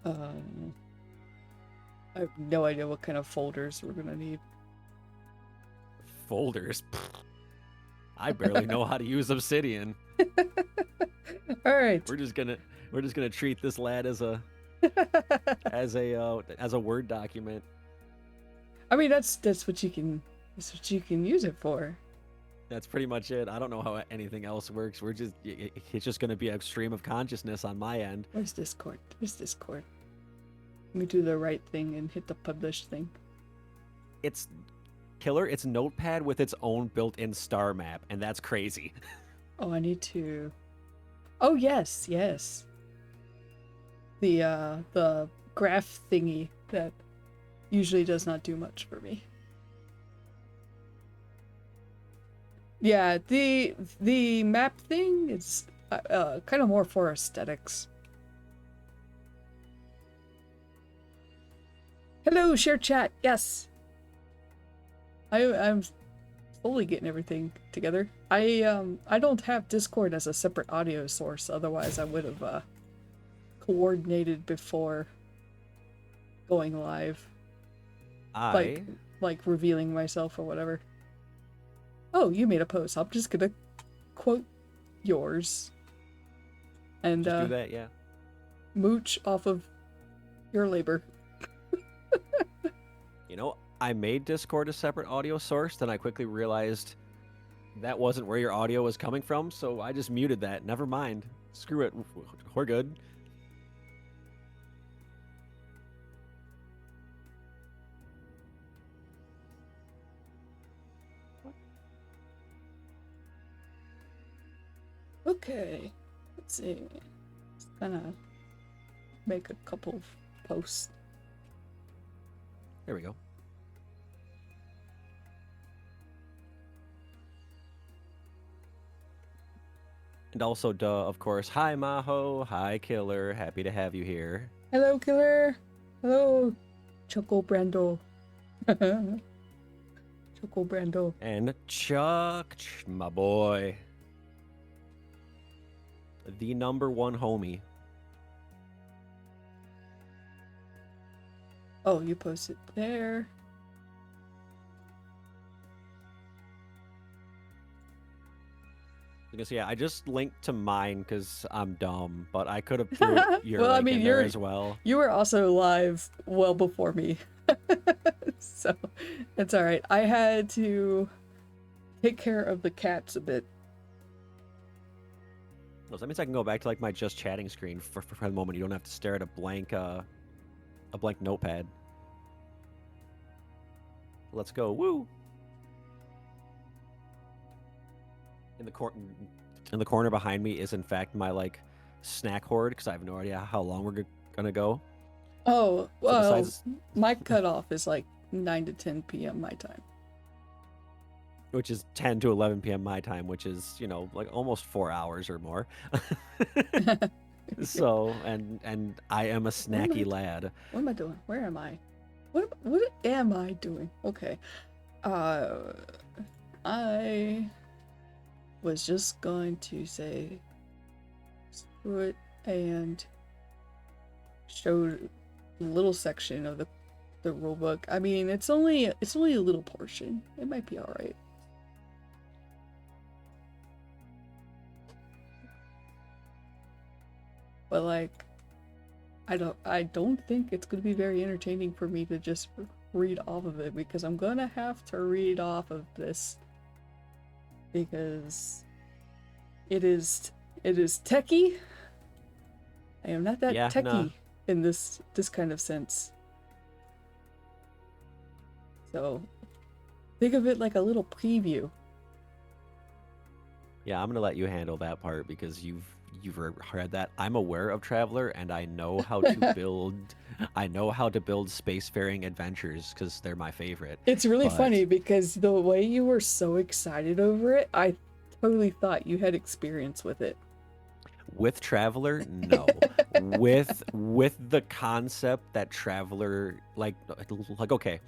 Um, I have no idea what kind of folders we're gonna need. Folders. I barely know how to use Obsidian. All right. We're just gonna treat this lad as a Word document. I mean, that's what you can use it for. That's pretty much it. I don't know how anything else works. It's just gonna be a stream of consciousness on my end. Where's Discord? Where's Discord? Let me do the right thing and hit the publish thing. It's killer. It's Notepad with its own built-in star map, and that's crazy. Oh, I need to. Oh yes, yes. The graph thingy that usually does not do much for me. Yeah, the map thing is kind of more for aesthetics. Hello, share chat. Yes, I'm slowly getting everything together. I don't have Discord as a separate audio source. Otherwise, I would have coordinated before going live. Like revealing myself or whatever. Oh, you made a post. I'm just gonna quote yours. And just do that, yeah. Mooch off of your labor. You know, I made Discord a separate audio source, then I quickly realized that wasn't where your audio was coming from, so I just muted that. Never mind. Screw it. We're good. Okay. Let's see. Just gonna make a couple of posts. There we go. And also, duh, of course, hi Maho, hi Killer, happy to have you here. Hello, Killer. Hello, Choco Brando. Choco Brando. And Chuck, my boy. The #1 homie. Oh, you posted there. Because yeah, I just linked to mine because I'm dumb, but I could have threw your well, link in there as well. You were also live well before me, so it's all right. I had to take care of the cats a bit. Well, that means I can go back to like my just chatting screen for the moment. You don't have to stare at a blank notepad. Let's go, woo! In the corner behind me is in fact my like snack hoard because I have no idea how long we're gonna go. Oh well, my cutoff is like 9 to 10 p.m. my time, which is 10 to 11 p.m. my time, which is, you know, like almost 4 hours or more. So and I am a snacky lad. What am I doing? Where am I? What am I doing? Okay. I was just going to say screw it and show a little section of the rulebook. I mean, it's only a little portion. It might be all right. But like, I don't think it's going to be very entertaining for me to just read off of it, because I'm going to have to read off of this because it is techie. I am not that techie in this kind of sense. So think of it like a little preview. Yeah, I'm gonna let you handle that part because you've read that. I'm aware of Traveller and I know how to build. I know how to build spacefaring adventures because they're my favorite. It's really funny because the way you were so excited over it, I totally thought you had experience with it. With Traveller, no. with the concept that Traveller like okay,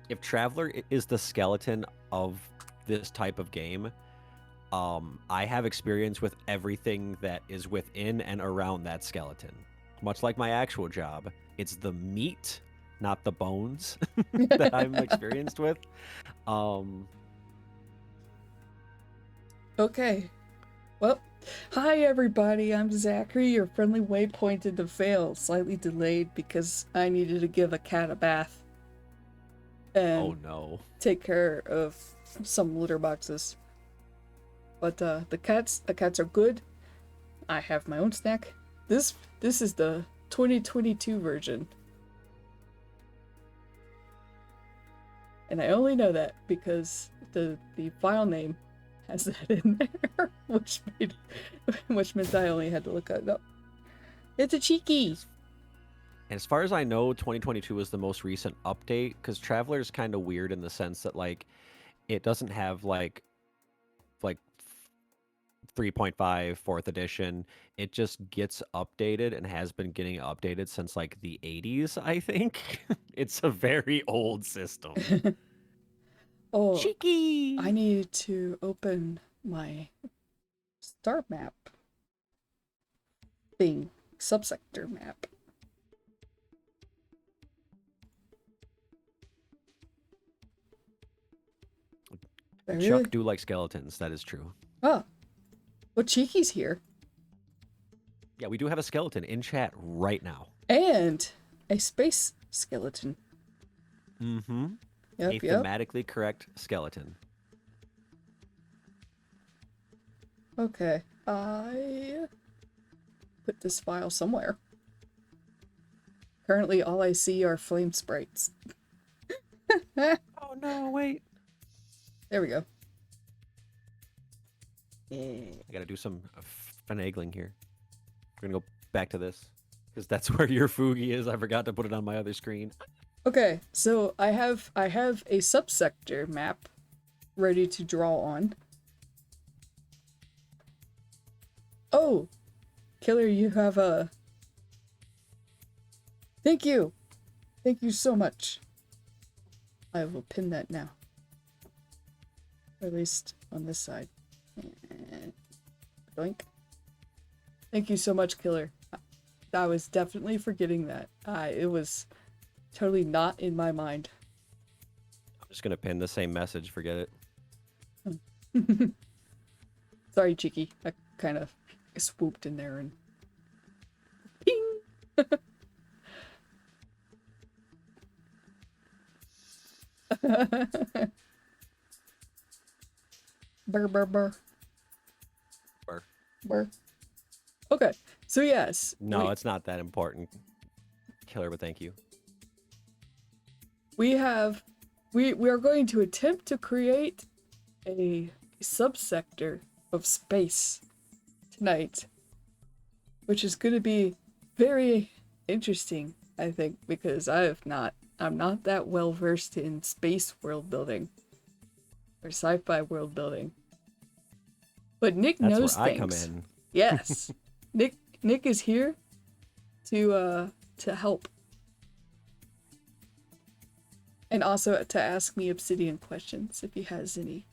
if Traveller is the skeleton of this type of game, I have experience with everything that is within and around that skeleton. much like my actual job, it's the meat, not the bones, that I'm experienced with. Okay. Well, hi everybody, I'm Zachary, your friendly waypointed to fail, slightly delayed because I needed to give a cat a bath and Oh no. take care of some litter boxes. But the cats are good. I have my own snack. This is the 2022 version. And I only know that because the file name has that in there, which meant I only had to look it up. It's a cheeky. And as far as I know, 2022 is the most recent update, because Traveller is kind of weird in the sense that like it doesn't have like 3.5 4th edition. It just gets updated and has been getting updated since like the 80s, I think. It's a very old system. Oh, Cheeky. I need to open my star map thing, subsector map. Chuck do like skeletons, that is true. Oh, well, Cheeky's here. Yeah, we do have a skeleton in chat right now. And a space skeleton. Mm-hmm. Yep, a thematically correct skeleton. Okay, I put this file somewhere. Currently, all I see are flame sprites. Oh no, wait. There we go. I gotta do some finagling here. We're gonna go back to this, because that's where your Fugi is. I forgot to put it on my other screen. Okay, so I have a subsector map ready to draw on. Oh, Killer, you have a... Thank you! Thank you so much. I will pin that now. Or at least on this side. And doink. Thank you so much, Killer. I was definitely forgetting that. It was totally not in my mind. I'm just gonna pin the same message, forget it. Sorry, Cheeky. I kind of swooped in there and... Ping! Burr, burr, burr. Burr. Burr. Okay, so yes. No, it's not that important, Killer, but thank you. We are going to attempt to create a subsector of space tonight, which is going to be very interesting, I think, because I'm not that well versed in space world building or sci-fi world building. But Nick knows where things. I come in. Yes. Nick is here to help. And also to ask me Obsidian questions if he has any.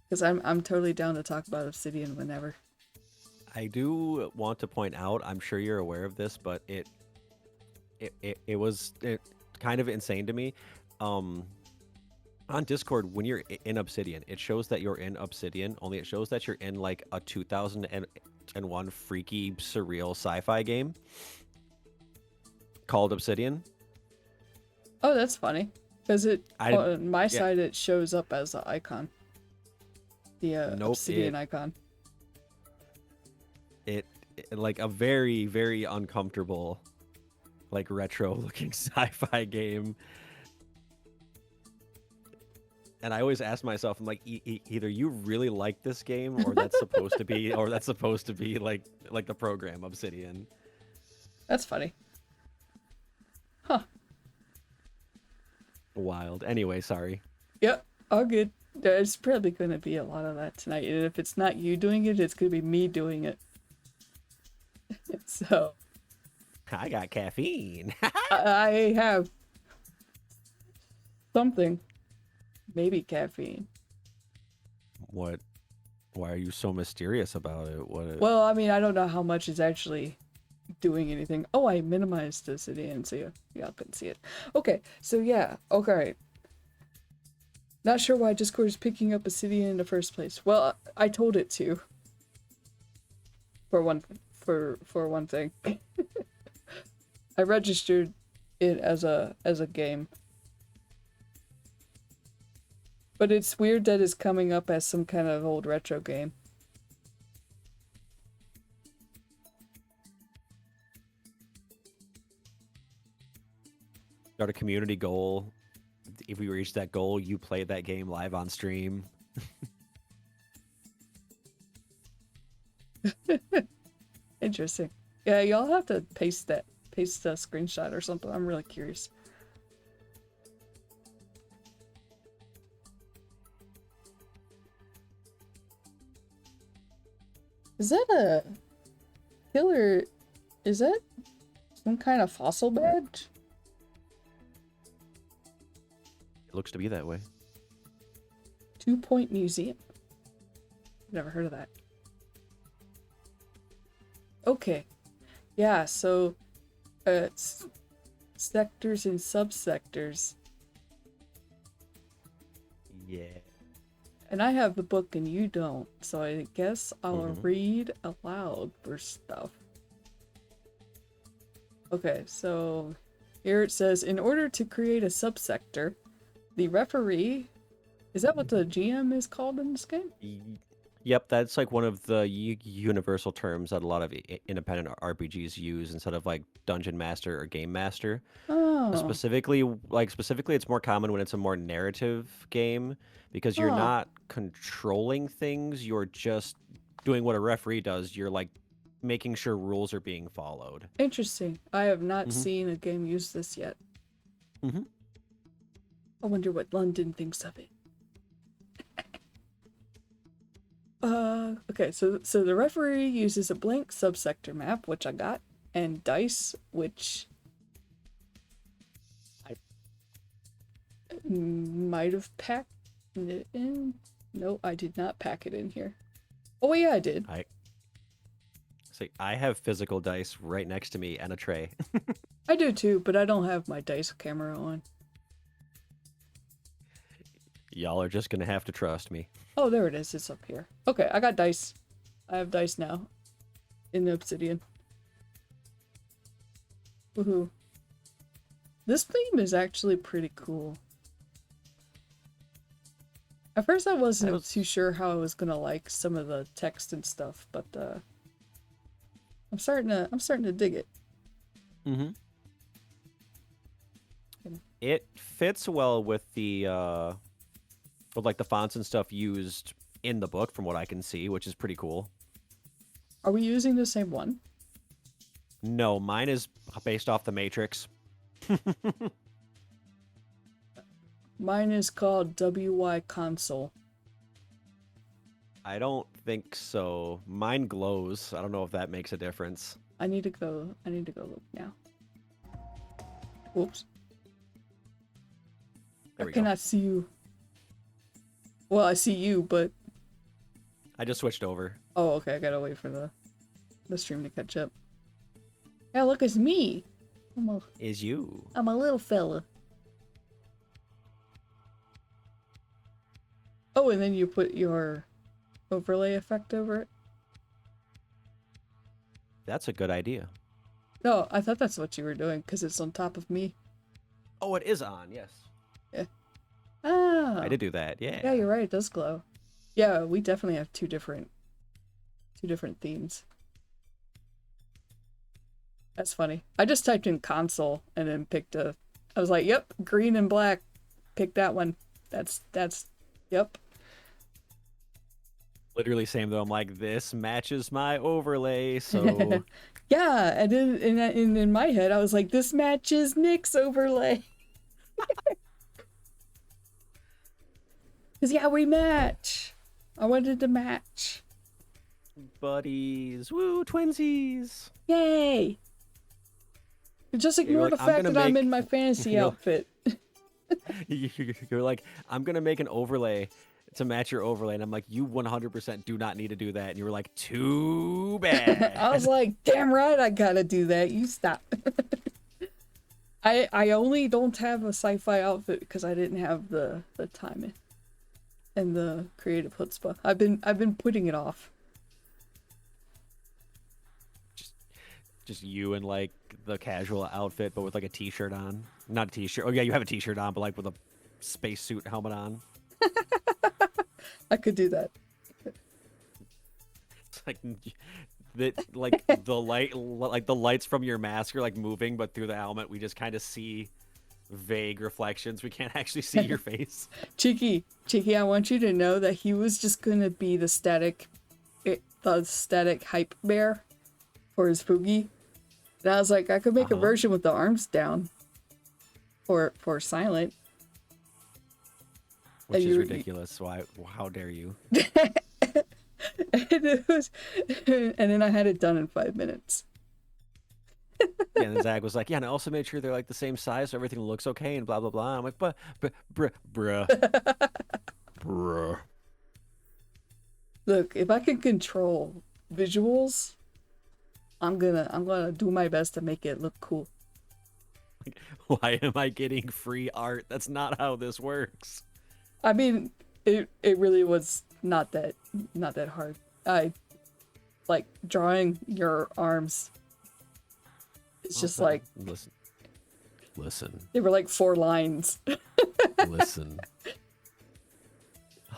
Because I'm totally down to talk about Obsidian whenever. I do want to point out, I'm sure you're aware of this, but it was kind of insane to me. On Discord, when you're in Obsidian, it shows that you're in Obsidian, only it shows that you're in like a 2001 freaky, surreal sci-fi game called Obsidian. Oh, that's funny. Because on my side, it shows up as an icon. The Obsidian icon. It like a very, very uncomfortable, like retro-looking sci-fi game. And I always ask myself, I'm like, either you really like this game, or that's supposed to be, like the program Obsidian. That's funny. Huh. Wild. Anyway, sorry. Yep, all good. There's probably going to be a lot of that tonight. And if it's not you doing it, it's going to be me doing it. So. I got caffeine. I have something. Maybe caffeine. What? Why are you so mysterious about it? What? Well, I mean, I don't know how much is actually doing anything. Oh, I minimized the city and so y'all couldn't see it. Okay, so yeah, okay. Not sure why Discord is picking up Obsidian in the first place. Well, I told it to. For one thing. I registered it as a game. But it's weird that it's coming up as some kind of old retro game. Start a community goal. If we reach that goal, you play that game live on stream. Interesting. Yeah, y'all have to paste the screenshot or something. I'm really curious. Is that a killer? Is that some kind of fossil badge? It looks to be that way. 2-Point Museum. Never heard of that. Okay. Yeah, so sectors and subsectors. Yeah. And I have the book and you don't, so I guess I'll read aloud for stuff. Okay, so here it says, in order to create a subsector, the referee, is that what the GM is called in this game? Yep, that's like one of the universal terms that a lot of independent RPGs use instead of like dungeon master or game master. Oh. Specifically, it's more common when it's a more narrative game because you're not controlling things, you're just doing what a referee does. You're like making sure rules are being followed. Interesting. I have not seen a game use this yet. I wonder what London thinks of it. Okay, so the referee uses a blank subsector map, which I got, and dice, which I might have packed it in. No, I did not pack it in here. Oh yeah, I did. I have physical dice right next to me and a tray. I do too, but I don't have my dice camera on. Y'all are just gonna have to trust me. Oh, there it is. It's up here. Okay, I got dice. I have dice now. In the obsidian. Woohoo. This theme is actually pretty cool. At first I wasn't too sure how I was gonna like some of the text and stuff, but I'm starting to dig it. It fits well with the with like the fonts and stuff used in the book from what I can see, which is pretty cool. Are we using the same one? No, mine is based off the Matrix. Mine is called WY Console. I don't think so. Mine glows. I don't know if that makes a difference. I need to go look now. Whoops. There we go. I cannot see you. Well, I see you, but I just switched over. Oh, okay. I gotta wait for the stream to catch up. Yeah, look, it's me. Is you. I'm a little fella. Oh, and then you put your overlay effect over it? That's a good idea. No, I thought that's what you were doing, because it's on top of me. Oh, it is on, yes. Yeah. Ah. I did do that, yeah. Yeah, you're right, it does glow. Yeah, we definitely have two different themes. That's funny. I just typed in console and then picked I was like, yep, green and black. Pick that one. That's, yep. Literally same though. I'm like, this matches my overlay, so... Yeah, and then in my head, I was like, this matches Nick's overlay. Because, yeah, we match. I wanted to match. Buddies. Woo, twinsies. Yay. Just ignore the fact that I'm in my fantasy outfit. You're like, I'm going to make an overlay to match your overlay, and I'm like, you 100% do not need to do that, and you were like, too bad. I was like, damn right, I gotta do that. You stop. I only don't have a sci-fi outfit because I didn't have the time and the creative chutzpah. I've been putting it off. Just you in like the casual outfit, but with like a t-shirt on. Not a t-shirt. Oh yeah, you have a t-shirt on, but like with a spacesuit helmet on. I could do that. It's like the lights from your mask are like moving, but through the helmet we just kind of see vague reflections. We can't actually see your face. Cheeky, I want you to know that he was just gonna be the static hype bear for his Foogie. And I was like, I could make a version with the arms down for silent. Which is ridiculous. Why? How dare you? And then I had it done in 5 minutes. Yeah, and then Zach was like, yeah, and I also made sure they're like the same size so everything looks okay and blah blah blah. I'm like, but bruh. Look, if I can control visuals, I'm gonna do my best to make it look cool. Like, why am I getting free art? That's not how this works. I mean, it really was not that hard. I like drawing your arms. It's just like listen. They were like 4 lines. Listen.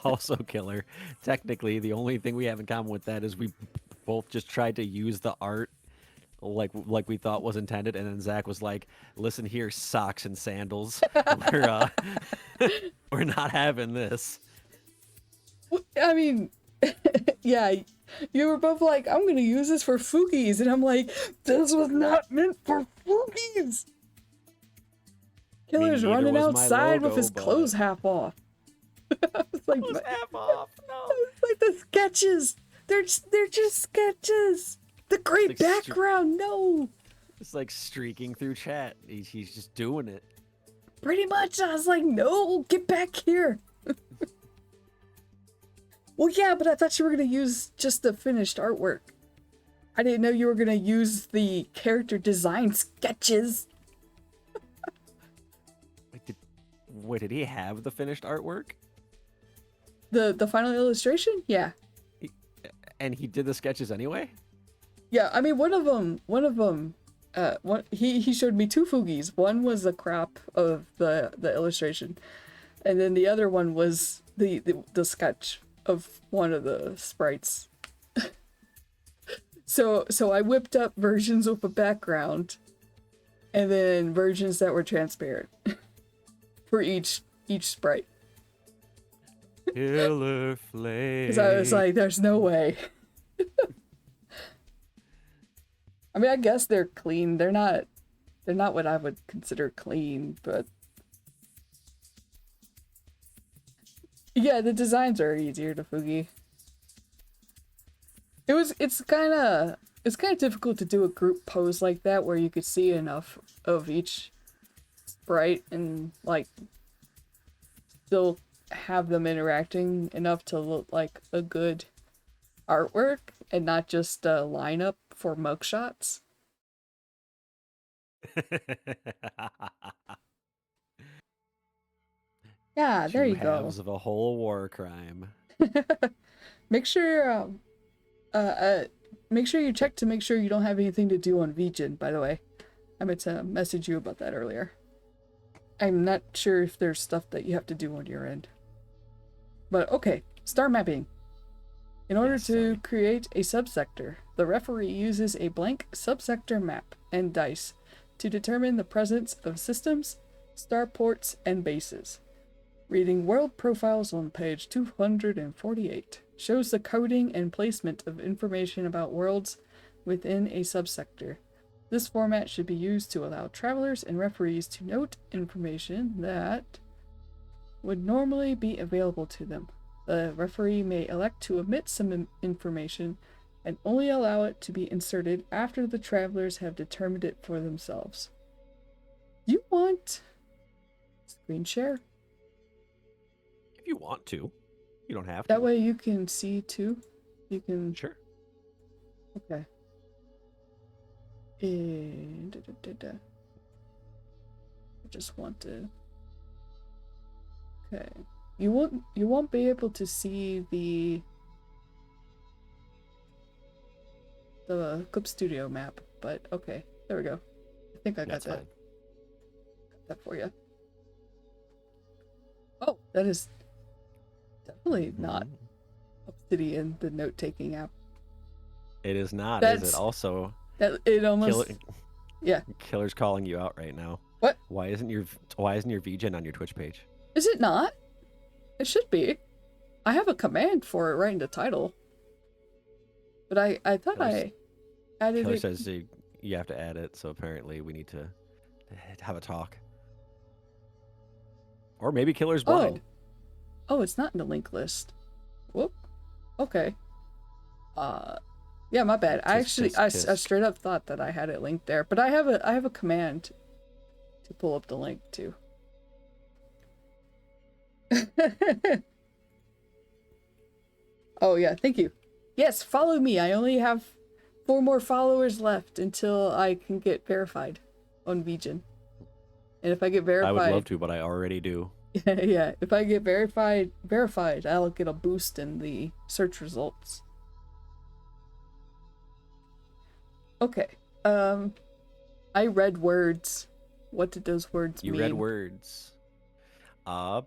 Also, killer. Technically, the only thing we have in common with that is we both just tried to use the art like we thought was intended, and then Zach was like, "Listen here, socks and sandals. We're not having this." I mean, yeah, you were both like, "I'm gonna use this for Foogies," and I'm like, "This was not meant for Foogies." Killer's running outside with his clothes half off. It's like half off. No, it's like the sketches. They're just sketches. The great background. No. It's like streaking through chat. He's just doing it. Pretty much. I was like, no, get back here. Well, yeah, but I thought you were gonna use just the finished artwork. I didn't know you were gonna use the character design sketches. Wait, did he have the finished artwork? The final illustration? Yeah. And he did the sketches anyway? Yeah, I mean, one of them, he showed me 2 Foogies. One was a crop of the illustration, and then the other one was the sketch of one of the sprites. So I whipped up versions with a background, and then versions that were transparent for each sprite. Killer flame. Because I was like, there's no way. I mean, I guess they're clean. They're not what I would consider clean, but yeah, the designs are easier to Foogie. It's kind of difficult to do a group pose like that where you could see enough of each sprite and like still have them interacting enough to look like a good artwork and not just a lineup for mugshots. Yeah, there you go. 2 halves of a whole war crime. Make sure you check to make sure you don't have anything to do on VGen, by the way. I meant to message you about that earlier. I'm not sure if there's stuff that you have to do on your end. But okay, star mapping. In order to create a subsector, the referee uses a blank subsector map and dice to determine the presence of systems, starports, and bases. Reading world profiles on page 248 shows the coding and placement of information about worlds within a subsector. This format should be used to allow travelers and referees to note information that would normally be available to them. The referee may elect to omit some information and only allow it to be inserted after the travelers have determined it for themselves. You want screen share? If you want to. You don't have to. That way you can see too. You can. Sure. Okay. And I just want to. Okay. You won't be able to see the Clip Studio map, but okay. There we go. I think I got that. Fine. Got that for you. Oh, that is definitely not Obsidian, the note-taking app. It is not, That's, is it? Also, that it almost. Yeah. Killer's calling you out right now. What? Why isn't your VGen on your Twitch page? Is it not? It should be. I have a command for it right in the title. But I thought I added Killer it. says you have to add it, so apparently we need to have a talk. Or maybe Killer's blind. Oh, it's not in the link list. Whoop. Okay. Yeah, my bad. I straight up thought that I had it linked there, but I have a command to pull up the link too. Oh yeah, thank you. Yes, follow me. I only have 4 more followers left until I can get verified on VGen. And if I get verified, I would love to, but I already do. Yeah, if I get verified, I'll get a boost in the search results. Okay. I read words. What did those words mean? You read words.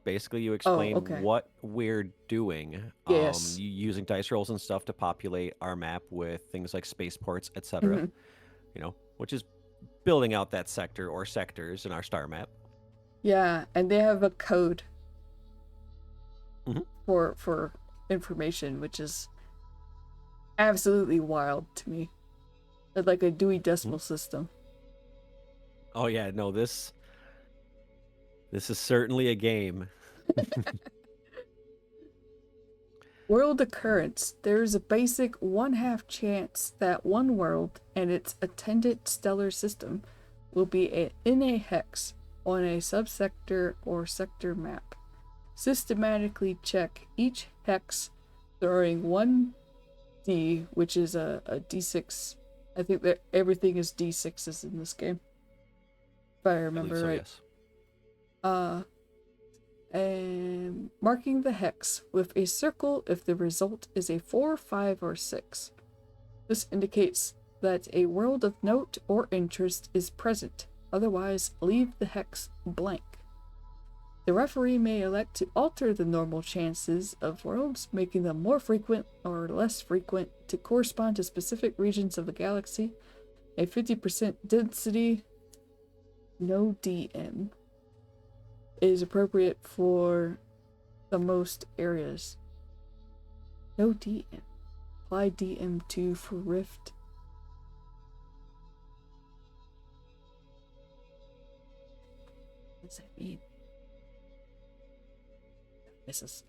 Basically you explain what we're doing. Yes. Using dice rolls and stuff to populate our map with things like spaceports, etc. Mm-hmm. You know, which is building out that sector or sectors in our star map. Yeah, and they have a code for information, which is absolutely wild to me. It's like a Dewey Decimal System. Oh yeah, no, this is certainly a game. World occurrence. There is a basic 1/2 chance that one world and its attendant stellar system will be in a hex on a subsector or sector map. Systematically check each hex, throwing 1d, which is a d6. I think that everything is d6s in this game, if I remember right. Yes. And marking the hex with a circle if the result is a 4, 5, or 6. This indicates that a world of note or interest is present. Otherwise, leave the hex blank. The referee may elect to alter the normal chances of worlds, making them more frequent or less frequent to correspond to specific regions of the galaxy. A 50% density, no DM, is appropriate for the most areas. No DM. Apply DM2 for Rift. What does that mean?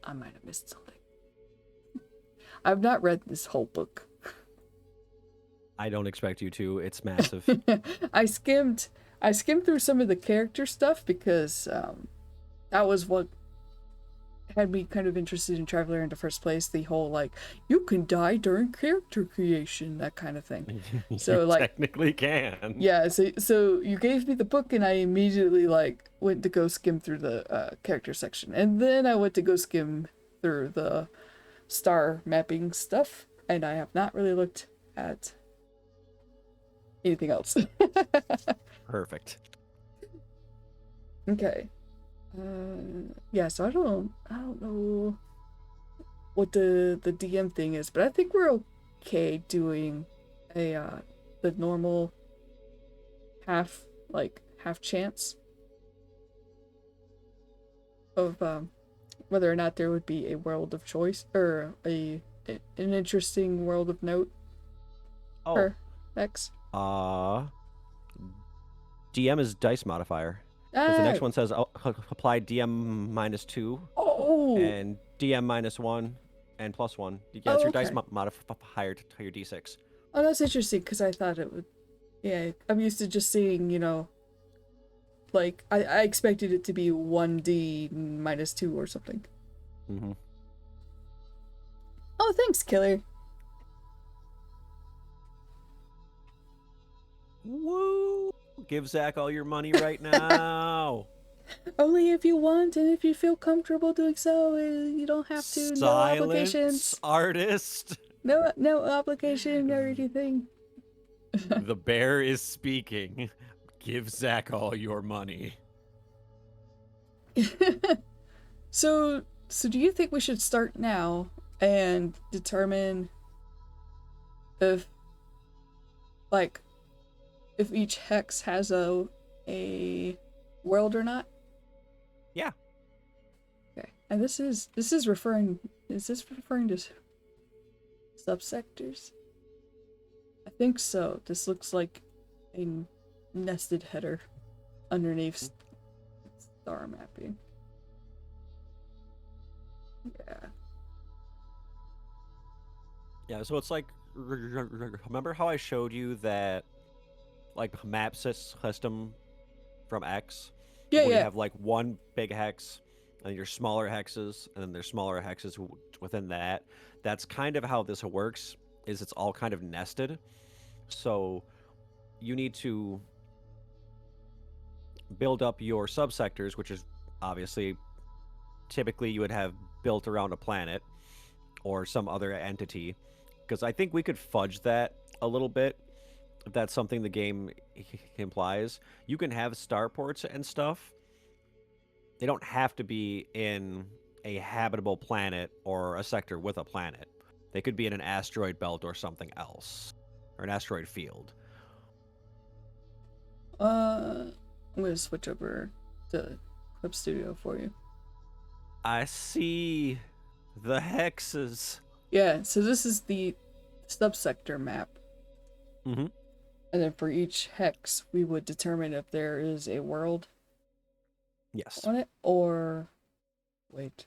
I might have missed something. I've not read this whole book. I don't expect you to. It's massive. I skimmed through some of the character stuff because that was what had me kind of interested in Traveller in the first place. The whole like, you can die during character creation, that kind of thing. So like technically can. Yeah, so you gave me the book and I immediately like went to go skim through the character section, and then I went to go skim through the star mapping stuff, and I have not really looked at anything else. Perfect. Okay. Yeah, so I don't know what the DM thing is, but I think we're okay doing a the normal half chance of whether or not there would be a world of choice or an interesting world of note per X. DM is dice modifier. Because the next one says apply DM -2 and DM -1 and +1. That's your dice modifier to your D6. Oh, that's interesting because I thought it would. Yeah, I'm used to just seeing, you know, like I expected it to be 1D -2 or something. Oh, thanks, Killer. Woo! Give Zach all your money right now. Only if you want and if you feel comfortable doing so. You don't have to. No Silence, obligations. artist. No obligation or anything. The bear is speaking. Give Zach all your money. So do you think we should start now and determine if, like, if each hex has a world or not? Yeah. Okay. And this is referring. Is this referring to subsectors? I think so. This looks like a nested header underneath star mapping. Yeah. Yeah, so it's like, remember how I showed you that, like, map system from X? Yeah, Where you yeah. have, like, one big hex, and your smaller hexes, and then there's smaller hexes within that. That's kind of how this works, is it's all kind of nested. So you need to build up your subsectors, which is obviously typically you would have built around a planet or some other entity, because I think we could fudge that a little bit if that's something the game implies. You can have starports and stuff. They don't have to be in a habitable planet or a sector with a planet. They could be in an asteroid belt or something else, or an asteroid field. I'm gonna switch over to Clip Studio for you. I see the hexes. Yeah, so this is the subsector map. Mm-hmm. And then for each hex, we would determine if there is a world Yes. on it or... Wait.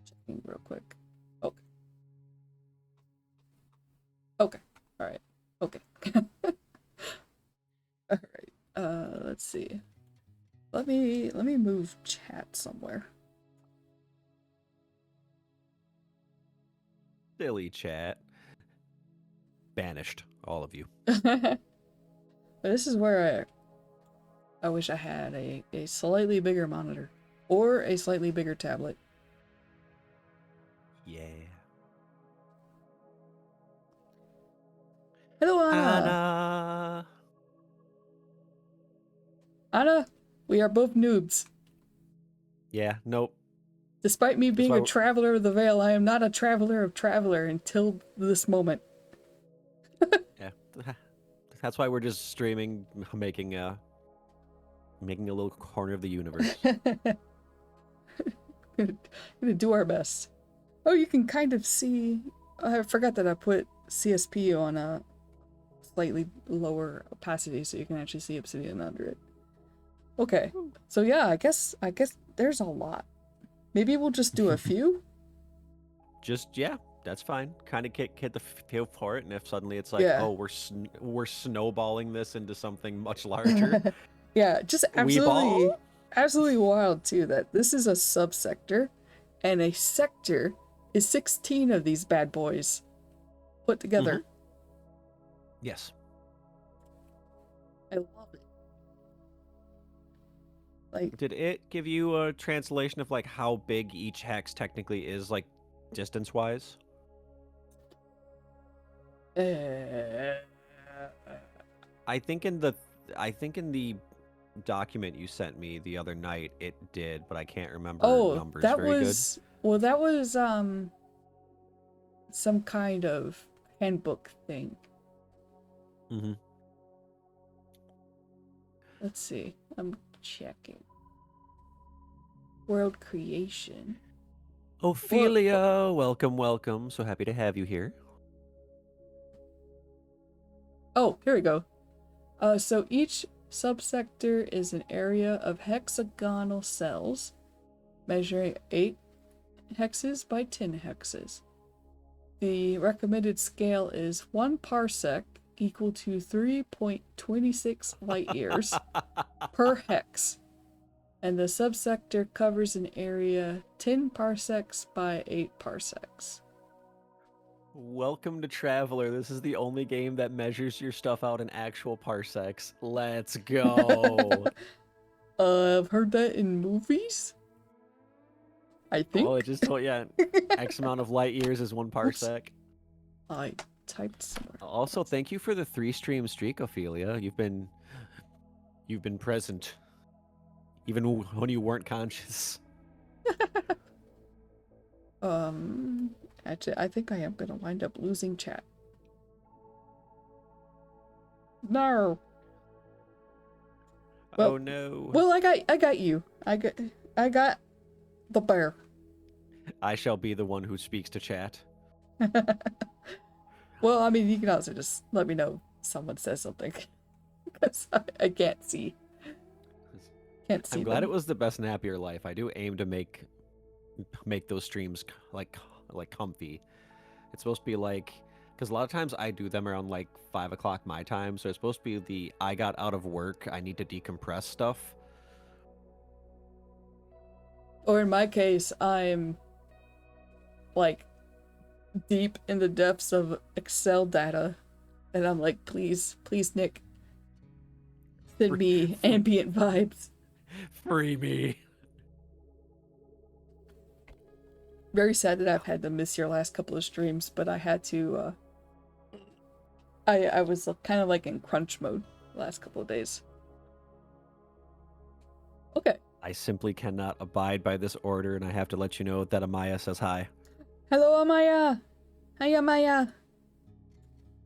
Checking real quick. Okay. Okay. Alright. Okay. Alright. Let's see. Let me move chat somewhere. Silly chat. Banished, all of you. But this is where I wish I had a slightly bigger monitor. Or a slightly bigger tablet. Yeah. Hello, Anna! Anna! Anna, we are both noobs. Yeah, nope. Despite me being a we're... traveler of the Veil, I am not a traveler of Traveller until this moment. Yeah. That's why we're just streaming, making a little corner of the universe. Gonna do our best. Oh, you can kind of see... I forgot that I put CSP on a slightly lower opacity so you can actually see Obsidian under it. Okay, so yeah, I guess there's a lot. Maybe we'll just do a few? Just, yeah, that's fine. Kind of get the feel for it, and if suddenly it's like, Yeah. oh, we're snowballing this into something much larger. Yeah, just absolutely wild too that this is a subsector, and a sector is 16 of these bad boys put together. Yes. I love it. Like, did it give you a translation of like how big each hex technically is, like distance wise? I think in the document you sent me the other night it did, but I can't remember numbers very good. Well, that was some kind of handbook thing. Let's see. I'm checking. World creation. Ophelia, welcome. So happy to have you here. Oh, here we go. So each subsector is an area of hexagonal cells measuring 8 hexes by 10 hexes. the recommended scale is 1 parsec equal to 3.26 light years per hex, and the subsector covers an area 10 parsecs by 8 parsecs. Welcome to Traveller. This is the only game that measures your stuff out in actual parsecs. Let's go. I've heard that in movies. I think. Well, it just told X amount of light years is 1 parsec. Oops. I typed somewhere. Also, thank you for the 3-stream streak, Ophelia. You've been present, even when you weren't conscious. Actually, I think I am gonna wind up losing chat. No. Well, oh no. Well, I got you. I got the bear. I shall be the one who speaks to chat. Well, I mean, you can also just let me know if someone says something. Because I can't see. I'm glad it was the best nap of your life. I do aim to make those streams like comfy. It's supposed to be like, because a lot of times I do them around like 5 o'clock my time, so it's supposed to be the I got out of work, I need to decompress stuff. Or in my case, I'm like deep in the depths of Excel data, and I'm like, please, Nick, send me ambient vibes. Free me. Very sad that I've had to miss your last couple of streams, but I had to, I was kind of like in crunch mode the last couple of days. Okay. I simply cannot abide by this order, and I have to let you know that Amaya says hi. Hello, Amaya. Hi, Amaya.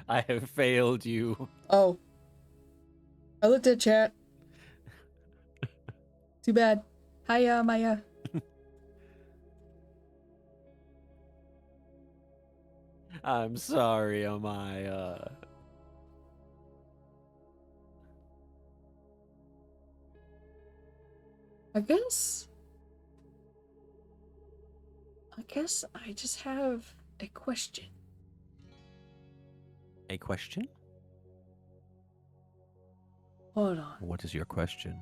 I have failed you. Oh. I looked at chat. Too bad. Hi, Amaya. I'm sorry, Amaya. I guess I just have a question. A question? Hold on. What is your question?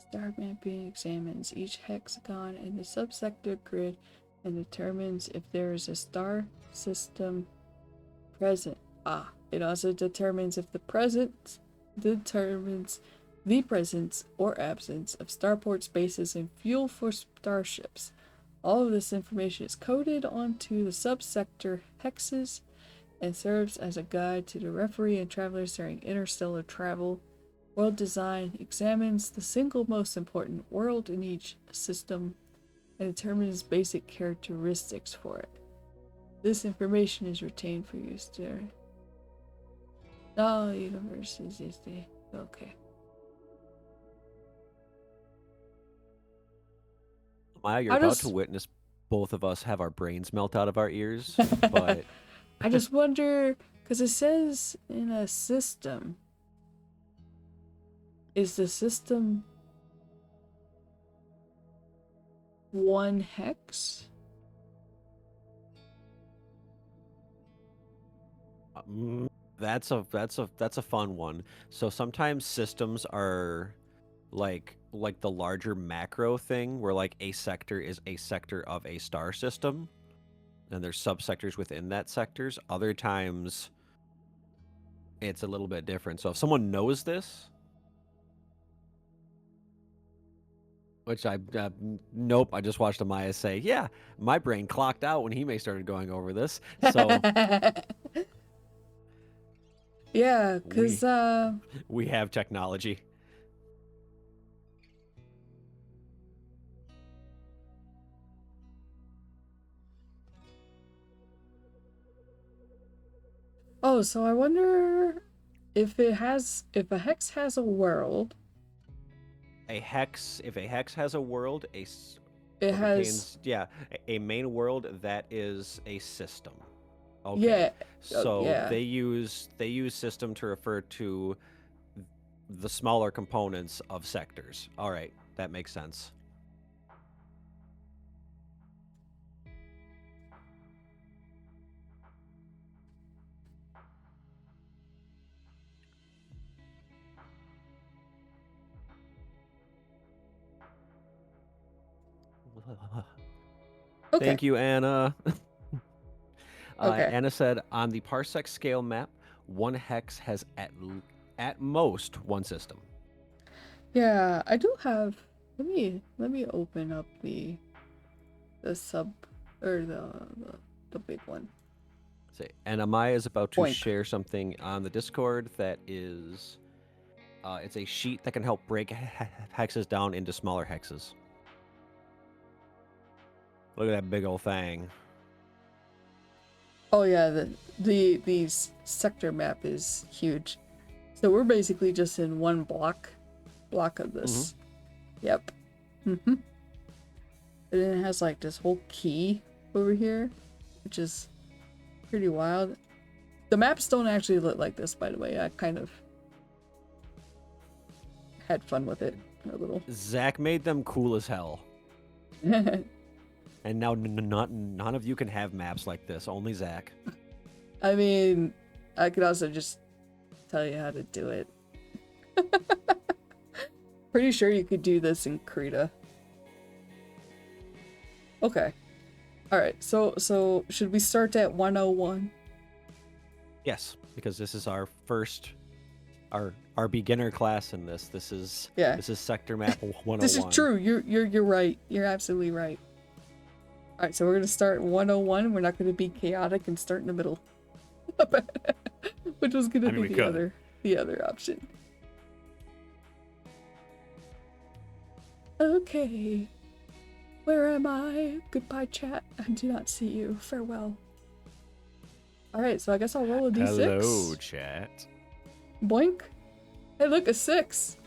Star mapping examines each hexagon in the subsector grid and determines if there is a star system present. It also determines if the presence or absence of starport bases and fuel for starships. All of this information is coded onto the subsector hexes and serves as a guide to the referee and travelers during interstellar travel. World design examines the single most important world in each system and determines basic characteristics for it. This information is retained for use during all universes. Okay. Maya, you're about to witness both of us have our brains melt out of our ears, but I just wonder, because it says in a system, is the system 1 hex? That's a fun one. So sometimes systems are like the larger macro thing, where like a sector is a sector of a star system, and there's subsectors within that sectors. Other times, it's a little bit different. So if someone knows this, which nope, I just watched Amaya say, yeah, my brain clocked out when Hime started going over this. So yeah, because we have technology. Oh, so I wonder if a hex has a world. If a hex has a world, it has a main world that is a system. Okay. Yeah. So yeah. they use system to refer to the smaller components of sectors. All right, that makes sense. Okay. Thank you, Anna. Okay. Anna said, on the parsec scale map, one hex has at most one system. Yeah, I do have. Let me open up the sub or the big one. And Amaya is about to Boink. share something on the Discord that is, it's a sheet that can help break hexes down into smaller hexes. Look at that big old thing. Oh yeah, the sector map is huge. So we're basically just in one block of this. Yep. Mm-hmm. And then it has like this whole key over here, which is pretty wild. The maps don't actually look like this, by the way. I kind of had fun with it a little. Zach made them cool as hell. And now none of you can have maps like this. Only Zach. I mean, I could also just tell you how to do it. Pretty sure you could do this in Krita. Okay. Alright, so should we start at 101? Yes, because this is our first, our beginner class in this. This is sector map 101. This is true. You're right. You're absolutely right. Alright, so we're gonna start at 101. We're not gonna be chaotic and start in the middle. Which was gonna be the other option. Okay. Where am I? Goodbye, chat. I do not see you. Farewell. Alright, so I guess I'll roll a d6. Hello, chat. Boink. Hey, look, a 6.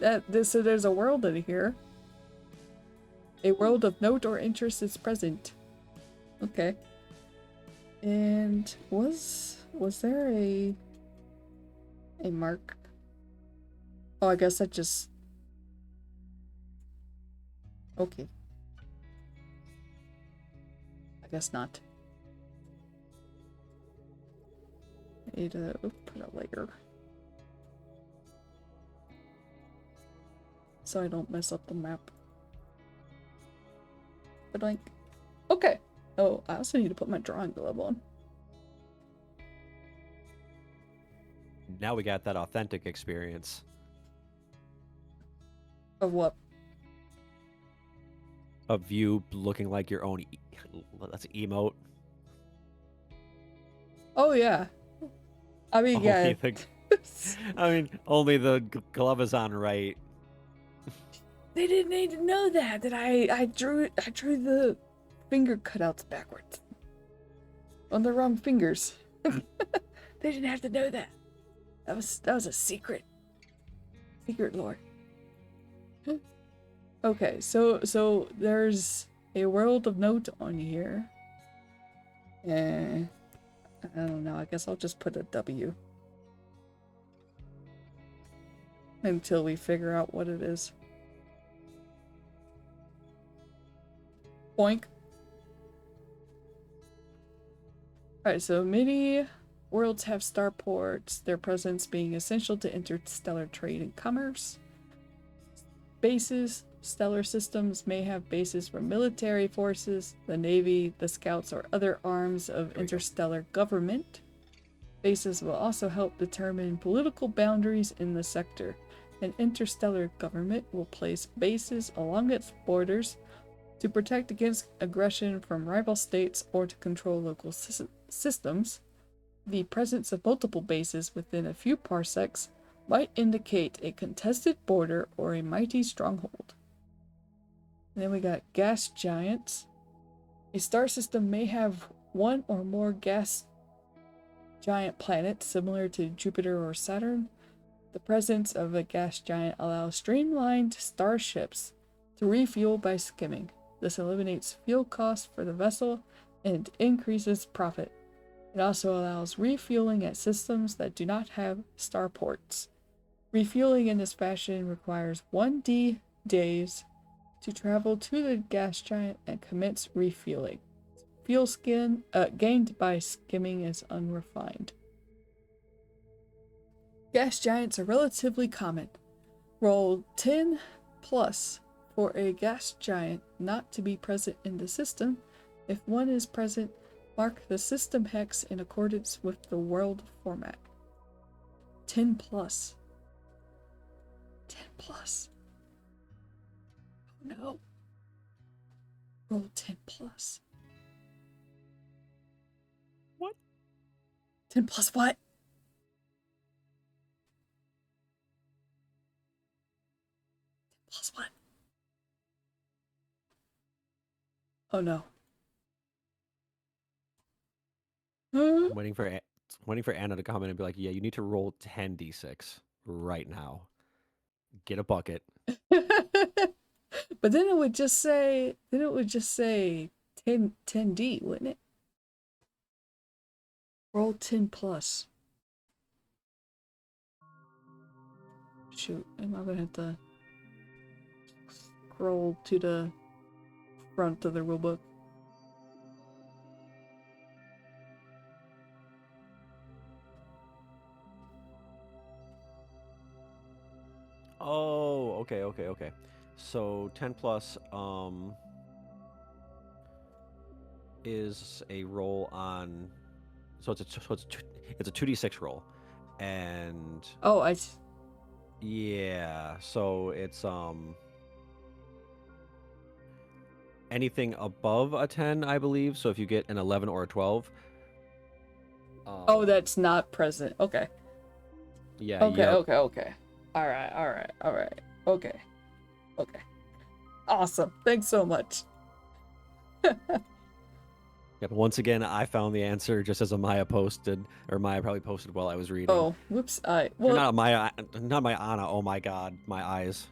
So there's a world in here. A world of note or interest is present. Okay. And was there a mark? Oh, I guess that just... Okay. I guess not. I need to put a layer. So I don't mess up the map. But like... Okay. Oh, I also need to put my drawing glove on. Now we got that authentic experience. Of what? Of you looking like your own that's emote. Oh yeah. I mean, yeah. Only the glove is on right. They didn't need to know that I drew the finger cutouts backwards on the wrong fingers. They didn't have to know that. That was a secret lore. Okay, so there's a world of note on here. I don't know. I guess I'll just put a W until we figure out what it is. Boink. Alright, so many worlds have starports, their presence being essential to interstellar trade and commerce. Bases, stellar systems may have bases for military forces, the Navy, the Scouts, or other arms of interstellar government. Bases will also help determine political boundaries in the sector. An interstellar government will place bases along its borders to protect against aggression from rival states or to control local systems. The presence of multiple bases within a few parsecs might indicate a contested border or a mighty stronghold. And then we got gas giants. A star system may have one or more gas giant planets similar to Jupiter or Saturn. The presence of a gas giant allows streamlined starships to refuel by skimming. This eliminates fuel costs for the vessel and increases profit. It also allows refueling at systems that do not have starports. Refueling in this fashion requires 1D days to travel to the gas giant and commence refueling. Fuel gained by skimming is unrefined. Gas giants are relatively common. Roll 10 plus for a gas giant not to be present in the system. If one is present, mark the system hex in accordance with the world format. 10 plus. 10 plus. Oh no. Roll 10 plus. What? 10 plus what? 10 plus what? Oh no. I'm waiting for Anna to come in and be like, yeah, you need to roll 10d6 right now. Get a bucket. But then it would just say 10D, wouldn't it? Roll 10 plus. Shoot, am I gonna have to scroll to the front of the rulebook? Oh, okay. So 10 plus is a roll on. So it's a 2d6 roll, and Oh, yeah. So it's anything above a 10, I believe. So if you get an 11 or a 12. Oh, that's not present. Okay. Yeah. Okay. Yep. Okay. All right. Okay. Awesome. Thanks so much. Yep. Once again, I found the answer just as Amaya posted, or Maya probably posted while I was reading. Oh, whoops. Or not Maya, not my Anna. Oh my God, my eyes.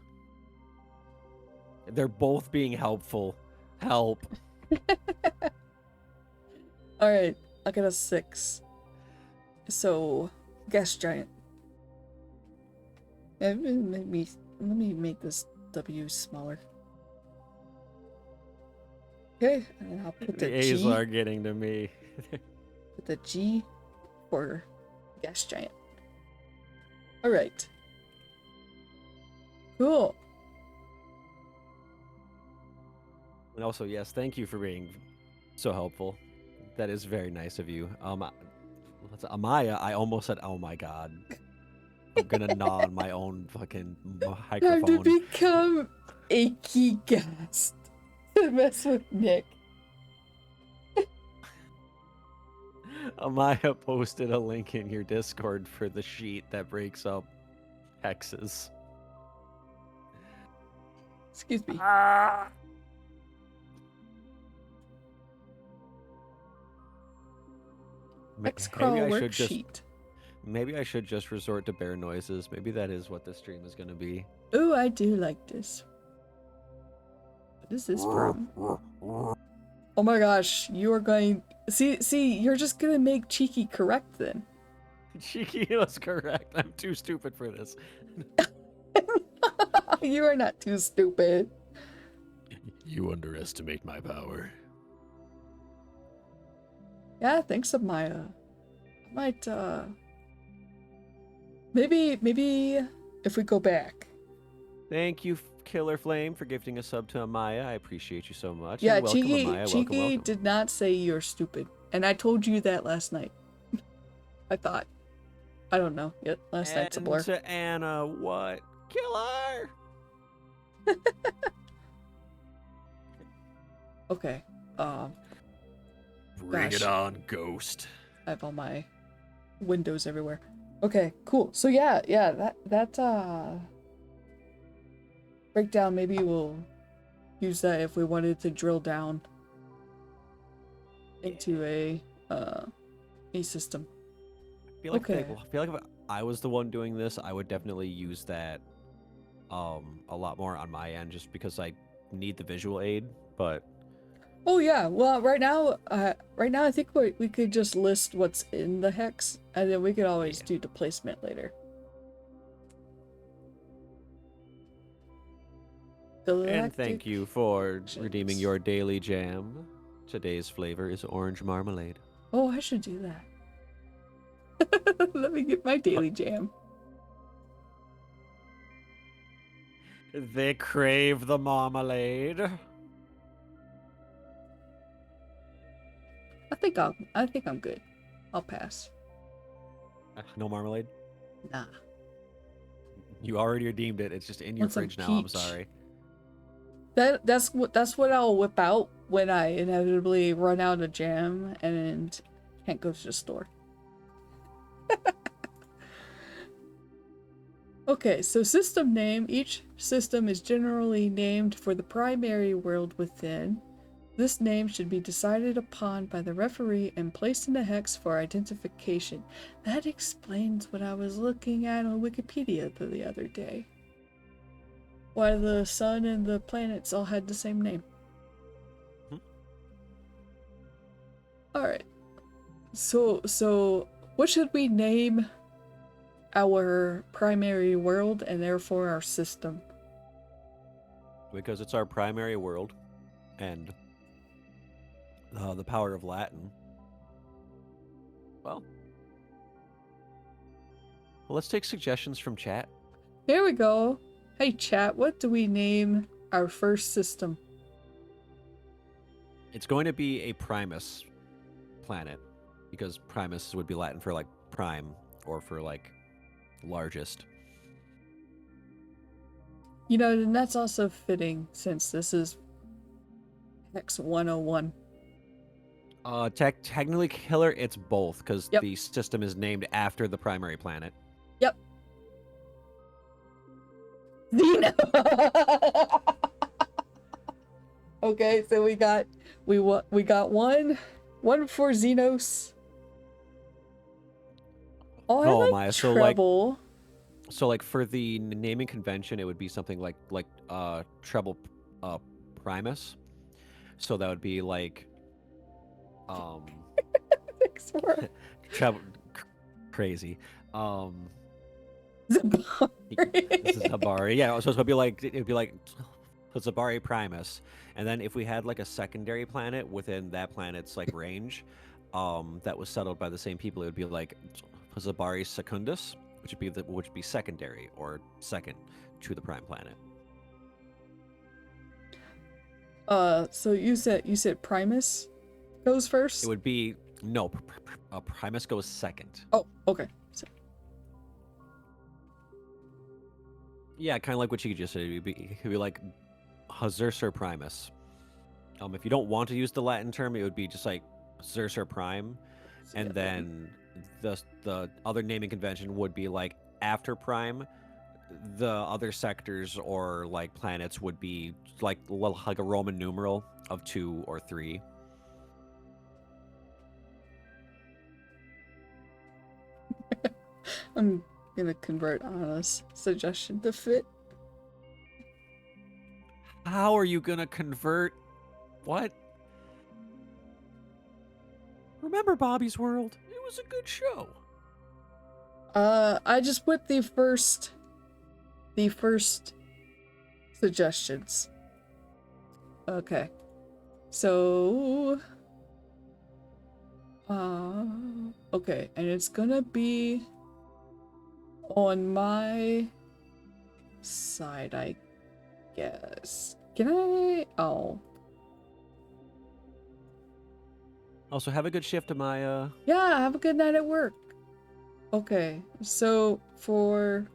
They're both being helpful. Help. All right. I got a 6. So, gas giant. Let me make this W smaller. Okay, and I'll put the A's G. are getting to me. Put the G for gas giant. All right. Cool. And also, yes, thank you for being so helpful. That is very nice of you. Amaya, I almost said, "Oh my God." I'm gonna gnaw on my own fucking microphone. Time to become achy gassed to mess with Nick. Amaya posted a link in your Discord for the sheet that breaks up hexes. Excuse me. X-crawl worksheet. Maybe I should just resort to bear noises. Maybe that is what this stream is gonna be. Ooh, I do like this. What is this from? Oh my gosh, you are going... See, you're just gonna make Cheeky correct then. Cheeky was correct. I'm too stupid for this. You are not too stupid. You underestimate my power. Yeah, thanks, Amaya. I might, Maybe if we go back. Thank you, Killer Flame, for gifting a sub to Amaya. I appreciate you so much. Yeah, and welcome, Cheeky, Amaya. Cheeky Welcome. did not say you're stupid. And I told you that last night. I thought. I don't know. Yet last night's a blur. And to Anna, what? Killer! Okay. Bring it on, ghost. I have all my windows everywhere. Okay, cool. So yeah, that breakdown, maybe we'll use that if we wanted to drill down into a system. I feel like if I was the one doing this, I would definitely use that a lot more on my end, just because I need the visual aid. But oh yeah, well right now I think we could just list what's in the hex, and then we could always do the placement later. And thank you for redeeming your daily jam. Today's flavor is orange marmalade. Oh, I should do that. Let me get my daily jam. They crave the marmalade. I think I'm good. I'll pass. No marmalade? Nah. You already redeemed it. It's just in your Want some fridge now. I'm peach? sorry. That's what I'll whip out when I inevitably run out of jam and can't go to the store. Okay, so system name. Each system is generally named for the primary world within. This name should be decided upon by the referee and placed in a hex for identification. That explains what I was looking at on Wikipedia the other day. Why the sun and the planets all had the same name. Alright. So what should we name our primary world and therefore our system? Because it's our primary world, and the power of Latin. Well, let's take suggestions from chat. Here we go. Hey chat, what do we name our first system? It's going to be a Primus planet, because Primus would be Latin for like prime, or for like largest. You know, and that's also fitting since this is Hex 101. Technically, Killer, it's both, because Yep. the system is named after the primary planet. Yep. Xeno. Okay, so we got one for Xenos. Oh, I like Maya, treble. So like for the naming convention, it would be something like treble Primus. So that would be like treble crazy. Zabari. This is Zabari. Yeah, so it'd be like Zabari Primus. And then if we had like a secondary planet within that planet's like range, that was settled by the same people, it would be like Zabari Secundus, which would be secondary or second to the prime planet. So you said Primus goes first? It would be no, Primus goes second. Oh, okay. So. Yeah, kind of like what you just said. It'd be like Hazurser Primus. If you don't want to use the Latin term, it would be just like Zerser Prime, and then the other naming convention would be like after Prime. The other sectors or like planets would be like a Roman numeral of 2 or 3. I'm gonna convert Anna's suggestion to fit. How are you gonna convert? What? Remember Bobby's World? It was a good show. I just put the first suggestions. Okay. So okay, and it's gonna be on my side, I guess. Can I? Oh. Also, have a good shift, Amaya. Yeah, have a good night at work. Okay, so for...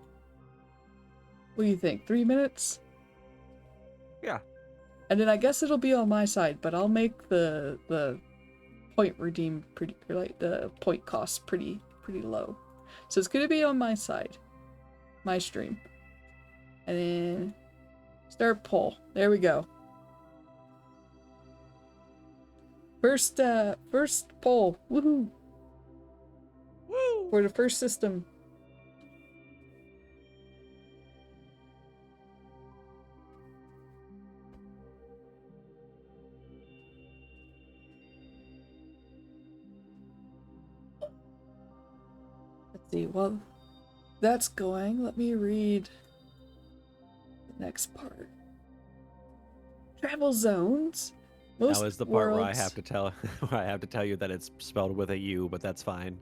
What do you think? 3 minutes? Yeah. And then I guess it'll be on my side, but I'll make the point redeem pretty, like the point cost pretty low. So it's gonna be on my side, my stream, and then start poll. There we go. First poll. Woohoo! Woo! For the first system. Let's see. Well, that's going. Let me read the next part. Travel zones. Most That was the part worlds... where I have to tell you that it's spelled with a U, but that's fine.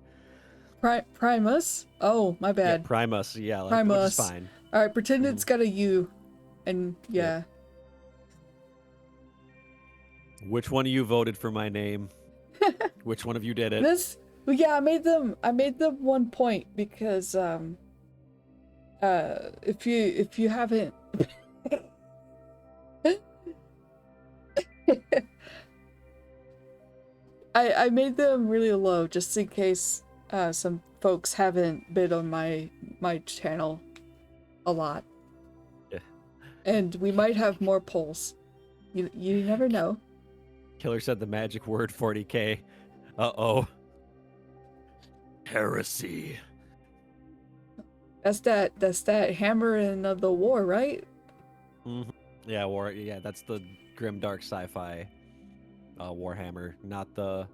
Primus? Oh, my bad. Yeah, Primus, yeah, Primus. which is fine. Alright, pretend it's got a U. And yeah. Which one of you voted for my name? Which one of you did it? I made them 1 point because if you haven't I made them really low just in case some folks haven't been on my channel a lot. Yeah. And we might have more polls. You never know. Killer said the magic word 40K. Uh-oh. Heresy. That's that hammering of the war, right? Mm-hmm. Yeah, war. Yeah, that's the grim dark sci-fi Warhammer, not the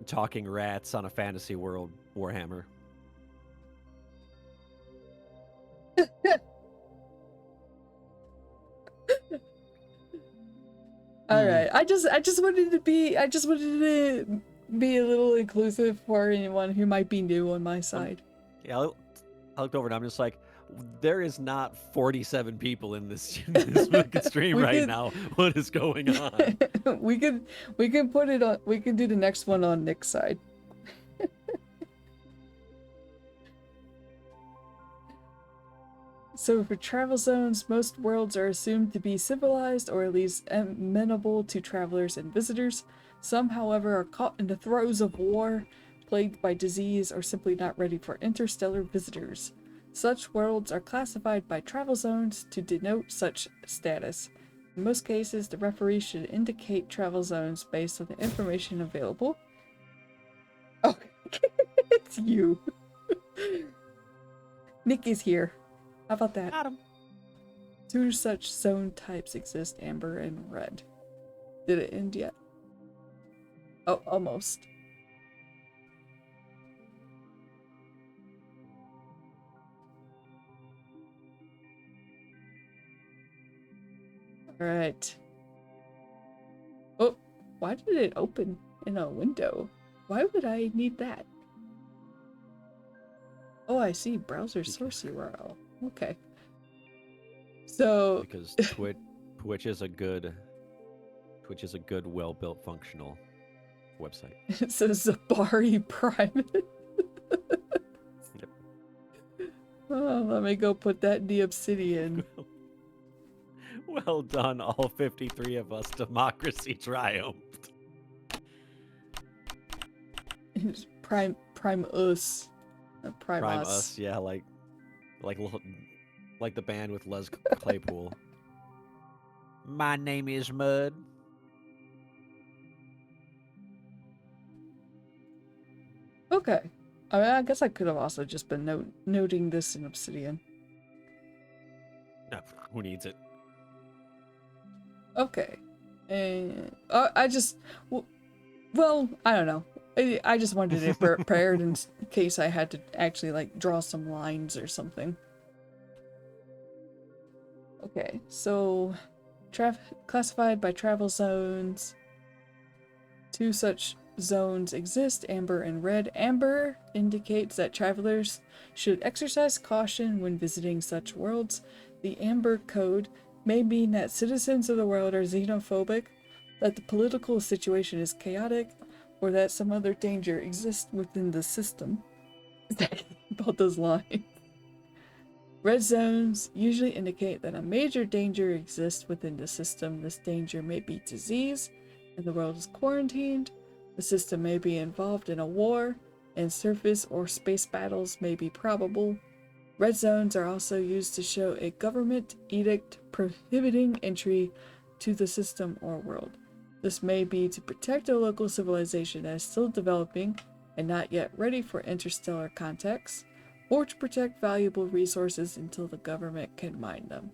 talking rats on a fantasy world Warhammer. All right. I just wanted to be a little inclusive for anyone who might be new on my side. Yeah, I looked over and I'm just like, there is not 47 people in this stream right now. What is going on? we can put it on. We can do the next one on Nick's side. So for travel zones, most worlds are assumed to be civilized or at least amenable to travelers and visitors. Some, however, are caught in the throes of war, plagued by disease, or simply not ready for interstellar visitors. Such worlds are classified by travel zones to denote such status. In most cases, the referee should indicate travel zones based on the information available. Oh, it's you. Nick is here. How about that? Got him. 2 such zone types exist, amber and red. Did it end yet? Oh, almost. Alright. Oh, why did it open in a window? Why would I need that? Oh, I see. Browser source URL. Okay. So because Twitch is a good well-built functional website. It says Zabari Private. Yep. Oh, let me go put that in the obsidian. Well done, all 53 of us. Democracy triumphed. It's Prime Us. Prime Us, yeah, like the band with Les Claypool. My name is Mud. Okay. I mean, I guess I could have also just been noting this in obsidian. No, who needs it? Okay. And I just, well, I don't know. I just wanted it prepared in case I had to actually like draw some lines or something. Okay, so classified by travel zones. 2 such zones exist, amber and red. Amber indicates that travelers should exercise caution when visiting such worlds. The Amber Code may mean that citizens of the world are xenophobic, that the political situation is chaotic, or that some other danger exists within the system. About those lines. Red zones usually indicate that a major danger exists within the system. This danger may be disease, and the world is quarantined. The system may be involved in a war, and surface or space battles may be probable. Red zones are also used to show a government edict prohibiting entry to the system or world. This may be to protect a local civilization that is still developing and not yet ready for interstellar contacts, or to protect valuable resources until the government can mine them.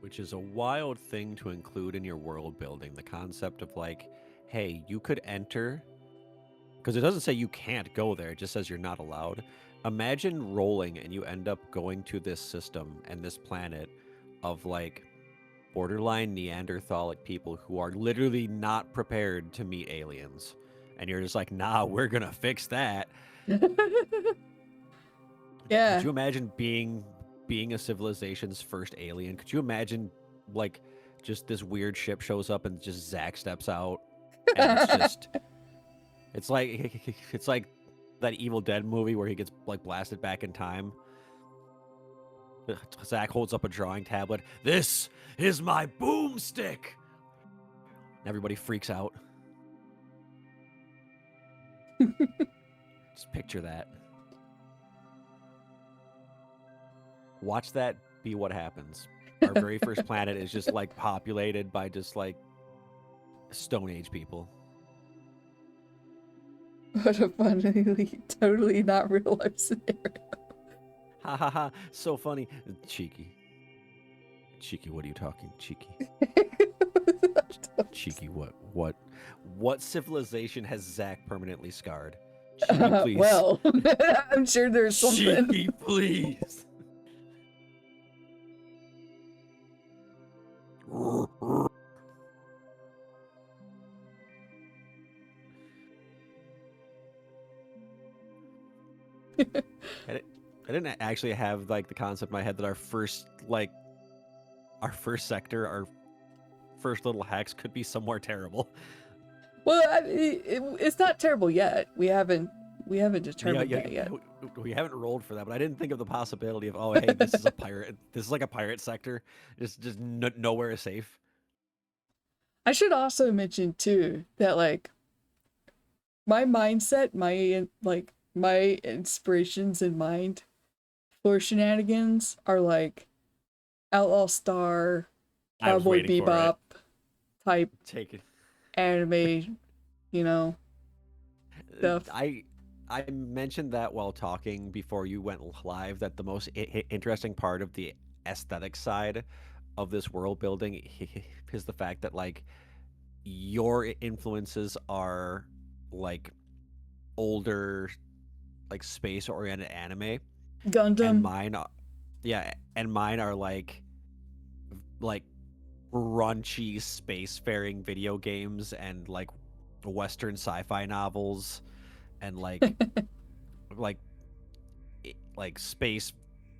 Which is a wild thing to include in your world building. The concept of like, hey, you could enter, because it doesn't say you can't go there, it just says you're not allowed. Imagine rolling and you end up going to this system and this planet of like borderline Neanderthalic people who are literally not prepared to meet aliens. And you're just like, nah, we're going to fix that. Yeah. Could you imagine being being a civilization's first alien, could you imagine like just this weird ship shows up and just Zack steps out and it's just it's like it's like that Evil Dead movie where he gets like blasted back in time. Zack holds up a drawing tablet. This is my boomstick. Everybody freaks out. Just picture that. Watch that be what happens. Our very first planet is just like populated by just like Stone Age people. What a funny, totally not real life scenario. Ha ha ha! So funny, cheeky. Cheeky, what are you talking? Cheeky. Cheeky, what civilization has Zack permanently scarred? Cheeky, please. Well, I'm sure there's something. Cheeky, please. I didn't actually have like the concept in my head that our first sector, our first little hex could be somewhere terrible. Well, it's not terrible yet. We haven't determined that yet. We haven't rolled for that, but I didn't think of the possibility of, oh, hey, this is a pirate. This is like a pirate sector. Just nowhere is safe. I should also mention too that like my mindset, my inspirations in mind for shenanigans are like Outlaw Star, Cowboy Bebop type anime, you know, stuff. I mentioned that while talking before you went live that the most interesting part of the aesthetic side of this world building is the fact that like your influences are like older, like space oriented anime. Gundam. And mine are like raunchy spacefaring video games and like Western sci-fi novels and like like space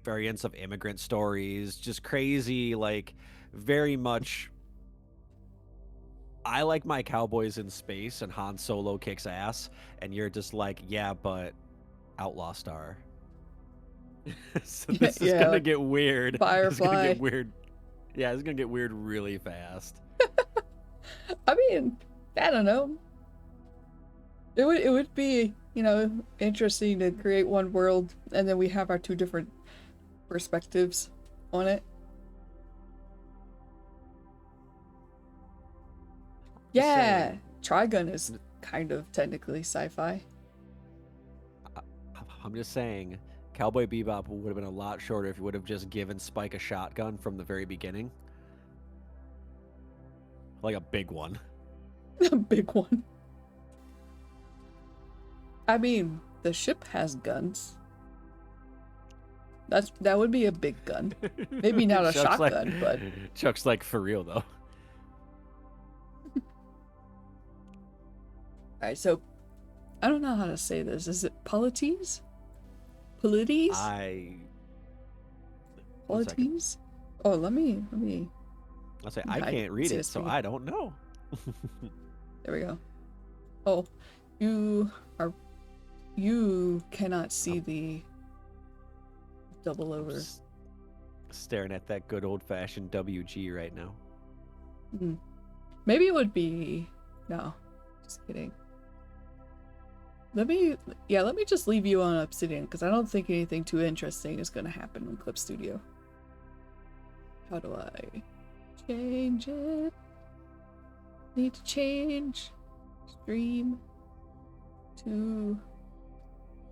variants of immigrant stories, just crazy, like very much. I like my cowboys in space and Han Solo kicks ass, and you're just like, yeah, but Outlaw Star. So this is gonna get weird. Firefly. It's gonna get weird. Yeah, it's gonna get weird really fast. I mean, I don't know. It would be, you know, interesting to create one world and then we have our two different perspectives on it. Yeah, Trigun is kind of technically sci-fi. I'm just saying, Cowboy Bebop would have been a lot shorter if you would have just given Spike a shotgun from the very beginning. Like a big one. A big one. I mean, the ship has guns. That would be a big gun. Maybe not a shotgun, but Chuck's like, for real though. Alright, so I don't know how to say this. Is it Polites? Polites? Polites? Oh, let me. I'll say I can't read it, so I don't know. There we go. Oh, you cannot see the double over. Staring at that good old-fashioned WG right now. Maybe it would be... No, just kidding. Let me just leave you on Obsidian, because I don't think anything too interesting is going to happen in Clip Studio. How do I change it? Need to change stream to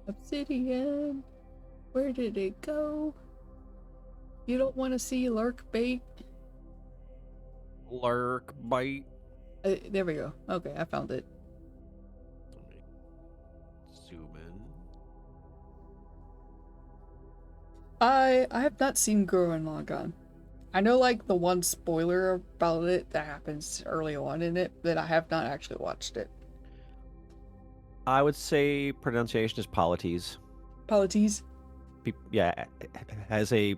Obsidian. Where did it go? You don't want to see lurk bait? Lurk bait. There we go. Okay, I found it. Zoom in. I have not seen Gurren Lagann. I know like the one spoiler about it that happens early on in it, but I have not actually watched it. I would say pronunciation is Polites. Polites? yeah, has a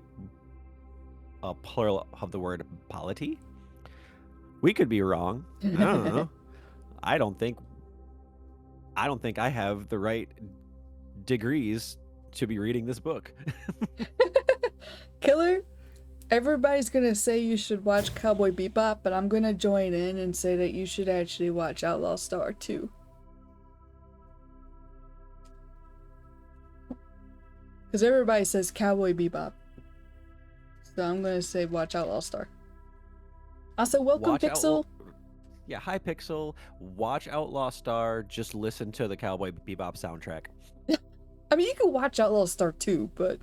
plural of the word polity. We could be wrong. I don't know. I don't think I have the right degrees to be reading this book. Killer, everybody's gonna say you should watch Cowboy Bebop, but I'm gonna join in and say that you should actually watch Outlaw Star too. Because everybody says Cowboy Bebop. So I'm gonna say watch Outlaw Star. Also, welcome, Pixel. Yeah, hi Pixel. Watch Outlaw Star. Just listen to the Cowboy Bebop soundtrack. I mean, you can watch Outlaw Star too, but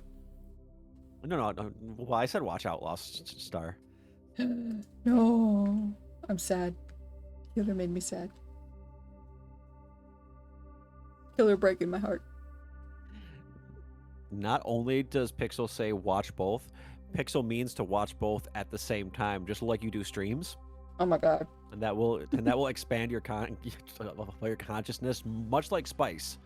No. Well, I said watch Outlaw Star. No, I'm sad. Killer made me sad. Killer breaking my heart. Not only does Pixel say watch both, Pixel means to watch both at the same time, just like you do streams. Oh my god. And that will expand your consciousness, much like Spice.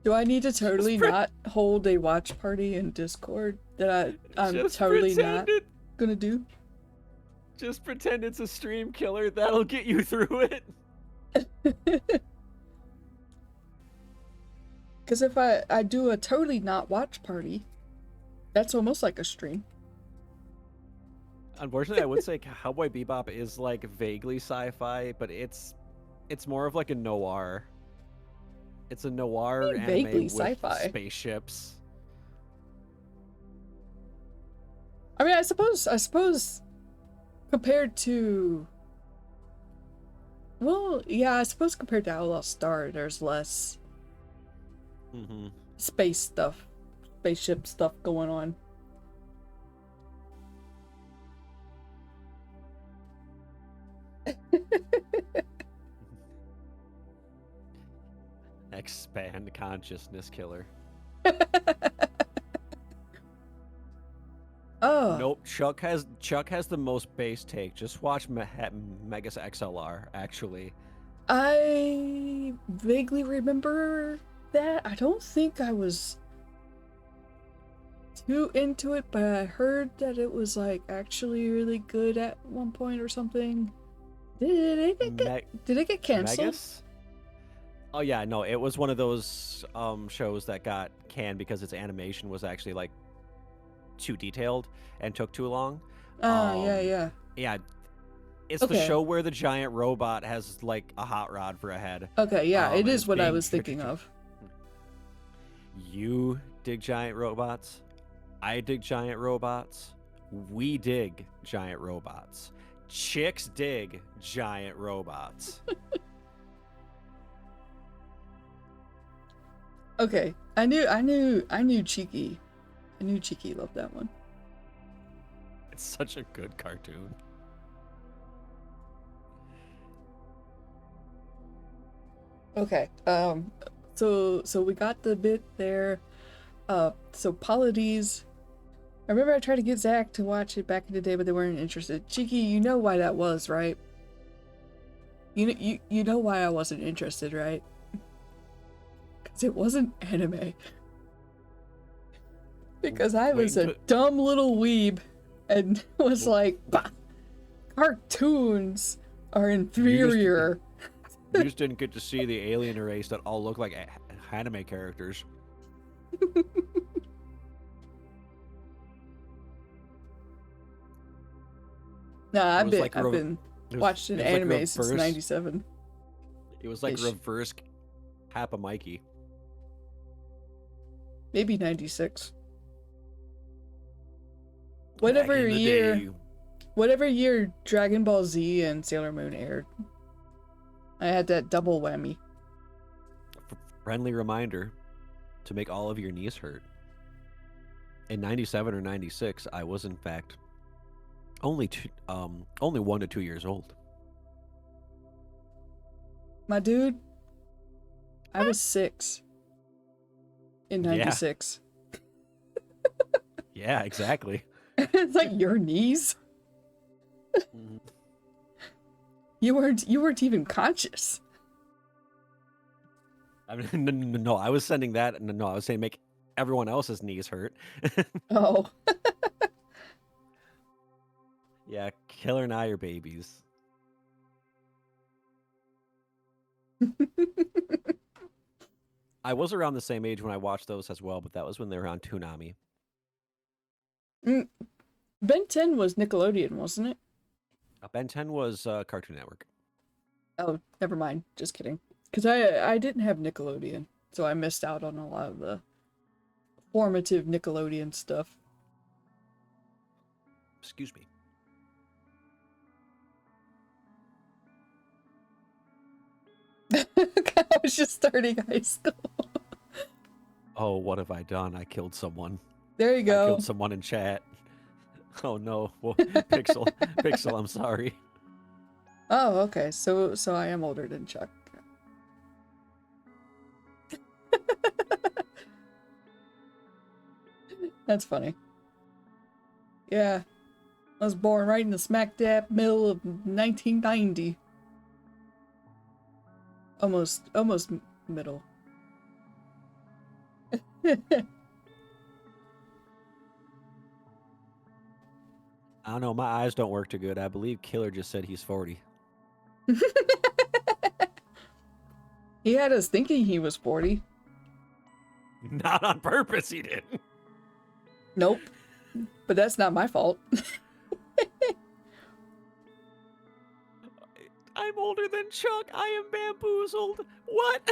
Do I need to totally not hold a watch party in Discord that I'm totally not gonna do? Just pretend it's a stream, Killer. That'll get you through it. Because if I do a totally not watch party, that's almost like a stream. Unfortunately, I would say Cowboy Bebop is like vaguely sci-fi, but it's more of like a noir. It's a noir anime vaguely with sci-fi spaceships. I mean, I suppose compared to, well, yeah, I suppose compared to Outlaw Star, there's less spaceship stuff going on. Expand consciousness, Killer. Oh. Nope. Chuck has the most base take. Just watch Megas XLR. Actually, I vaguely remember that. I don't think I was too into it, but I heard that it was like actually really good at one point or something. Did it get canceled? Megas? Oh yeah, no, it was one of those shows that got canned because its animation was actually like too detailed and took too long. Yeah. Yeah, it's the show where the giant robot has like a hot rod for a head. Okay, yeah, it is what I was thinking of. You dig giant robots. I dig giant robots. We dig giant robots. Chicks dig giant robots. Okay, I knew Cheeky. I knew Cheeky loved that one. It's such a good cartoon. Okay, so we got the bit there. So Polides. I remember I tried to get Zach to watch it back in the day, but they weren't interested. Cheeky, you know why that was, right? You know why I wasn't interested, right? Because it wasn't anime. Because I was a dumb little weeb and was like, bah, cartoons are inferior. You just didn't get to see the alien race that all look like anime characters. Nah, I've been watching anime since '97. It was like reverse Kappa Mikey. Maybe '96. Whatever year Dragon Ball Z and Sailor Moon aired. I had that double whammy. Friendly reminder to make all of your knees hurt. In '97 or '96, I was in fact only 1 to 2 years old. My dude, I was 6 in '96. Yeah, exactly. It's like your knees. Mm-hmm. You weren't even conscious. I mean, no, I was sending that. No, I was saying make everyone else's knees hurt. Oh. Yeah, Killer and I are babies. I was around the same age when I watched those as well, but that was when they were on Toonami. Ben 10 was Nickelodeon, wasn't it? Ben 10 was Cartoon Network. Oh, never mind. Just kidding. Because I didn't have Nickelodeon, so I missed out on a lot of the formative Nickelodeon stuff. Excuse me. I was just starting high school. Oh, what have I done? I killed someone. There you go. I killed someone in chat. Oh no, well, Pixel, I'm sorry. Oh, okay. So I am older than Chuck. That's funny. Yeah. I was born right in the smack dab middle of 1990. Almost middle. I don't know, my eyes don't work too good. I believe Killer just said he's 40. He had us thinking he was 40. Not on purpose, he didn't. Nope. But that's not my fault. I'm older than Chuck. I am bamboozled. What?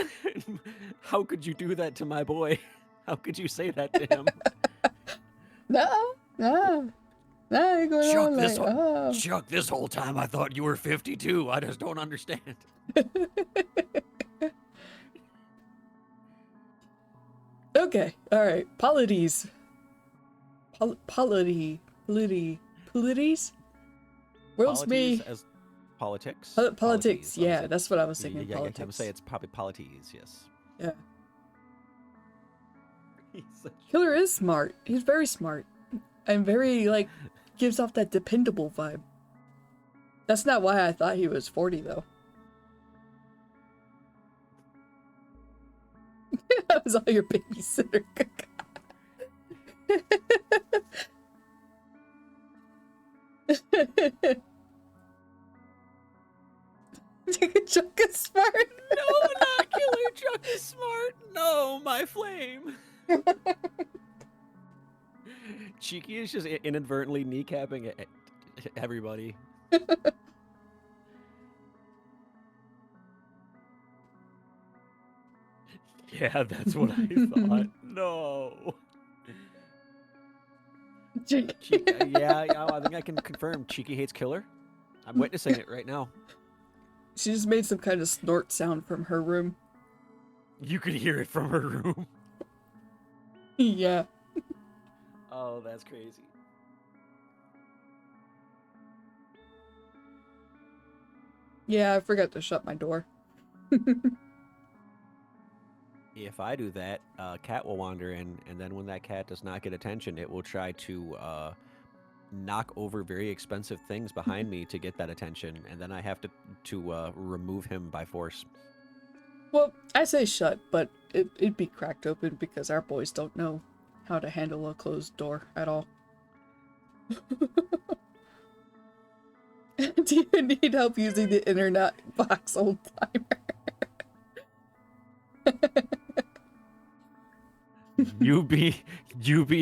How could you do that to my boy? How could you say that to him? No, you're going Chuck, on like, Chuck, this whole time I thought you were 52. I just don't understand. Okay, alright. Polities. Polities? World's me. As politics? Politics, Polities, yeah, that's what I was thinking. Yeah, politics. I would say it's probably polities, yes. Yeah. Killer is smart. He's very smart. And very, like, gives off that dependable vibe. That's not why I thought he was 40, though. I was all your babysitter. Chuck is smart. No, not Killer. Chuck is smart. No, my flame. Cheeky is just inadvertently kneecapping everybody. Yeah, that's what I thought. No. Cheeky, yeah, I think I can confirm Cheeky hates Killer. I'm witnessing it right now. She just made some kind of snort sound from her room. You could hear it from her room. Yeah. Oh, that's crazy. Yeah, I forgot to shut my door. If I do that, a cat will wander in, and then when that cat does not get attention, it will try to knock over very expensive things behind me to get that attention, and then I have to remove him by force. Well, I say shut, but it'd be cracked open because our boys don't know how to handle a closed door at all. Do you need help using the internet box, old timer? You be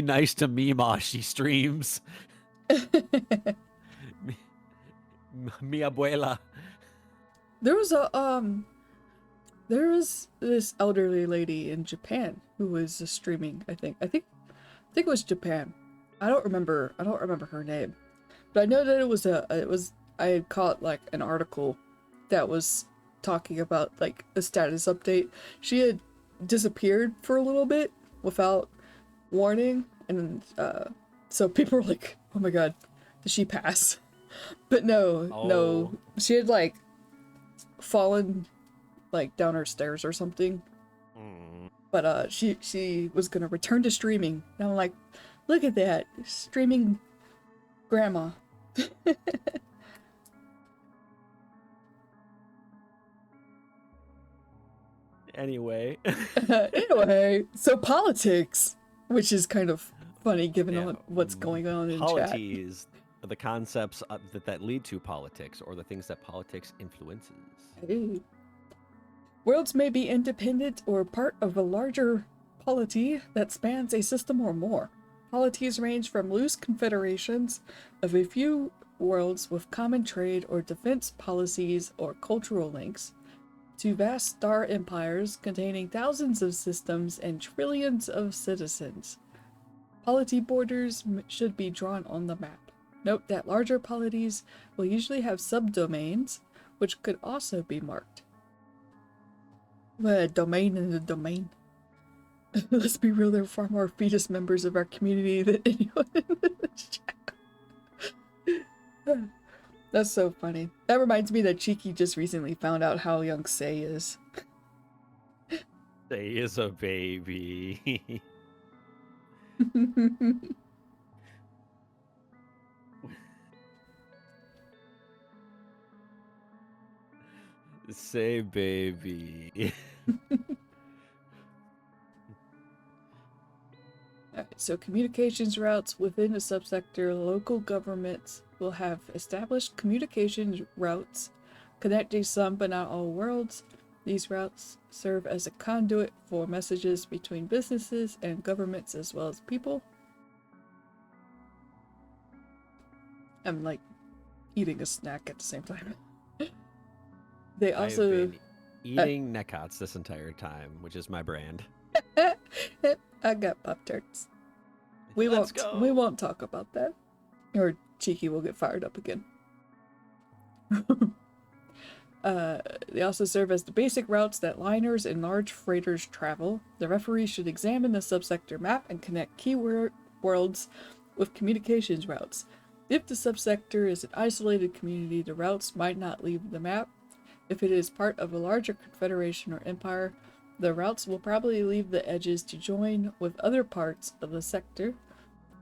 nice to Mima. She streams. Mi abuela. There was this elderly lady in Japan who was streaming. I think it was Japan. I don't remember her name, but I know that it was I had caught like an article that was talking about like a status update. She had disappeared for a little bit without warning, and so people were like, "Oh my god, did she pass?" But no, she had like fallen like down her stairs or something. But she was gonna return to streaming, and I'm like, look at that, streaming grandma. Anyway. Anyway, so politics, which is kind of funny given Yeah, what's going on in chat. polities are the concepts that lead to politics, or the things that politics influences. Hey. Worlds may be independent or part of a larger polity that spans a system or more. Polities range from loose confederations of a few worlds with common trade or defense policies or cultural links, to vast star empires containing thousands of systems and trillions of citizens. Polity borders should be drawn on the map. Note that larger polities will usually have subdomains, which could also be marked. Well, a domain in a domain. Let's be real, there are far more fetus members of our community than anyone in the chat. That's so funny. That reminds me that Cheeky just recently found out how young Say is. Say is a baby. Say baby. Alright, so communications routes within a subsector, local governments will have established communications routes connecting some but not all worlds. These routes serve as a conduit for messages between businesses and governments as well as people. I'm like eating a snack at the same time. They also I've been eating Neckots this entire time, which is my brand. I got Pop-Tarts. Let's go. We won't talk about that. Or Cheeky will get fired up again. They also serve as the basic routes that liners and large freighters travel. The referee should examine the subsector map and connect key worlds with communications routes. If the subsector is an isolated community, the routes might not leave the map. If it is part of a larger confederation or empire, the routes will probably leave the edges to join with other parts of the sector.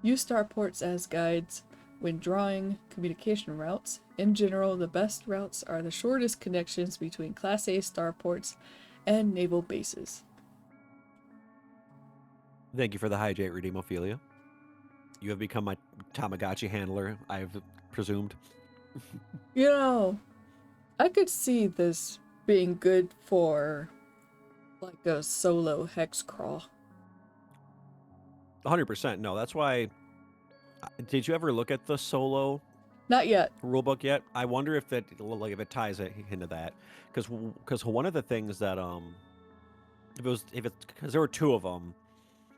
Use starports as guides when drawing communication routes. In general, the best routes are the shortest connections between Class A starports and naval bases. Thank you for the hydrate, Redeem Ophelia. You have become my Tamagotchi handler, I've presumed. You know, I could see this being good for like a solo hex crawl. 100%. No, that's why. Did you ever look at the solo Not yet. rulebook yet? I wonder if that, like, if it ties into that, because one of the things that because there were two of them.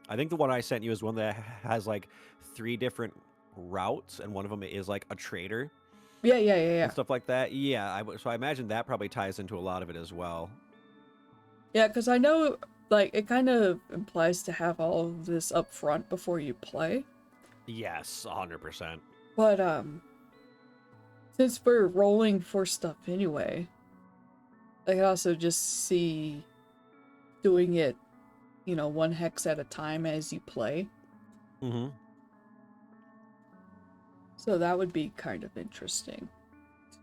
I think the one I sent you is one that has like 3 different routes, and one of them is like a trader. Yeah. And stuff like that. Yeah, so I imagine that probably ties into a lot of it as well. Yeah, because I know, like, it kind of implies to have all of this up front before you play. Yes, 100%. But, since we're rolling for stuff anyway, I could also just see doing it, you know, 1 hex at a time as you play. Mm-hmm. So that would be kind of interesting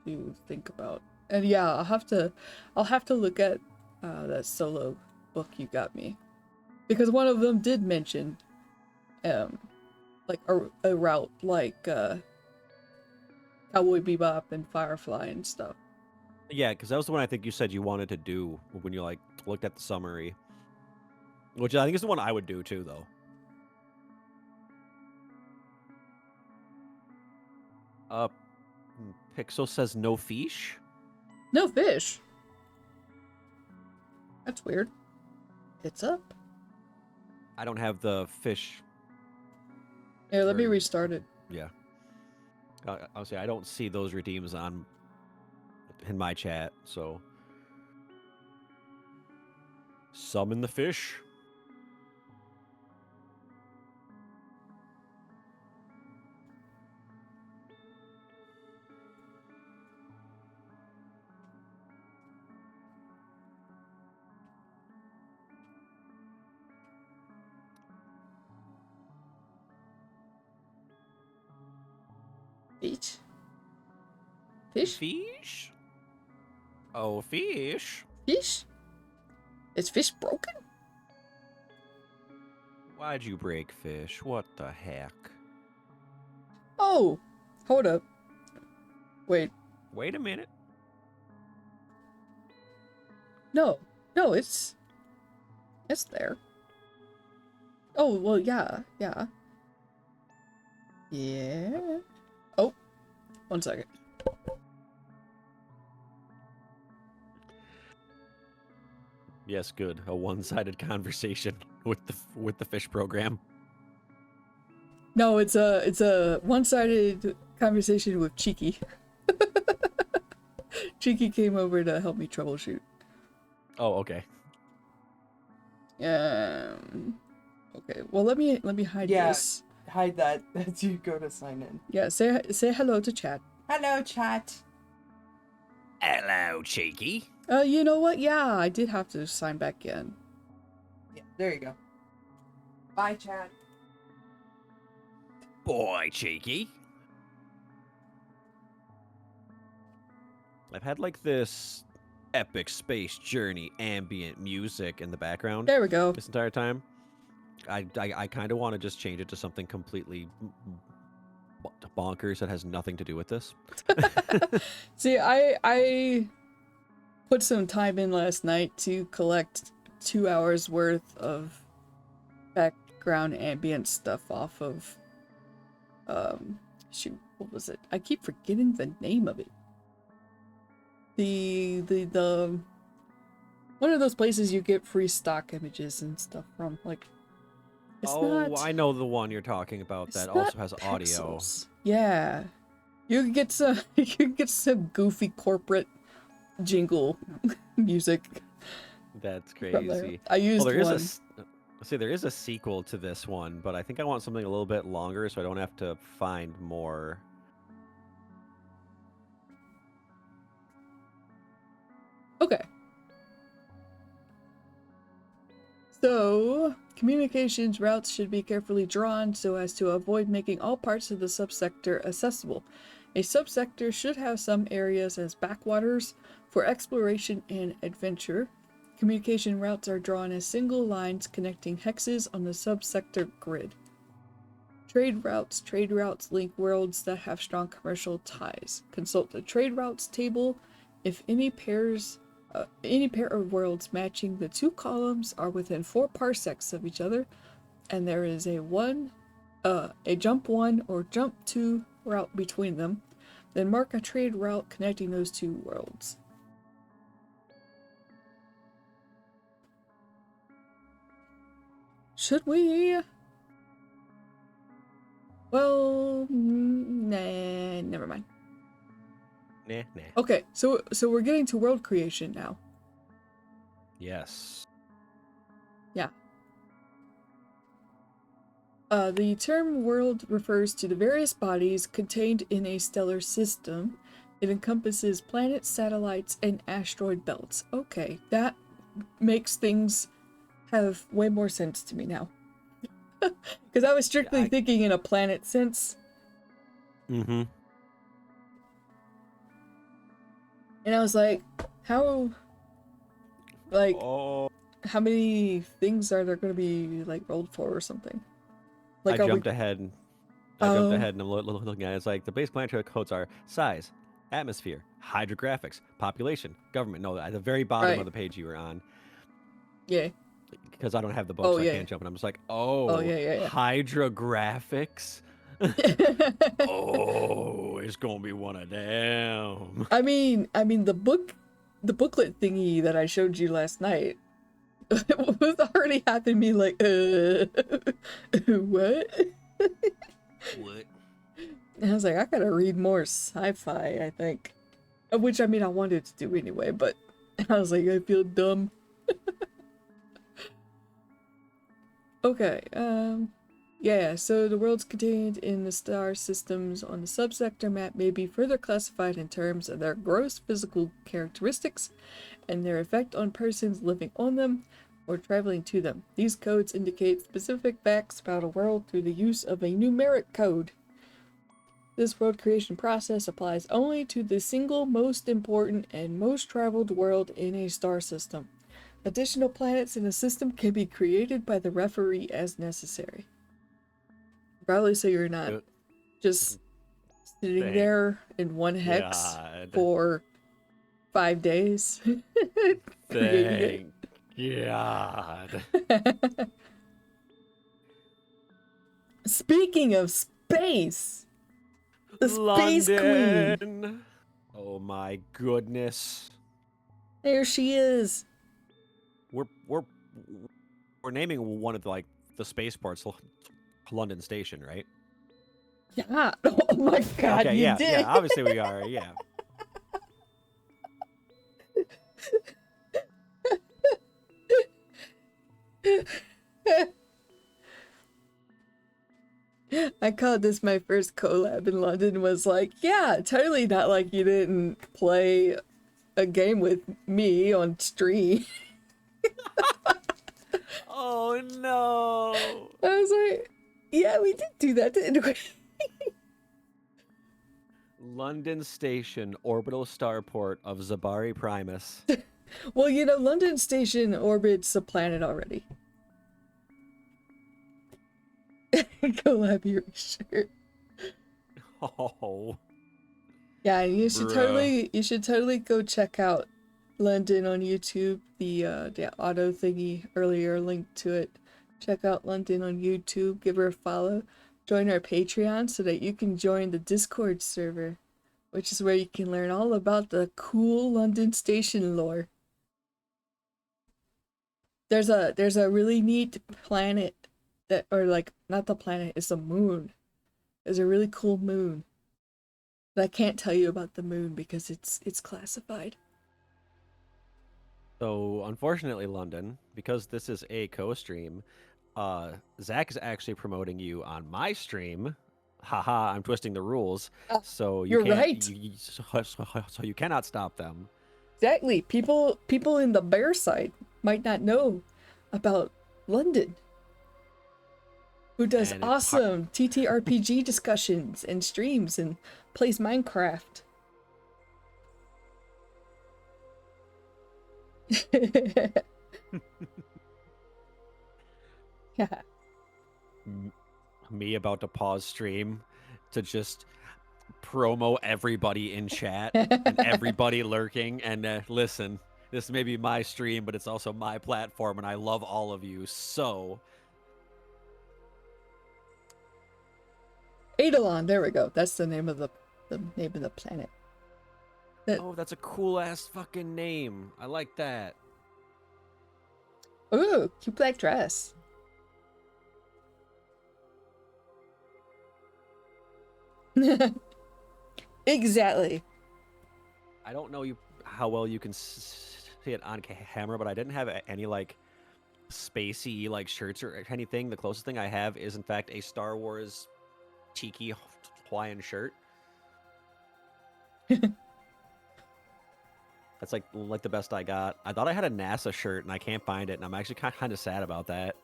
to think about. And yeah, I'll have to look at that solo book you got me, because one of them did mention like a route like Cowboy Bebop and Firefly and stuff. Yeah, because that was the one I think you said you wanted to do when you like looked at the summary, which I think is the one I would do too, though. Pixel says no fish. No fish. That's weird. It's up. I don't have the fish. Here, let me restart it. Yeah. I'll say I don't see those redeems in my chat, so summon the fish. Fish. Fish. Fish. Oh, fish. Fish. Is fish broken? Why'd you break fish? What the heck? Oh, hold up. Wait, Wait a minute. no, it's there. Oh, well, yeah. Oh, 1 second. Yes, good. A one-sided conversation with the fish program. No, it's a one-sided conversation with Cheeky. Cheeky came over to help me troubleshoot. Oh, okay. Okay. Well, let me hide this. Hide that as you go to sign in. Yeah. Say hello to chat. Hello, chat. Hello, Cheeky. You know what? Yeah, I did have to sign back in. Yeah, there you go. Bye, chat. Boy, Cheeky. I've had like this epic space journey ambient music in the background There we go. this entire time. I kind of want to just change it to something completely bonkers that has nothing to do with this. See, I put some time in last night to collect 2 hours worth of background ambient stuff off of shoot, what was it? I keep forgetting the name of it. The one of those places you get free stock images and stuff from, like, it's not, I know the one you're talking about that also has audio. Pixels. Yeah. You can get some goofy corporate jingle music. That's crazy. I used there one. There is a sequel to this one, but I think I want something a little bit longer so I don't have to find more. Okay. So, communications routes should be carefully drawn so as to avoid making all parts of the subsector accessible. A subsector should have some areas as backwaters for exploration and adventure. Communication routes are drawn as single lines connecting hexes on the subsector grid. Trade routes link worlds that have strong commercial ties. Consult the trade routes table if any pair of worlds matching the 2 columns are within 4 parsecs of each other, and there is a jump 1 or jump 2 route between them, then mark a trade route connecting those 2 worlds. Should we? Well, nah, never mind. Nah. Okay, so we're getting to world creation now. Yes. Yeah. The term world refers to the various bodies contained in a stellar system. It encompasses planets, satellites, and asteroid belts. Okay, that makes things have way more sense to me now. Because I was strictly thinking in a planet sense. Mm-hmm. And I was like, how many things are there going to be, like, rolled for or something? Like, I jumped ahead. I jumped ahead and I'm looking at it. It's like the base planetary codes are size, atmosphere, hydrographics, population, government. No, at the very bottom of the page you were on. Yeah. Because I don't have the book, so I can't jump. And I'm just like, yeah. Hydrographics? Oh, it's gonna be one of them. I mean the booklet thingy that I showed you last night was already having me like, what? What? And I was like, I gotta read more sci-fi, I think. Which, I mean, I wanted to do anyway, but I was like, I feel dumb. Okay, yeah, so the worlds contained in the star systems on the subsector map may be further classified in terms of their gross physical characteristics and their effect on persons living on them or traveling to them. These codes indicate specific facts about a world through the use of a numeric code. This world creation process applies only to the single most important and most traveled world in a star system. Additional planets in a system can be created by the referee as necessary. Probably so you're not just sitting Thank there in one hex God. for 5 days creating Thank God. it. Speaking of space, the Space Queen. London. Oh my goodness. There she is. We're naming one of the spaceports London Station, right? Yeah. Oh my God, Okay, you yeah, did. yeah. Obviously we are. Yeah. I called this my first collab in London. Was like, yeah, totally not like you didn't play a game with me on stream. Oh no. I was like, yeah, we did do that, didn't we? London Station, orbital starport of Zabari Primus. Well, you know, London Station orbits a planet already. Collab your shirt. Oh. Yeah, you should Bruh. totally go check out London on YouTube. The auto thingy earlier linked to it. Check out London on YouTube. Give her a follow. Join our Patreon so that you can join the Discord server, which is where you can learn all about the cool London Station lore. There's a really neat planet that, or like not the planet, it's a moon. There's a really cool moon. But I can't tell you about the moon because it's classified. So unfortunately, London, because this is a co-stream, Zach is actually promoting you on my stream. Haha, I'm twisting the rules. So you You're can't right. so you cannot stop them. Exactly. People in the bear side might not know about London, who does And awesome TTRPG discussions and streams and plays Minecraft. Yeah. Me about to pause stream to just promo everybody in chat and everybody lurking and listen, this may be my stream, but it's also my platform and I love all of you. So Eidolon, there we go. That's the name of the name of the planet. oh, that's a cool ass fucking name. I like that. Ooh, cute black dress. Exactly. I don't know how well you can see it on camera, but I didn't have any like spacey like shirts or anything. The closest thing I have is in fact a Star Wars tiki Hawaiian shirt. That's like the best I got. I thought I had a NASA shirt and I can't find it, and I'm actually kind of sad about that.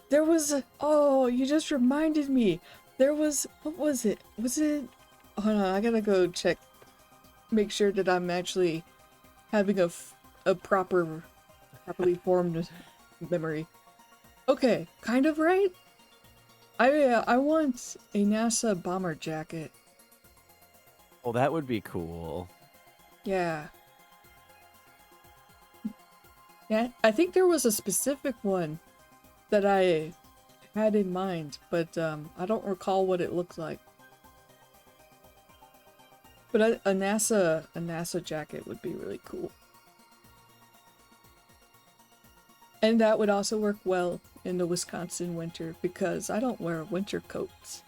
There was oh, you just reminded me. There was, what was it? Was it, hold on, I gotta go check, make sure that I'm actually having a properly formed memory. Okay, kind of right. I want a NASA bomber jacket. Oh, that would be cool. Yeah. Yeah, I think there was a specific one that I had in mind, but I don't recall what it looked like. But a NASA jacket would be really cool. And that would also work well in the Wisconsin winter because I don't wear winter coats.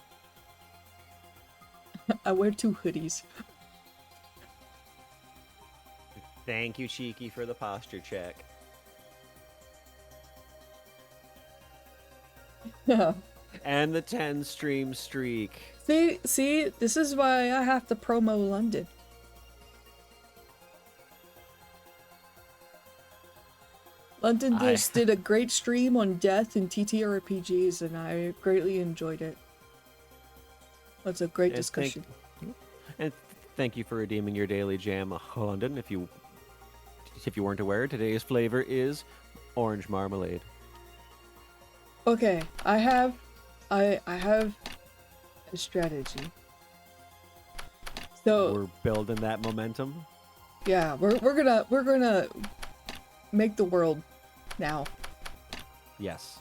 I wear 2 hoodies. Thank you, Cheeky, for the posture check. And the 10 stream streak. See, this is why I have to promo London. London just did a great stream on death and TTRPGs, and I greatly enjoyed it. It's a great discussion. And thank you for redeeming your daily jam, London. If you if you weren't aware, today's flavor is orange marmalade. Okay, I have a strategy. So We're building that momentum. yeah, we're gonna make the world now. Yes.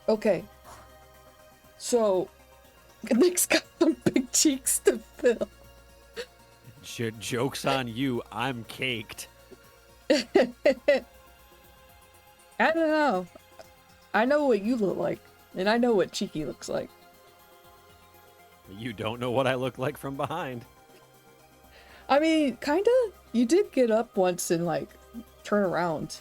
Okay. So Nick's got some big cheeks to fill. Joke's on you. I'm caked. I don't know. I know what you look like, and I know what Cheeky looks like. You don't know what I look like from behind. I mean, kinda. You did get up once and like turn around.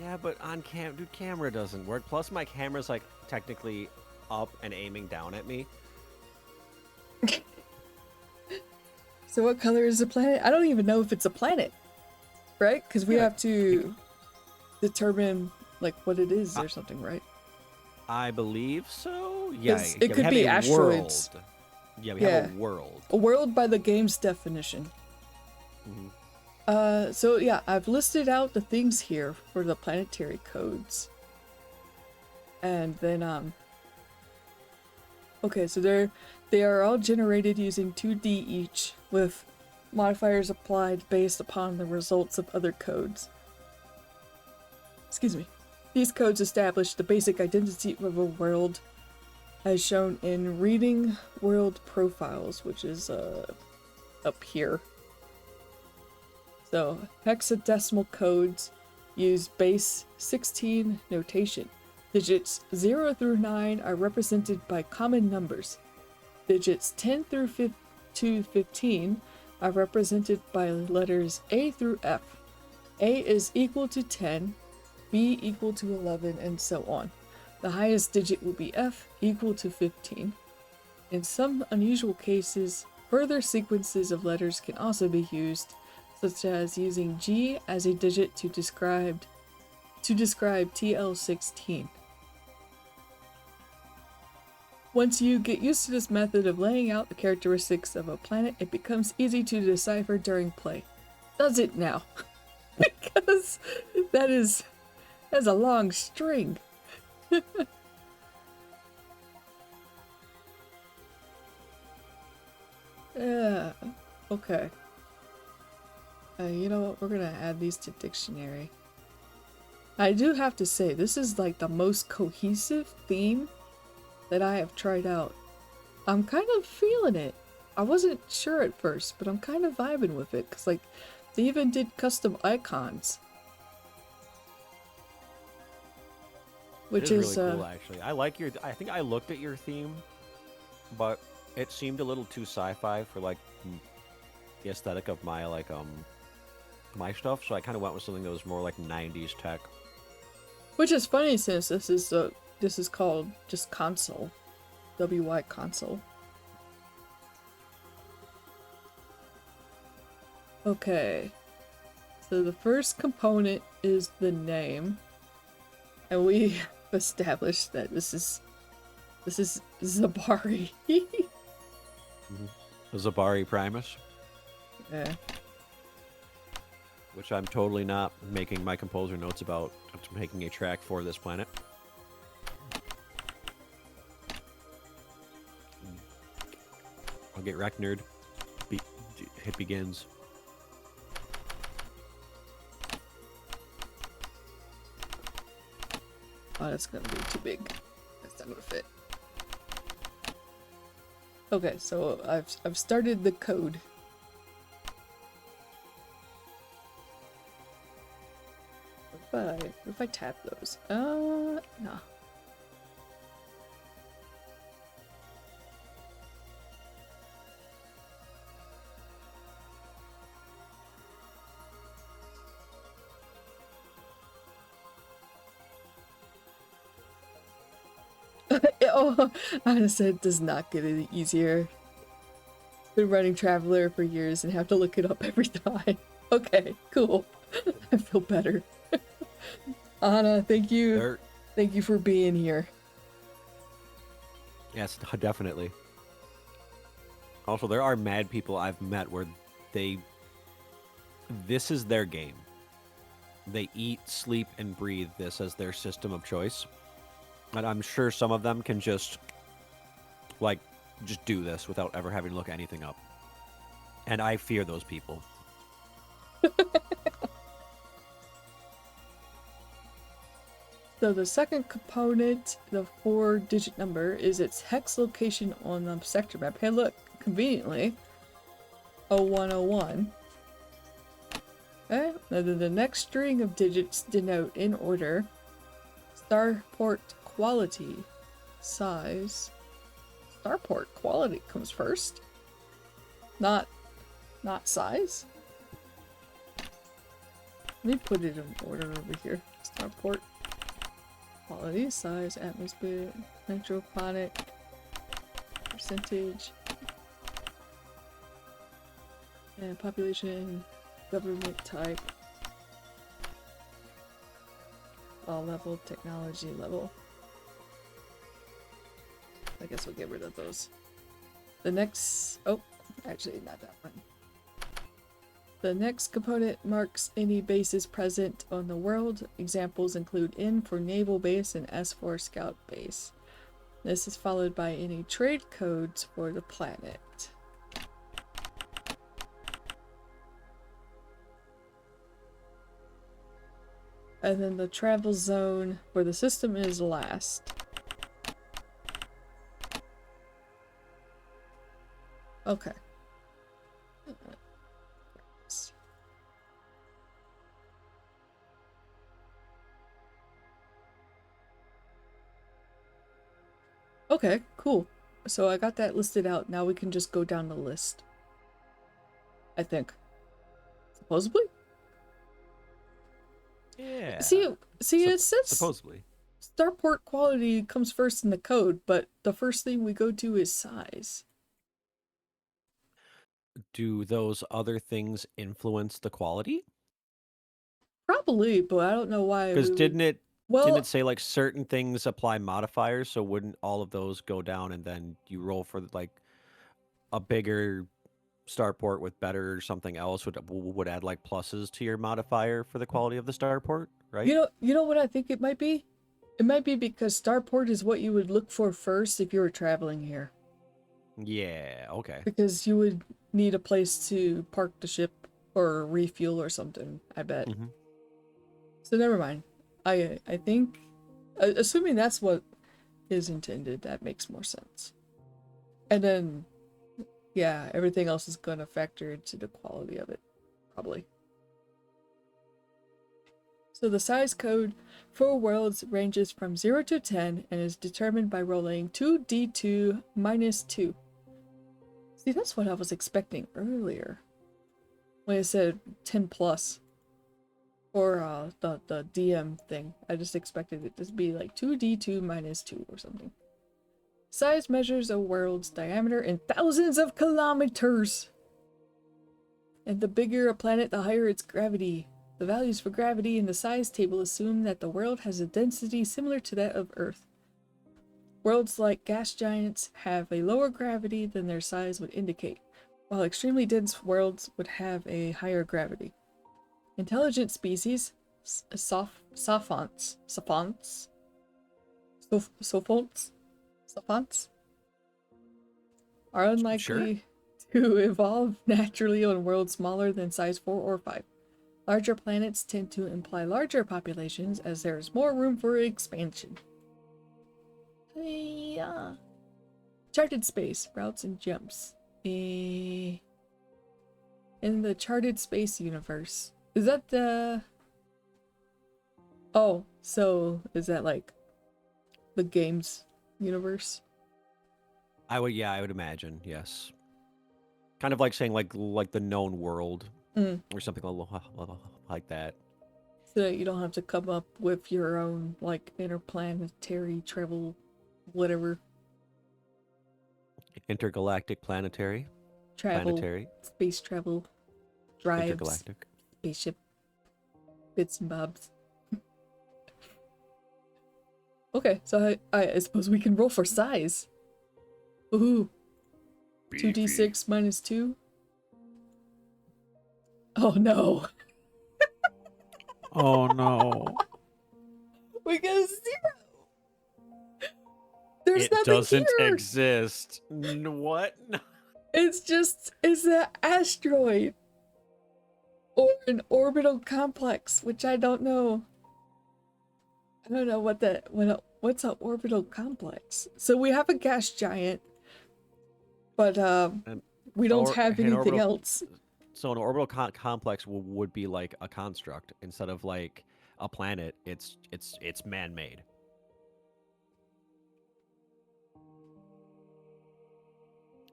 Yeah, but on camera doesn't work. Plus, my camera's like technically up and aiming down at me. So what color is the planet? I don't even know if it's a planet, right? Because we have to determine like what it is or something, right? I believe so. Yeah, It could be asteroids. World. Yeah, we have a world. A world by the game's definition. Mm-hmm. So yeah, I've listed out the things here for the planetary codes. And then okay, so they are all generated using 2D each, with modifiers applied based upon the results of other codes. Excuse me. These codes establish the basic identity of a world as shown in reading world profiles, which is up here. So hexadecimal codes use base 16 notation. Digits 0 through 9 are represented by common numbers. Digits 10 through 15 are represented by letters A through F. A is equal to 10, B equal to 11, and so on. The highest digit will be F, equal to 15. In some unusual cases, further sequences of letters can also be used, such as using G as a digit to describe TL16. Once you get used to this method of laying out the characteristics of a planet, it becomes easy to decipher during play. Does it now? Because that's a long string. Yeah, okay. You know what? We're gonna add these to dictionary. I do have to say, this is like the most cohesive theme that I have tried out. I'm kind of feeling it. I wasn't sure at first, but I'm kind of vibing with it, because like, they even did custom icons. Which is really cool, actually. I like your. I think I looked at your theme, but it seemed a little too sci-fi for like the aesthetic of my my stuff. So I kind of went with something that was more like '90s tech. Which is funny since this is called just console, WY console. Okay, so the first component is the name, and we established that this is Zabari. Zabari Primus. Yeah. Which I'm totally not making my composer notes about. I'm making a track for this planet. I'll get wrecked, nerd. It begins. Oh, that's gonna be too big. That's not gonna fit. Okay, so I've started the code. What if I tap those? No. Oh, I said it does not get any easier. Been running Traveller for years and have to look it up every time. Okay, cool. I feel better. Anna, thank you. Thank you for being here. Yes, definitely. Also, there are mad people I've met where they this is their game. They eat, sleep, and breathe this as their system of choice. And I'm sure some of them can just do this without ever having to look anything up. And I fear those people. So the second component, the 4-digit number, is its hex location on the sector map. Hey look, conveniently, 0101. Okay, and then the next string of digits denote, in order, starport quality, size. Starport quality comes first. Not size. Let me put it in order over here. Starport quality, size, atmosphere, metropolitan, percentage, and population, government type, law level, technology level. I guess we'll get rid of those. The next, oh, actually not that one. The next component marks any bases present on the world. Examples include N for naval base and S for scout base. This is followed by any trade codes for the planet. And then the travel zone for the system is last. Okay. Okay, cool. So I got that listed out. Now we can just go down the list. I think. Supposedly? Yeah. See, it says supposedly. starport quality comes first in the code, but the first thing we go to is size. Do those other things influence the quality? Probably, but I don't know why. Because didn't it say like certain things apply modifiers? So wouldn't all of those go down and then you roll for like a bigger starport with better or something else would add like pluses to your modifier for the quality of the starport, right? You know what I think it might be? It might be because starport is what you would look for first if you were traveling here. Yeah, okay. Because you would need a place to park the ship or refuel or something, I bet. Mm-hmm. So never mind. I think, assuming that's what is intended, that makes more sense. And then, yeah, everything else is going to factor into the quality of it, probably. So the size code for worlds ranges from 0 to 10 and is determined by rolling 2d2 minus 2. See, that's what I was expecting earlier when it said 10 plus. Or the DM thing. I just expected it to be like 2d2 minus 2 or something. Size measures a world's diameter in thousands of kilometers. And the bigger a planet, the higher its gravity. The values for gravity in the size table assume that the world has a density similar to that of Earth. Worlds like gas giants have a lower gravity than their size would indicate, while extremely dense worlds would have a higher gravity. Intelligent species, savants, are unlikely to evolve naturally on worlds smaller than size 4 or 5. Larger planets tend to imply larger populations as there is more room for expansion. Yeah. Charted space, routes and jumps. In the charted space universe. Is that the... Oh, so is that like the games universe? I would imagine, yes. Kind of like saying like the known world or something like that. So that you don't have to come up with your own like interplanetary travel, whatever. Intergalactic planetary. Travel, space travel, drives, intergalactic. Spaceship, bits and bobs. Okay, so I suppose we can roll for size. Woohoo! 2d6 minus 2. Oh no. Oh no. We got a 0. There's It nothing doesn't here. exist. What? It's an asteroid. Or an orbital complex, which I don't know. I don't know what's an orbital complex. So we have a gas giant, but we don't have An anything orbital. else. So an orbital complex would be like a construct instead of like a planet. It's man-made.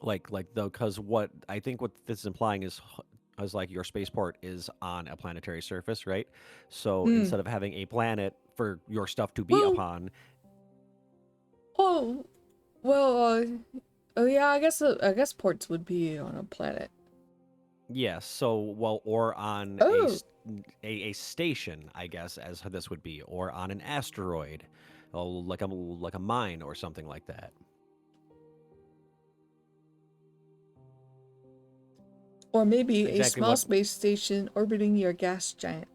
Like the because what I think what this is implying is like your spaceport is on a planetary surface, right? So instead of having a planet for your stuff to be Well, upon, oh, well, oh yeah, I guess ports would be on a planet. yes. So well, or on Oh, a station, I guess, as this would be, or on an asteroid, like a mine or something like that. or maybe a Exactly small what space station orbiting your gas giant.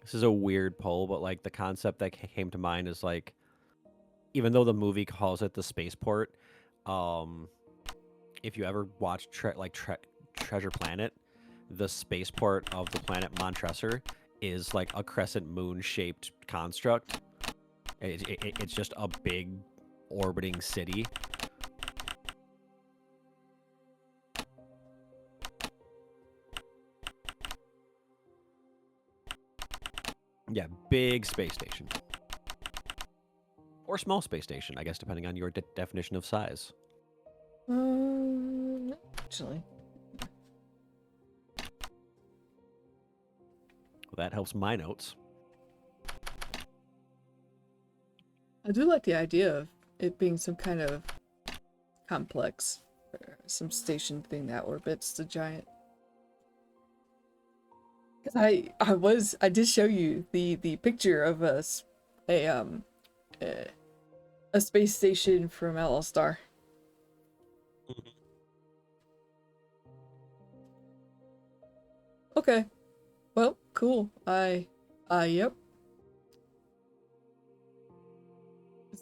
this is a weird poll, but like the concept that came to mind is like, even though the movie calls it the spaceport, um, if you ever watch Treasure Planet, the spaceport of the planet Montresor is like a crescent moon shaped construct. It's just a big orbiting city. Yeah, big space station. Or small space station, I guess, depending on your definition of size. Actually, Well, that helps my notes. I do like the idea of it being some kind of complex, or some station thing that orbits the giant. I did show you the picture of a um a space station from LL Star. Okay, well, cool. Yep.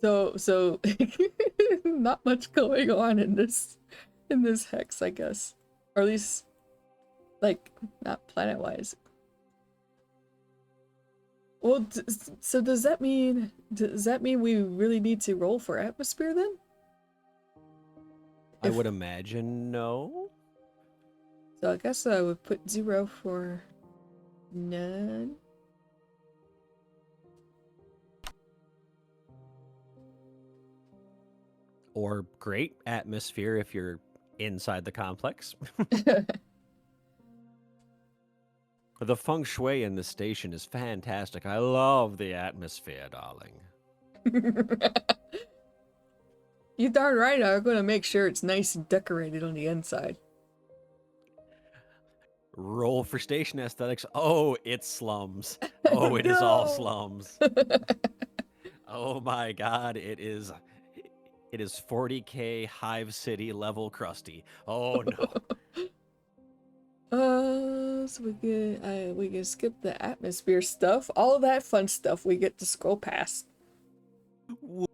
So not much going on in this hex, I guess, or at least like not planet wise. Well, so does that mean we really need to roll for atmosphere then? I would imagine no. So I guess I would put 0 for none. Or great atmosphere if you're inside the complex. The feng shui in the station is fantastic. I love the atmosphere, darling. You darn right I'm gonna make sure it's nice and decorated on the inside. Roll for station aesthetics. Oh, it's slums. Oh, it is all slums. Oh my god, it is 40K Hive City level crusty. Oh no. So we can skip the atmosphere stuff. All of that fun stuff we get to scroll past. Woo.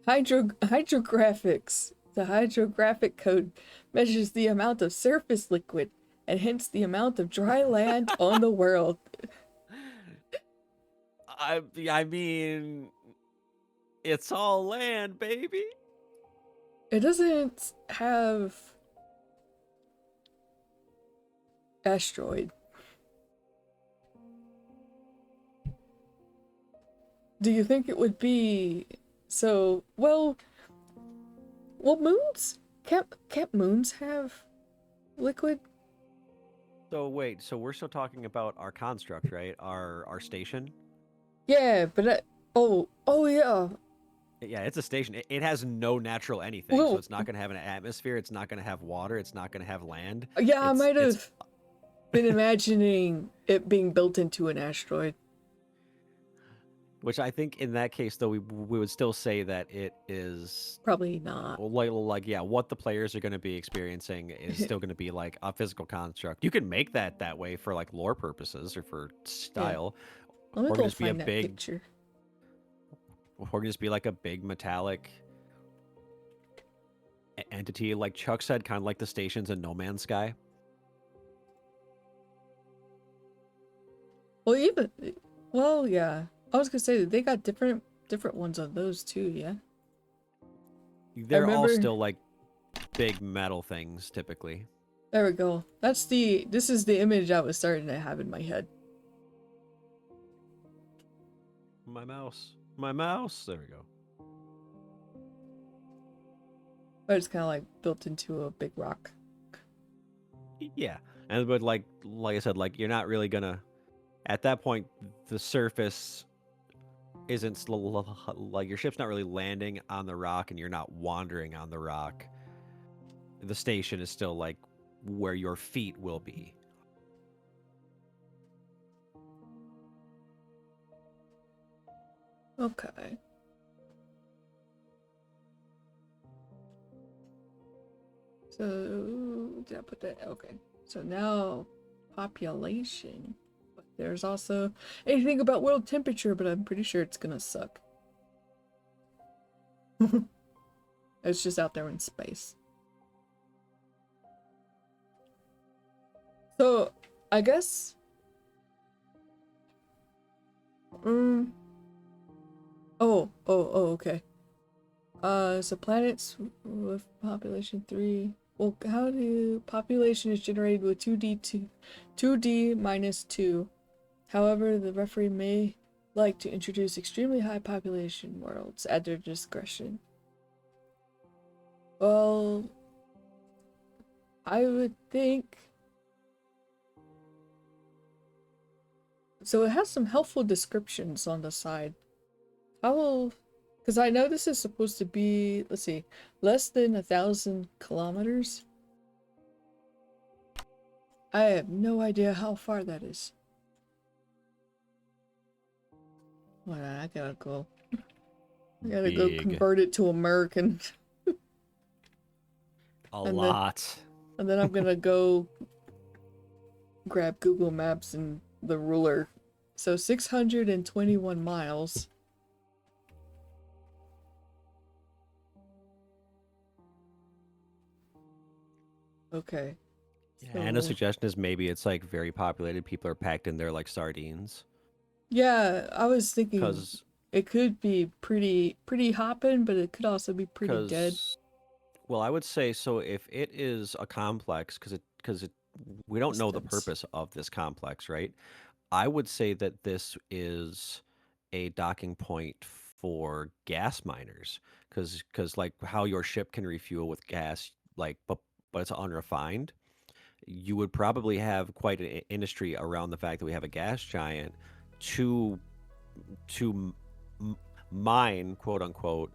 Hydrographics. The hydrographic code measures the amount of surface liquid and hence the amount of dry land on the world. I mean, it's all land, baby. It doesn't have asteroid. Do you think it would be so? Well, moons can't moons have liquid? So wait, so we're still talking about our construct, right? Our station. Yeah, but oh yeah. Yeah, it's a station. It has no natural anything, Well, so it's not going to have an atmosphere. It's not going to have water. It's not going to have land. yeah, I might It's have been imagining it being built into an asteroid. Which I think in that case, though, we would still say that it is Probably not. like yeah, what the players are going to be experiencing is still going to be like a physical construct. You can make that way for like lore purposes or for Yeah. style, Let me or go just be a find that big, picture. or just be like a big metallic entity, like Chuck said, kind of like the stations in No Man's Sky. Well, yeah. I was gonna say they got different ones on those too. Yeah. I They're all remember. still like big metal things, typically. There we go. This is the image I was starting to have in my head. My mouse. My mouse. There we go. But it's kind of like built into a big rock. Yeah. And but like I said, like you're not really gonna at that point the surface isn't like your ship's not really landing on the rock and you're not wandering on the rock. The station is still like where your feet will be. Okay. So did I put that? Okay. So now population. But there's also anything about world temperature, but I'm pretty sure it's gonna suck. It's just out there in space. So I guess okay. So planets with population 3. Well, how do population is generated with 2D minus 2. However, the referee may like to introduce extremely high population worlds at their discretion. Well, I would think. So it has some helpful descriptions on the side. Because I know this is supposed to be, let's see, less than 1,000 kilometers. I have no idea how far that is. Hold on, I gotta go. I gotta go convert it to American. A lot. And then I'm gonna go grab Google Maps and the ruler. So 621 miles. Okay. Yeah, and a suggestion is maybe it's like very populated. People are packed in there like sardines. Yeah, I was thinking it could be pretty hopping, but it could also be pretty dead. Well, I would say so if it is a complex, because we don't know the purpose of this complex, right? I would say that this is a docking point for gas miners, because like how your ship can refuel with gas, like but it's unrefined. You would probably have quite an industry around the fact that we have a gas giant to mine, quote unquote,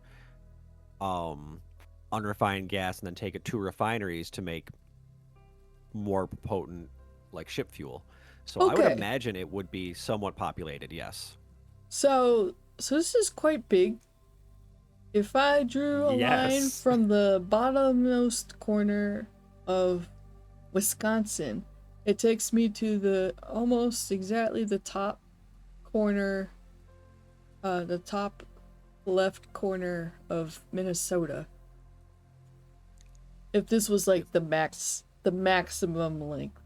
unrefined gas and then take it to refineries to make more potent like ship fuel. So I would imagine it would be somewhat populated, yes. So this is quite big. If I drew a line from the bottommost corner of Wisconsin, it takes me to the almost exactly the top corner, the top left corner of Minnesota. If this was like the maximum length.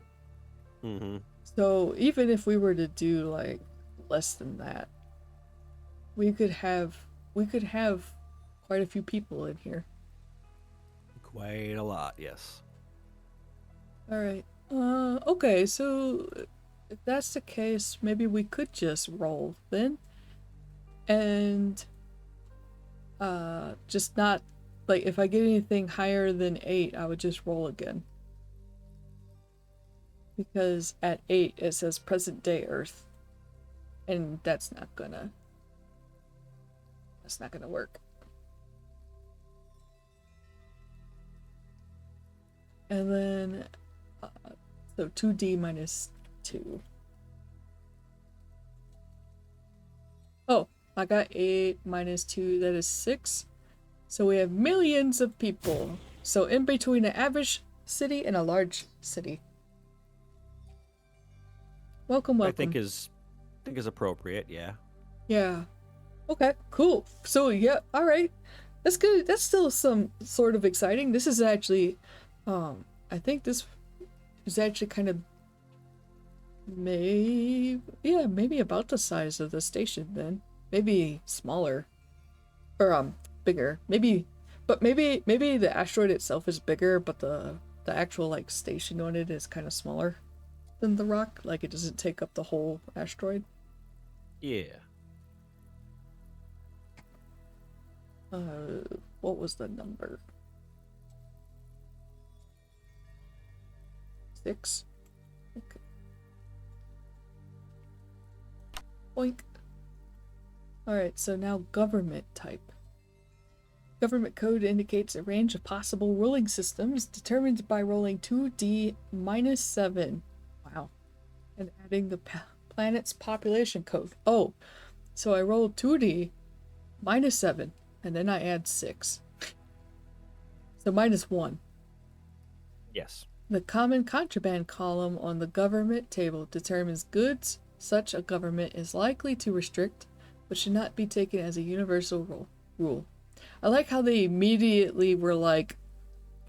Mm-hmm. So even if we were to do like less than that, we could have quite a few people in here. Quite a lot, yes. All right. Okay, so if that's the case, maybe we could just roll then. And just not like if I get anything higher than 8, I would just roll again. Because at 8 it says present day Earth. And that's not gonna work. And then so 2D minus 2. Oh, I got 8 minus 2, that is 6. So we have millions of people. So in between an average city and a large city. Welcome, welcome. I think is appropriate, yeah. Yeah. Okay, cool. So yeah, all right. That's good. That's still some sort of exciting. This is actually I think this is actually kind of maybe about the size of the station then. Maybe smaller. Or bigger. Maybe the asteroid itself is bigger, but the actual like station on it is kind of smaller than the rock. Like it doesn't take up the whole asteroid. Yeah. What was the number? 6? Okay. Boink. Alright, so now government type. Government code indicates a range of possible ruling systems determined by rolling 2d minus 7. Wow. And adding the planet's population code. Oh, so I rolled 2d minus 7, and then I add 6. So minus 1. Yes. The common contraband column on the government table determines goods such a government is likely to restrict, but should not be taken as a universal rule. I like how they immediately were like,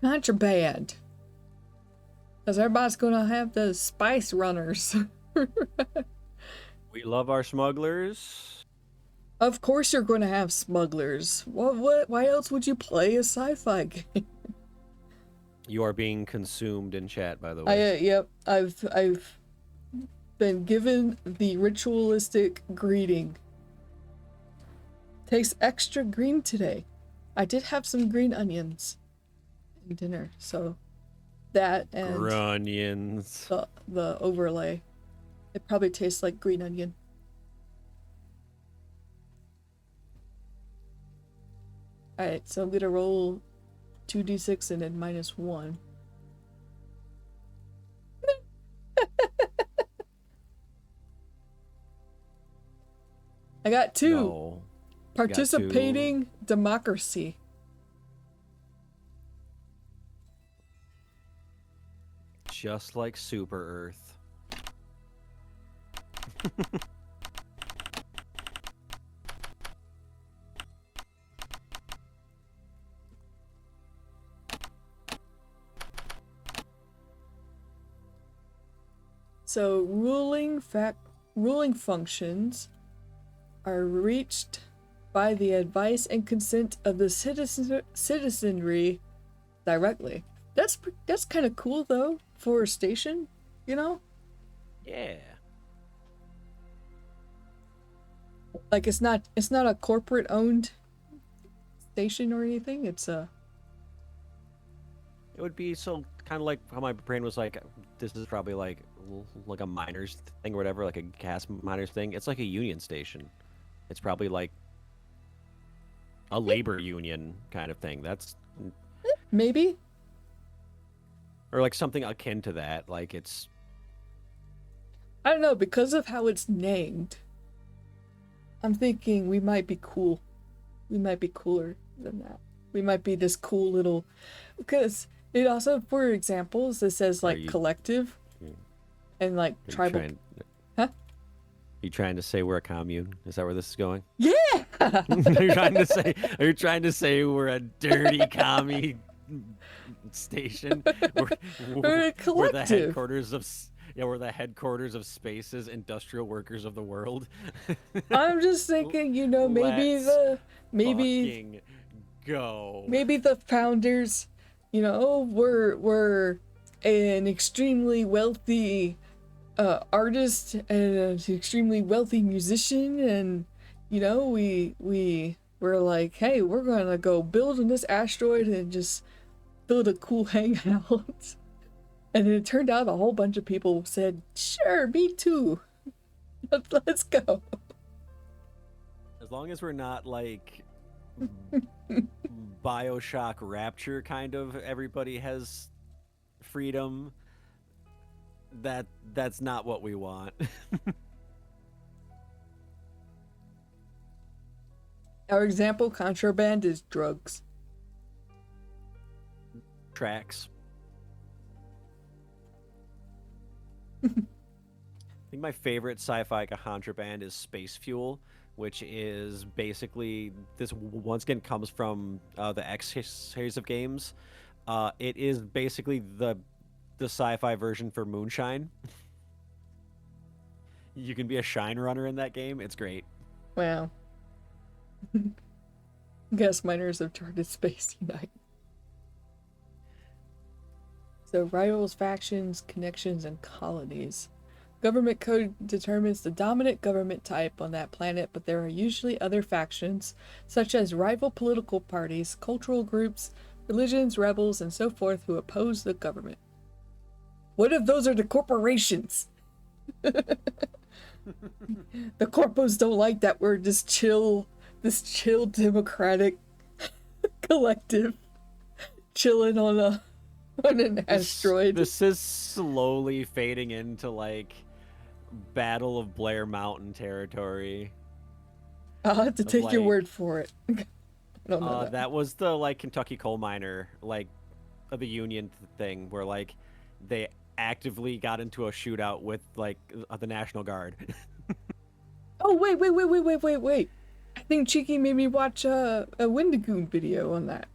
contraband. Because everybody's gonna have the spice runners. We love our smugglers. Of course you're gonna have smugglers. Why else would you play a sci-fi game? You are being consumed in chat, by the way. Yep, I've been given the ritualistic greeting. Takes extra green today. I did have some green onions in dinner, so that and Grunions. the overlay. It probably tastes like green onion. Alright, so I'm gonna roll 2d6 and then minus 1. I got 2. No. Participating democracy. Just like Super Earth. So ruling functions are reached by the advice and consent of the citizenry directly. That's kind of cool though for a station, you know? Yeah. Like it's not a corporate owned station or anything. It's a It would be so kind of like how my brain was like, this is probably like a miners thing or whatever, like a gas miners thing. It's like a union station. It's probably like a labor union kind of thing. That's maybe, or like something akin to that. Like it's, I don't know, because of how it's named. I'm thinking we might be cool. We might be cooler than that. We might be this cool little, because it also, for examples, it says like collective and like tribal. Huh? You trying to say we're a commune? Is that where this is going? Yeah. Are you trying to say we're a dirty commie station? We're a collective. We're the headquarters of. Yeah, we're the headquarters of Space's industrial workers of the world. I'm just thinking, you know, maybe go. Maybe the founders, you know, were an extremely wealthy artist and an extremely wealthy musician, and you know, we were like, hey, we're gonna go build on this asteroid and just build a cool hangout. And it turned out a whole bunch of people said, sure, me too. Let's go. As long as we're not like Bioshock Rapture kind of everybody has freedom, that's not what we want. Our example, contraband, is drugs. Tracks. I think my favorite sci-fi contraband is space fuel, which is basically this once again comes from the X series of games. It is basically the sci-fi version for moonshine. You can be a shine runner in that game. It's great. Wow. Gas miners have charted space unite. So rivals, factions, connections, and colonies. Government code determines the dominant government type on that planet, but there are usually other factions, such as rival political parties, cultural groups, religions, rebels, and so forth, who oppose the government. What if those are the corporations? The corpos don't like that we're this chill democratic collective chilling on an asteroid. This is slowly fading into like Battle of Blair Mountain territory. I'll have to take your word for it. I don't know that was the like Kentucky coal miner like of the Union thing where like they actively got into a shootout with like the National Guard. Oh wait! I think Cheeky made me watch a Wendigoon video on that.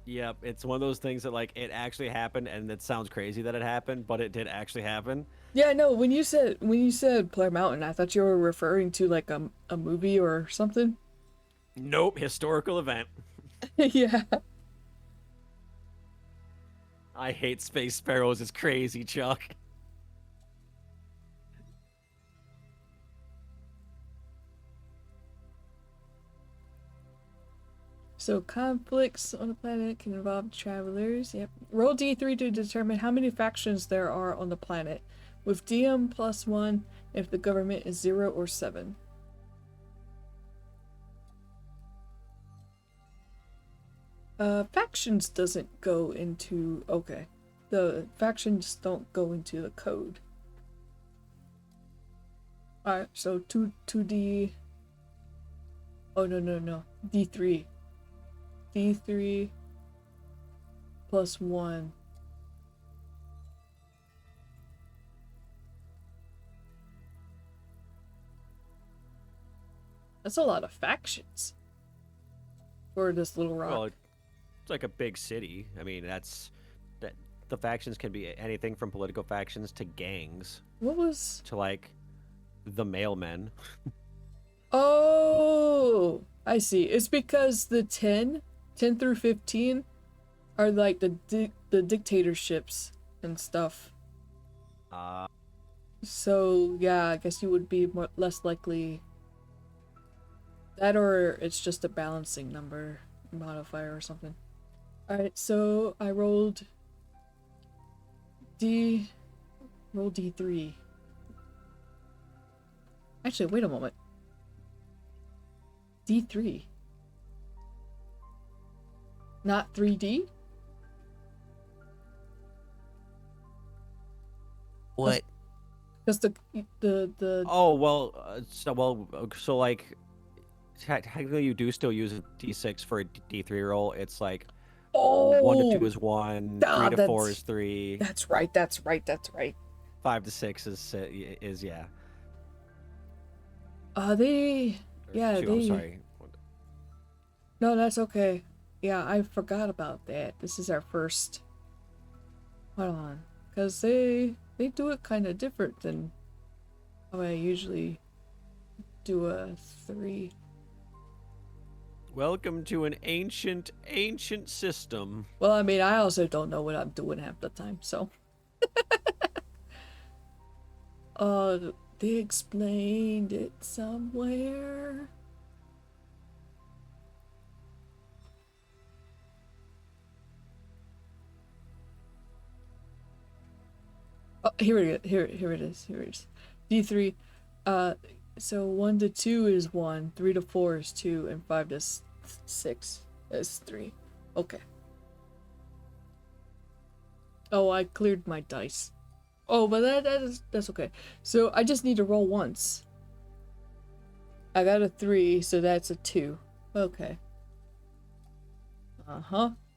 Yep, it's one of those things that like it actually happened, and it sounds crazy that it happened, but it did actually happen. Yeah, no. When you said Blair Mountain, I thought you were referring to like a movie or something. Nope, historical event. Yeah. I hate space sparrows. It's crazy, Chuck. So conflicts on a planet can involve travelers. Yep. Roll D3 to determine how many factions there are on the planet, with DM +1 if the government is 0 or 7. Factions doesn't go into... Okay. The factions don't go into the code. Alright, so 2D... Oh, no. D3. D3 +1. That's a lot of factions for this little rock. Well, it's like a big city. I mean, that's that. The factions can be anything from political factions to gangs. What was... To like the mailmen. Oh, I see. It's because the 10 through 15 are like the dictatorships and stuff. So yeah, I guess you would be less likely that, or it's just a balancing number modifier or something. All right, so I rolled D3. Actually, wait a moment. D3. Not 3D? What? Because the Oh well, so like technically you do still use a D6 for a D3 roll. It's like 1 to 2 is 1, 3 to 4 is 3. That's right. 5 to 6 is yeah. They I'm sorry. No, that's okay. Yeah, I forgot about that. This is our first. Hold on, because they do it kind of different than how I usually do a 3. Welcome to an ancient system. Well, I mean, I also don't know what I'm doing half the time, so. They explained it somewhere. Oh, here it is. D3. So 1 to 2 is 1, 3 to 4 is 2, and 5 to 6 is 3. Okay. Oh, I cleared my dice. Oh, but that's okay. So I just need to roll once. I got a 3, so that's a 2. Okay.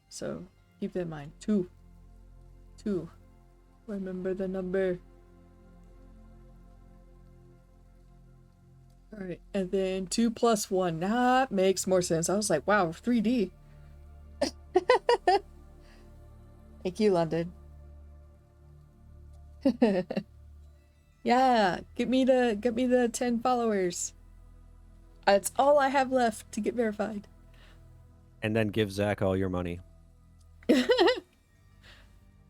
So keep that in mind. 2. 2. Remember the number. Alright, and then 2 plus 1. That makes more sense. I was like, wow, 3D. Thank you, London. Yeah, get me the 10 followers. That's all I have left to get verified. And then give Zach all your money.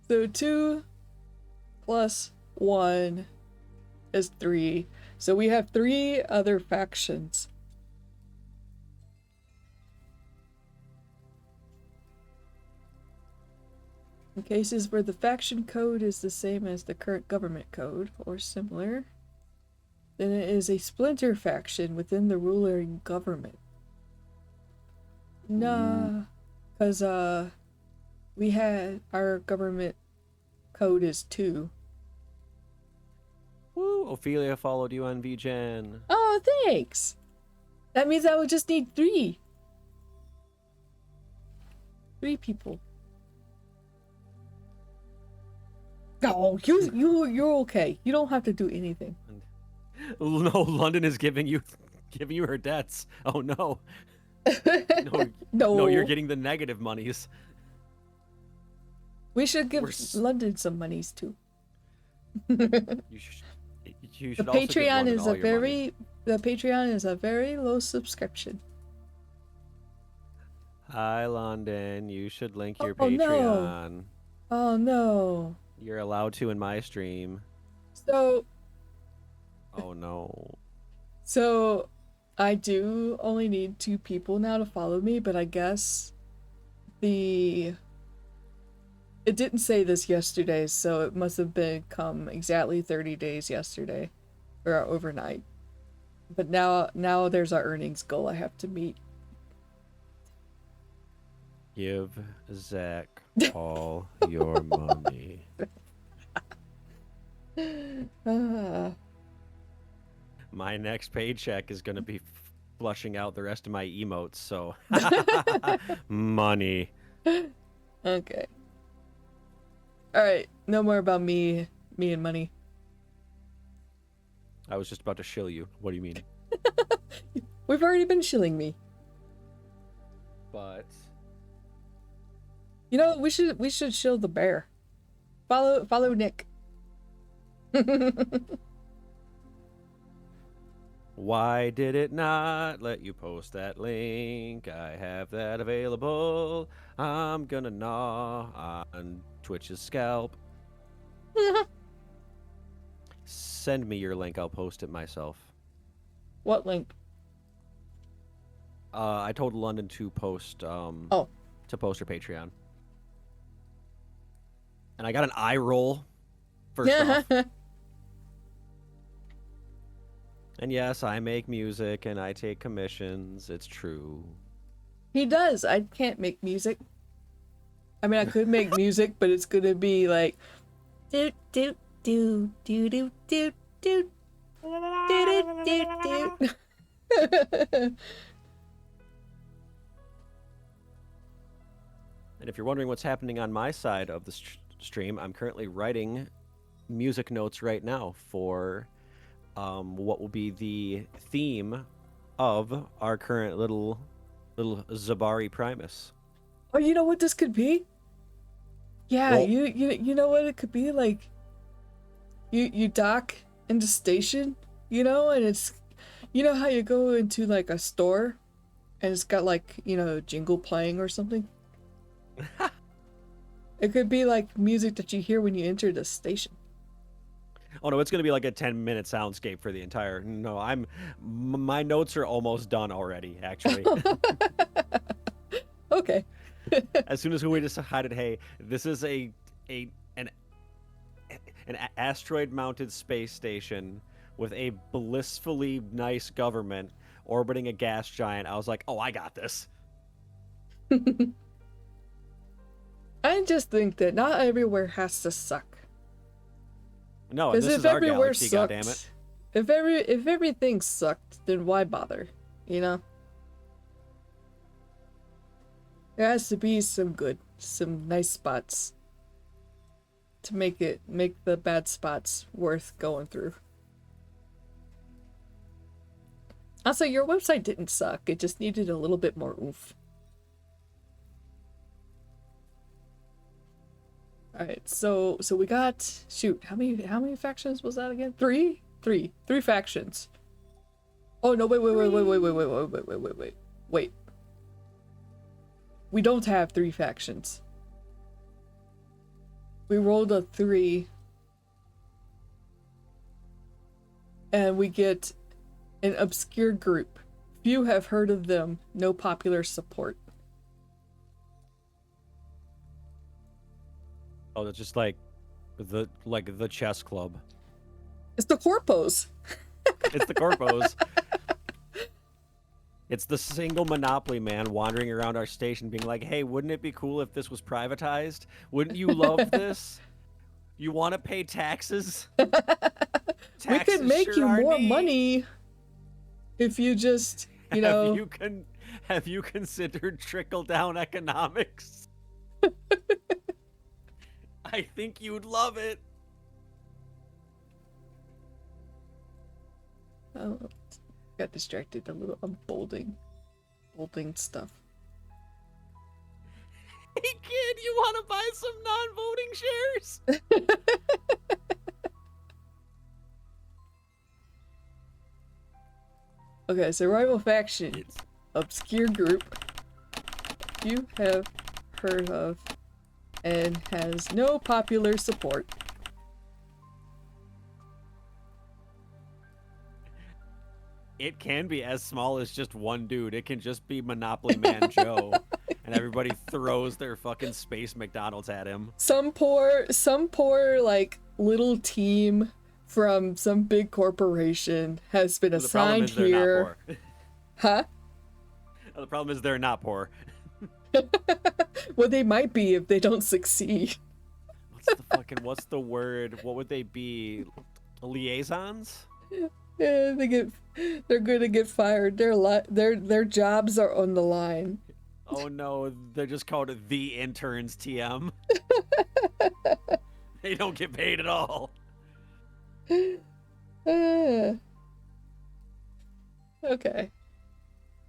So 2 plus 1 is 3. So we have 3 other factions. In cases where the faction code is the same as the current government code, or similar, then it is a splinter faction within the ruling government. Nah, because we had our government code is 2. Woo! Ophelia followed you on VGen. Oh, thanks. That means I would just need 3. 3 people. Oh, you're okay. You don't have to do anything. No, London is giving you her debts. Oh no. No, you're getting the negative monies. We should give London some monies too. You should The also give Patreon London is all a your money. very low subscription. Hi, London. You should link your Oh, no. Patreon. Oh no. You're allowed to in my stream. So Oh no. So I do only need 2 people now to follow me, but I guess it didn't say this yesterday, so it must have become exactly 30 days yesterday or overnight. But now there's our earnings goal I have to meet. Give Zach all your money. My next paycheck is going to be flushing out the rest of my emotes, so money. Okay. Alright, no more about me and money. I was just about to shill you. What do you mean? We've already been shilling me. But you know, we should shill the bear. Follow Nick. why did it not let you post that link? I have that available. I'm gonna gnaw on Twitch's scalp. Send me your link. I'll post it myself. What link? I told London to post to post her Patreon. And I got an eye roll first off. And yes, I make music and I take commissions. It's true. He does. I can't make music. I mean, I could make music, but it's gonna be like do do do do do do do do do do. And if you're wondering what's happening on my side of the stream, I'm currently writing music notes right now for what will be the theme of our current little Zabari Primus. Oh, you know what this could be? Yeah, Well, you know what it could be? Like you dock into station, you know, and it's, you know how you go into like a store and it's got like, you know, jingle playing or something? It could be like music that you hear when you enter the station. Oh no, it's gonna be like a 10-minute soundscape for the entire. No, my notes are almost done already. Actually, Okay. as soon as we decided, hey, this is an asteroid-mounted space station with a blissfully nice government orbiting a gas giant, I was like, oh, I got this. I just think that not everywhere has to suck. No, Because this if is our everywhere galaxy, sucked, goddammit. if everything sucked, then why bother? You know? There has to be some nice spots to make the bad spots worth going through. Also, your website didn't suck. It just needed a little bit more oomph. Alright, so we got, shoot, how many factions was that again? Three factions. Oh no, wait. We don't have 3 factions. We rolled a 3. And we get an obscure group. Few have heard of them, no popular support. Oh, that's just like the chess club. It's the Corpos. It's the Corpos. It's the single monopoly man wandering around our station being like, hey, wouldn't it be cool if this was privatized? Wouldn't you love this? You want to pay taxes? We could make sure you are more neat. money if you just, you know... Have you considered trickle-down economics? I think you'd love it. Oh, got distracted a little. I'm bolding stuff. Hey kid, you want to buy some non-voting shares? Okay, so rival faction, obscure group you have heard of and has no popular support. It can be as small as just one dude. It can just be Monopoly Man Joe, and everybody throws their fucking space McDonald's at him. Some poor like little team from some big corporation has been assigned here. Huh? The problem is they're not poor. Well, they might be if they don't succeed. What's the word? What would they be? Liaisons? Yeah, they're gonna get fired. Their jobs are on the line. Oh no, they're just called the interns TM. They don't get paid at all. Okay.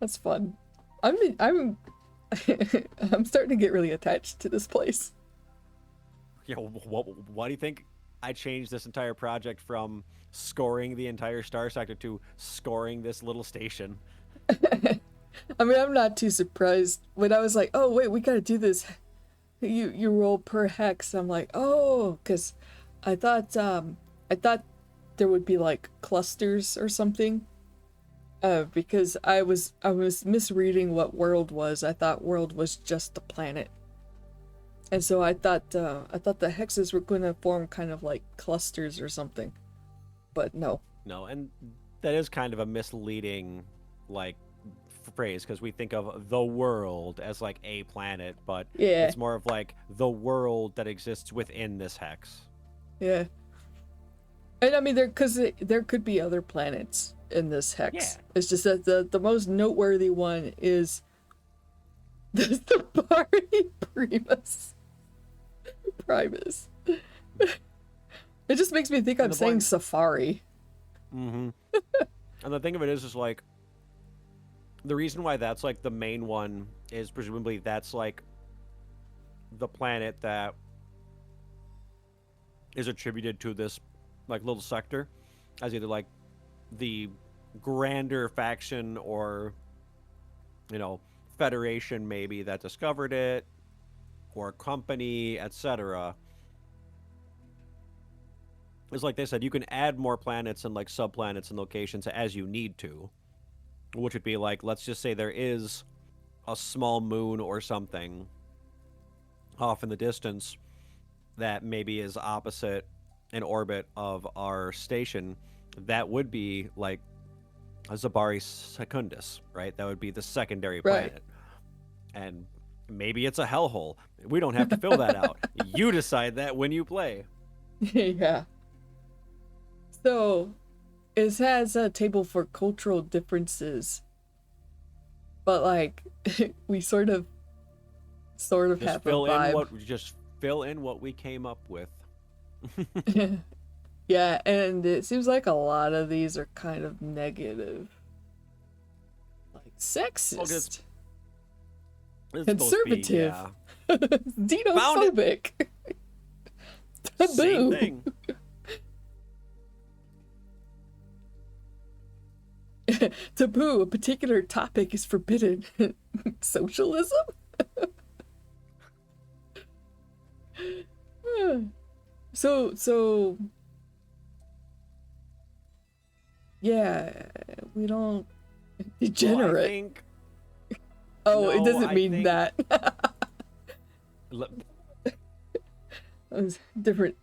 That's fun. I'm starting to get really attached to this place. Yeah, why do you think I changed this entire project from scoring the entire star sector to scoring this little station? I mean, I'm not too surprised. When I was like, oh wait, we gotta do this, you roll per hex. I'm like, oh, because I thought there would be like clusters or something. Because I was misreading what world was. I thought world was just the planet. And so I thought the hexes were going to form kind of like clusters or something. But no. No, and that is kind of a misleading like phrase, because we think of the world as like a planet, but yeah, it's more of like the world that exists within this hex. Yeah. And I mean, there could be other planets in this hex. Yeah. It's just that the most noteworthy one is the Zapari Primus. It just makes me think I'm saying safari. Mm-hmm. And the thing of it is just like, the reason why that's like the main one is presumably that's like the planet that is attributed to this like little sector as either like the grander faction or, you know, federation maybe that discovered it, or a company, etc. It's like they said, you can add more planets and like subplanets and locations as you need to, which would be like, let's just say there is a small moon or something off in the distance that maybe is opposite in orbit of our station. That would be like a Zabari Secundus, right? That would be the secondary planet. Right. And maybe it's a hellhole. We don't have to fill that out. You decide that when you play. Yeah. So, it has a table for cultural differences, but like we sort of Just have a fill in vibe. just fill in what we came up with. Yeah, and it seems like a lot of these are kind of negative, like sexist, It's supposed to be, conservative, yeah. xenophobic, Same taboo. thing. Taboo. A particular topic is forbidden. Socialism. So yeah, we don't degenerate. Well, I think. Oh, it No, doesn't I mean think- that. Look, It was different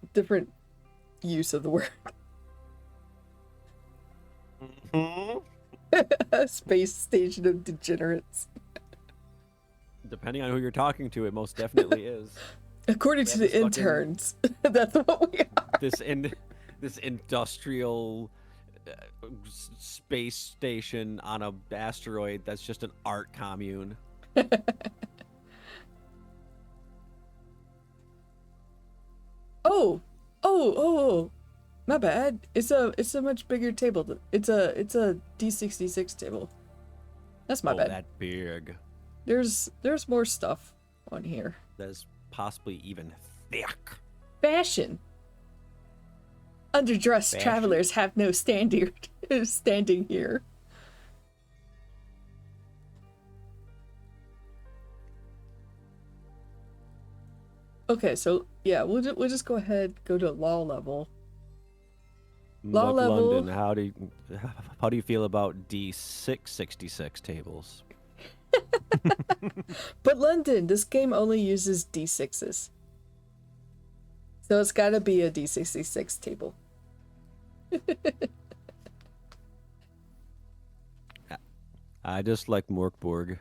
use of the word. mhm. Space station of degenerates. Depending on who you're talking to, it most definitely is. According Yeah, to the this fucking- interns, that's what we are. This industrial space station on a asteroid that's just an art commune. Oh, my bad. It's a much bigger table. It's a D66 table. That's my Oh, bad. that big. There's more stuff on here. That's possibly even thick. Fashion. Underdressed Fashion. travelers have no standing here. Okay, so yeah, we'll just go ahead, go to law level. Law Look, level. London, how do you feel about D666 tables? But London, this game only uses D6s. So it's gotta be a D66 table. I just like Morkborg.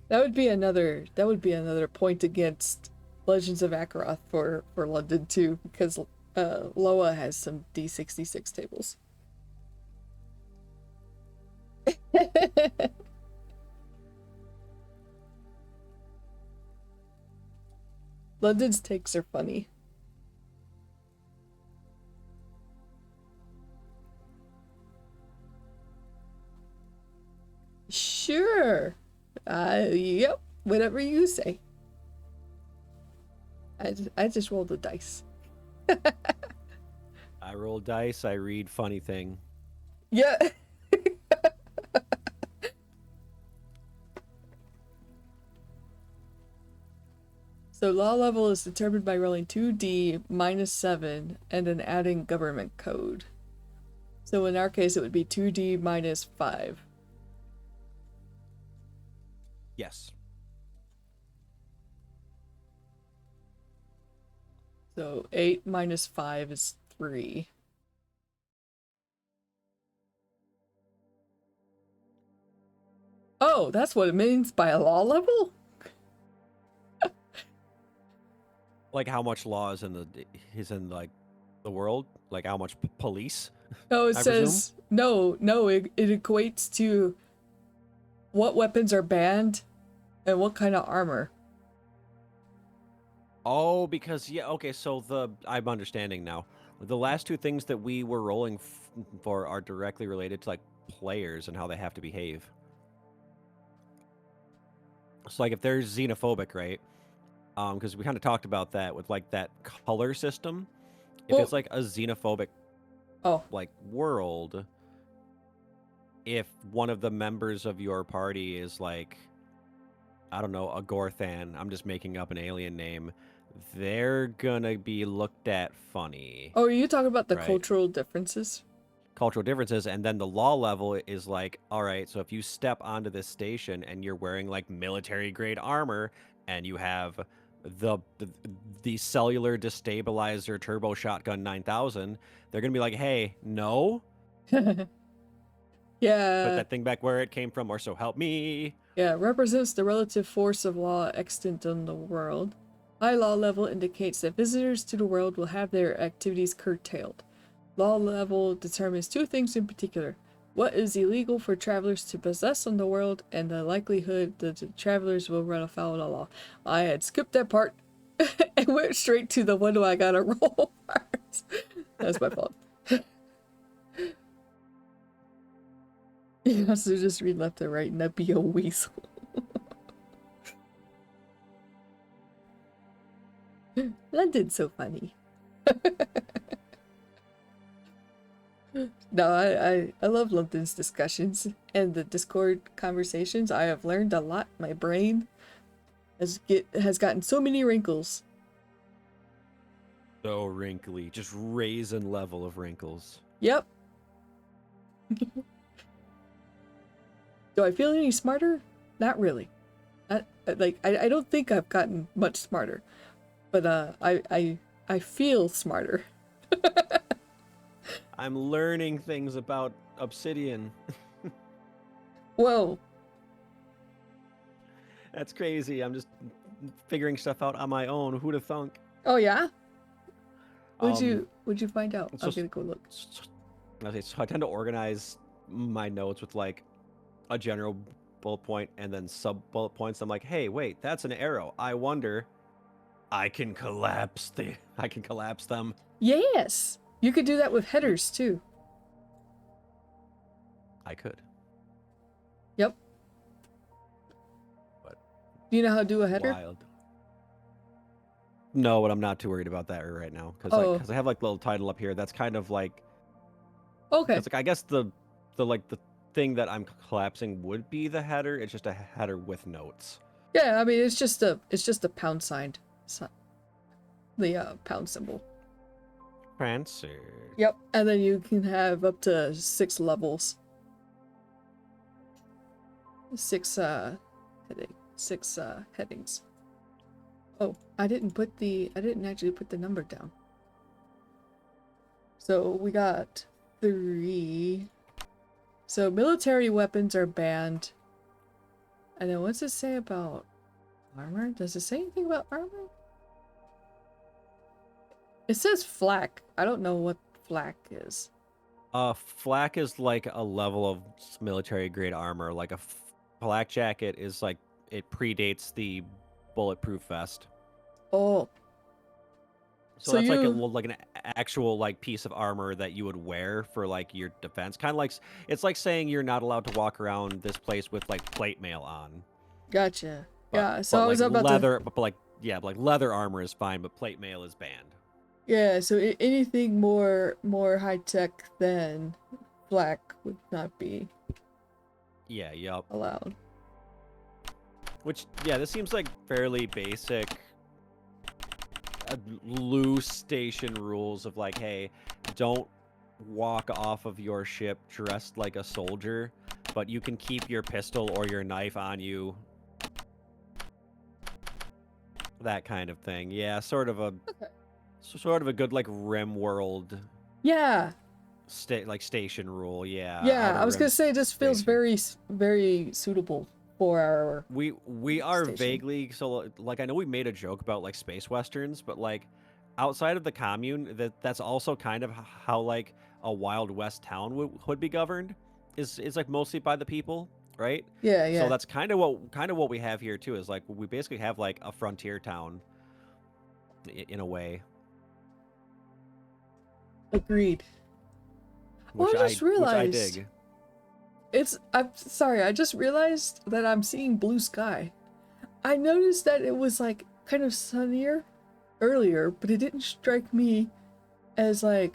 That would be another point against Legends of Akaroth for London too, because Loa has some D66 tables. London's takes are funny. Sure. Yep. Whatever you say. I just rolled the dice. I roll dice, I read funny thing. Yeah. So law level is determined by rolling 2d minus 7 and then adding government code. So in our case, it would be 2d minus 5. Yes. So 8 minus 5 is 3. Oh, that's what it means by a law level? Like how much law is in like the world? Like how much police? No, it I says no, it equates to what weapons are banned and what kind of armor. Oh, because yeah, okay, so I'm understanding now. The last two things that we were rolling for are directly related to like players and how they have to behave. So like if they're xenophobic, right? Because we kind of talked about that with like that color system. If Well- it's like a xenophobic Oh, like world, if one of the members of your party is like, I don't know, a Gorthan, I'm just making up an alien name, they're gonna be looked at funny. oh, are you talking about the Right. cultural differences? Cultural differences, and then the law level is like, all right, so if you step onto this station and you're wearing like military grade armor and you have the cellular destabilizer turbo shotgun 9000, they're gonna be like, hey, no, put Yeah, that thing back where it came from, or so help me. yeah, represents the relative force of law extant on the world. High law level indicates that visitors to the world will have their activities curtailed. law level determines two things in particular. What is illegal for travelers to possess on the world, and the likelihood that the travelers will run afoul of the law. I had skipped that part and went straight to the what do I gotta roll part. That's my fault. You also just read left and right and that'd be a weasel. London's so funny. No, I love London's discussions and the Discord conversations. I have learned a lot. My brain has gotten so many wrinkles. So wrinkly, just raisin level of wrinkles. Yep. Do I feel any smarter? Not really. I don't think I've gotten much smarter, but I feel smarter. I'm learning things about obsidian. Whoa. That's crazy. I'm just figuring stuff out on my own. Who'd have thunk? Oh yeah? Would you find out? so- I'm gonna go look. So I tend to organize my notes with like a general bullet point and then sub bullet points. I'm like, hey, wait, that's an arrow. I wonder. I can collapse them. Yes! You could do that with headers too. I could. Yep. But Do you know how to do a header? wild. No, but I'm not too worried about that right now because Oh. I have like little title up here. That's kind of like Okay. it's like I guess the thing that I'm collapsing would be the header. It's just a header with notes. Yeah, I mean it's just a pound sign. The pound symbol. Fancy. Yep. And then you can have up to 6 levels. 6 headings. Oh, I didn't actually put the number down. So we got 3. So military weapons are banned. And then what's it say about armor? Does it say anything about armor? It says flak. I don't know what flak is. Flak is like a level of military grade armor. Like a flak jacket is like it predates the bulletproof vest. Oh. So So that's like you- like an actual like piece of armor that you would wear for like your defense. Kind of like it's like saying you're not allowed to walk around this place with like plate mail on. Gotcha. But, Yeah, so but, I was like, about leather, but like leather armor is fine, but plate mail is banned. Yeah, so anything more high tech than black would not be Yeah, yup. allowed. Which this seems like fairly basic, loose station rules of like, hey, don't walk off of your ship dressed like a soldier, but you can keep your pistol or your knife on you. That kind of thing. Yeah, sort of a good like Rim World Yeah, station rule. Yeah. yeah. Outer I was Rim gonna say this feels station. very suitable for our. We are station. vaguely so like I know we made a joke about like space westerns, but like outside of the commune, that's also kind of how like a Wild West town would be governed. Is like mostly by the people, right? Yeah, yeah. So that's kind of what we have here too. Is like we basically have like a frontier town in a way. Agreed. Which Well, I just realized which I dig. I'm sorry. I just realized that I'm seeing blue sky. I noticed that it was like kind of sunnier earlier, but it didn't strike me as it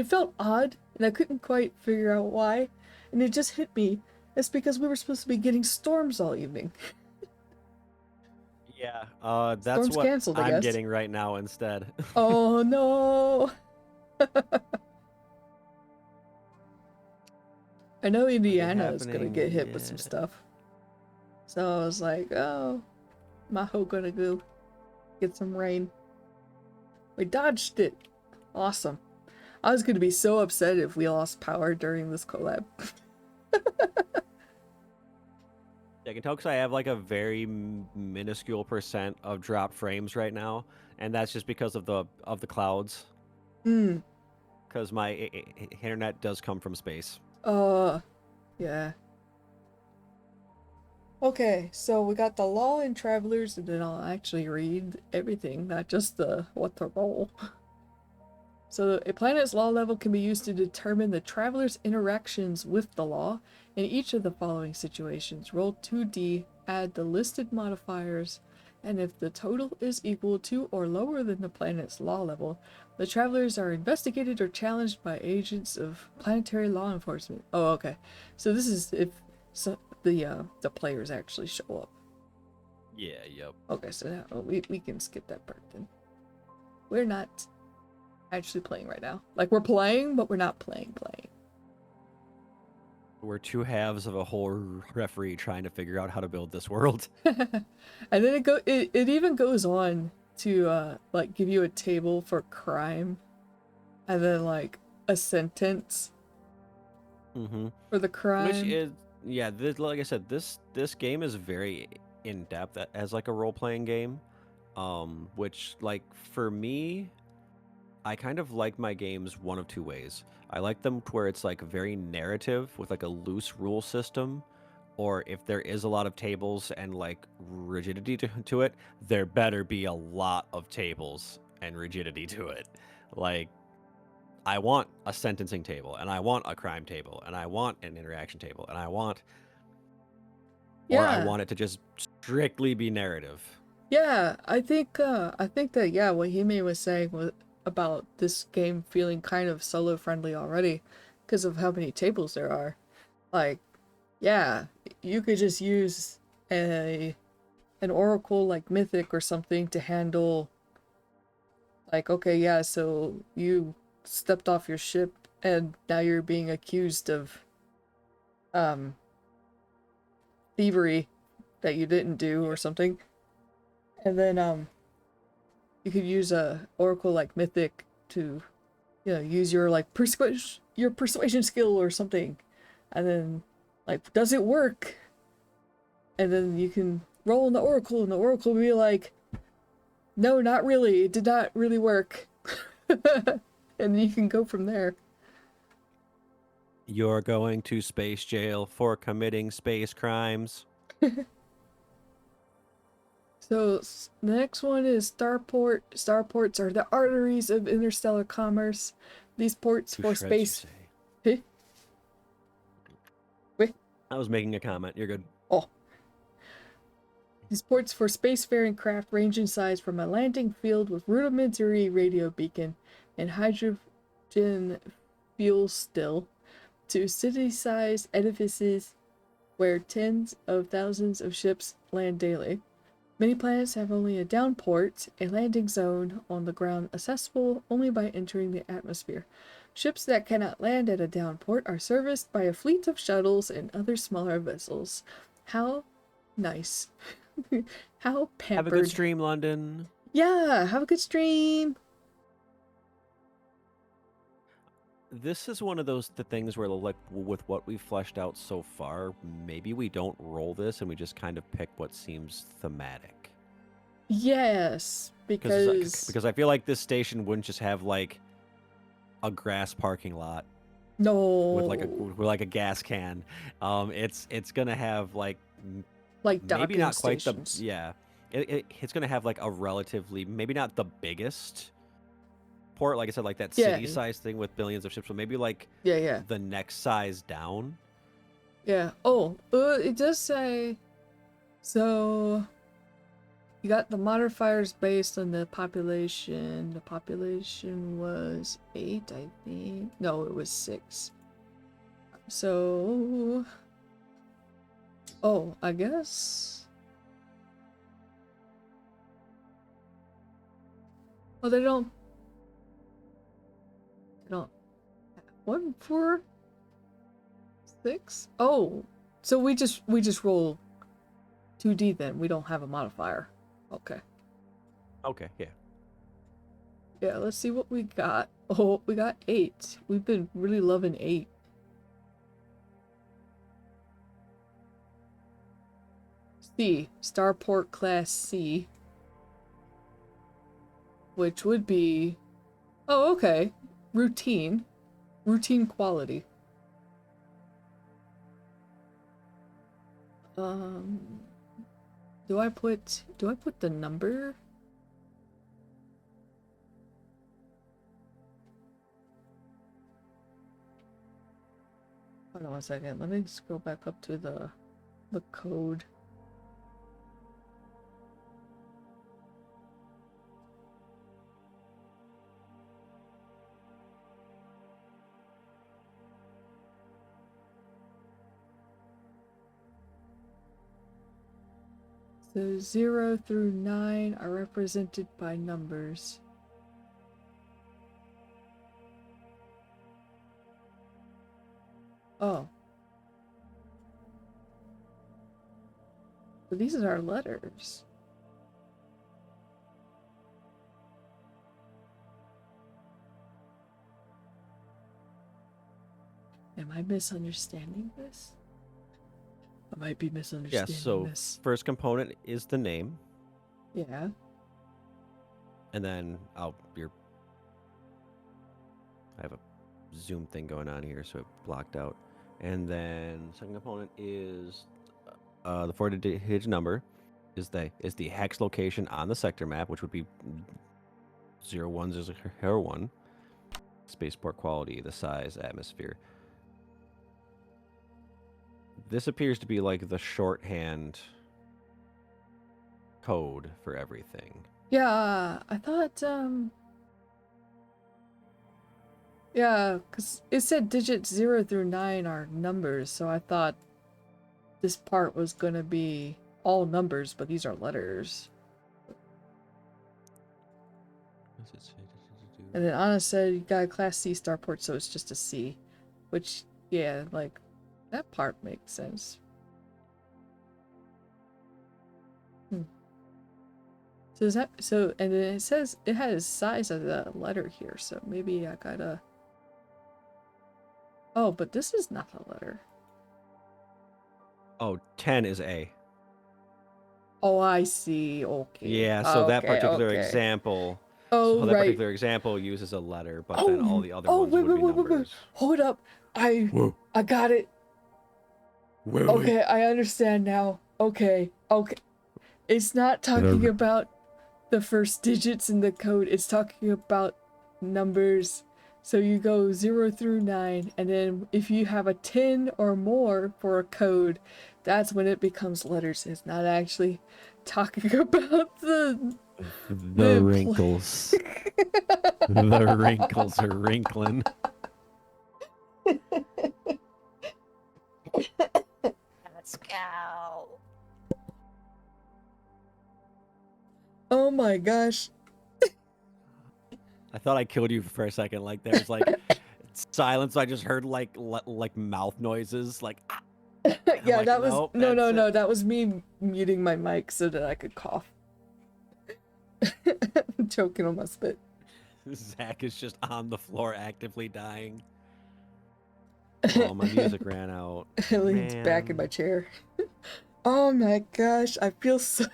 felt odd, and I couldn't quite figure out why, and it just hit me. It's because we were supposed to be getting storms all evening. Yeah, that's Storm's what canceled, I I'm guess. getting right now instead. Oh no! I know Indiana is gonna get hit with some yeah. stuff, so I was like, "Oh, Maho gonna go get some rain." We dodged it. Awesome. I was gonna be so upset if we lost power during this collab. I can tell because I have like a very minuscule percent of drop frames right now, and that's just because of the clouds. Hmm. Because my internet does come from space. Yeah. Okay, so we got the law in Travelers, and then I'll actually read everything, not just the what to roll. So a planet's law level can be used to determine the traveler's interactions with the law. In each of the following situations, roll 2d, add the listed modifiers, and if the total is equal to or lower than the planet's law level, the travelers are investigated or challenged by agents of planetary law enforcement. Oh, okay. So this is if the players actually show up. Yeah, yep. Okay, so now we can skip that part then. We're not actually playing right now. Like, we're playing, but we're not playing. We're two halves of a whole referee trying to figure out how to build this world. And then it even goes on to like give you a table for crime, and then like a sentence for the crime. Which is, yeah, like I said, this game is very in depth as like a role playing game. Which like for me, I kind of like my games one of two ways. I like them to where it's like very narrative with like a loose rule system, or if there is a lot of tables and like rigidity to it, there better be a lot of tables and rigidity to it. Like, I want a sentencing table, and I want a crime table, and I want an interaction table, and I want it to just strictly be narrative. Yeah, I think that, yeah, what Hime was saying was about this game feeling kind of solo friendly already because of how many tables there are. Like, yeah, you could just use an oracle like Mythic or something to handle, like, okay, yeah, so you stepped off your ship and now you're being accused of thievery that you didn't do or something. And then you could use a oracle like Mythic to, use your like persuasion skill or something. And then, like, does it work? And then you can roll in the oracle, and the oracle will be like, no, not really. It did not really work. And you can go from there. You're going to space jail for committing space crimes. So the next one is Starport. Starports are the arteries of interstellar commerce. These ports Two for shreds, space. you say. Wait. I was making a comment. You're good. Oh. These ports for spacefaring craft range in size from a landing field with rudimentary radio beacon and hydrogen fuel still to city-sized edifices where tens of thousands of ships land daily. Many planets have only a down port, a landing zone on the ground accessible only by entering the atmosphere. Ships that cannot land at a down port are serviced by a fleet of shuttles and other smaller vessels. How nice. How pampered. Have a good stream, London. Yeah, have a good stream. This is one of those things where, like, with what we've fleshed out so far, maybe we don't roll this and we just kind of pick what seems thematic. Yes, because I feel like this station wouldn't just have like a grass parking lot. No. With like a gas can. It's gonna have like docking maybe not stations. Quite the yeah. It's gonna have like a relatively, maybe not the biggest port, like I said, like that city-sized thing with billions of ships, but maybe like the next size down. Yeah. Oh, it does say, so you got the modifiers based on the population. The population was 8, I think. No, it was 6. So, I guess. Oh, they don't. 1, 4, 6. Oh, so we just roll 2d then. We don't have a modifier. Okay. Okay, yeah. Yeah, let's see what we got. Oh, we got 8. We've been really loving 8. C. Starport Class C. which would be, oh, okay, routine quality. Do I put the number? Hold on 1 second. Let me scroll back up to the code. So 0 through 9 are represented by numbers. Oh. So these are our letters. Am I misunderstanding this? I might be misunderstanding this. First component is the name. Yeah. And then I have a Zoom thing going on here, so it blocked out. And then second component is the 4-digit number is the hex location on the sector map, which would be 0101. Spaceport quality, the size, atmosphere. This appears to be like the shorthand code for everything. Yeah, I thought, yeah, because it said digits 0 through 9 are numbers, so I thought this part was gonna be all numbers, but these are letters. What does it say? And then Anna said you got a Class C starport, so it's just a C. Which, yeah, like, that part makes sense. So is that, so, and then it says it has size of the letter here, so maybe I gotta... Oh, but this is not a letter. Oh, 10 is A. Oh, I see. Okay. Yeah, so that particular okay. example... Oh, so that right. particular example uses a letter, but then all the other ones would be numbers. Wait. Hold up. I got it. Okay, I understand now. Okay. It's not talking about the first digits in the code. It's talking about numbers. So you go 0 through 9, and then if you have a 10 or more for a code, that's when it becomes letters. It's not actually talking about the wrinkles. The wrinkles are wrinkling. Let's go. Oh my gosh. I thought I killed you for a second. Like there was like silence. I just heard like mouth noises. Like yeah, like, that was nope, no. That was me muting my mic so that I could cough. I'm choking on my spit. Zach is just on the floor actively dying. Oh, my music ran out. I leaned back in my chair. Oh my gosh, I feel so...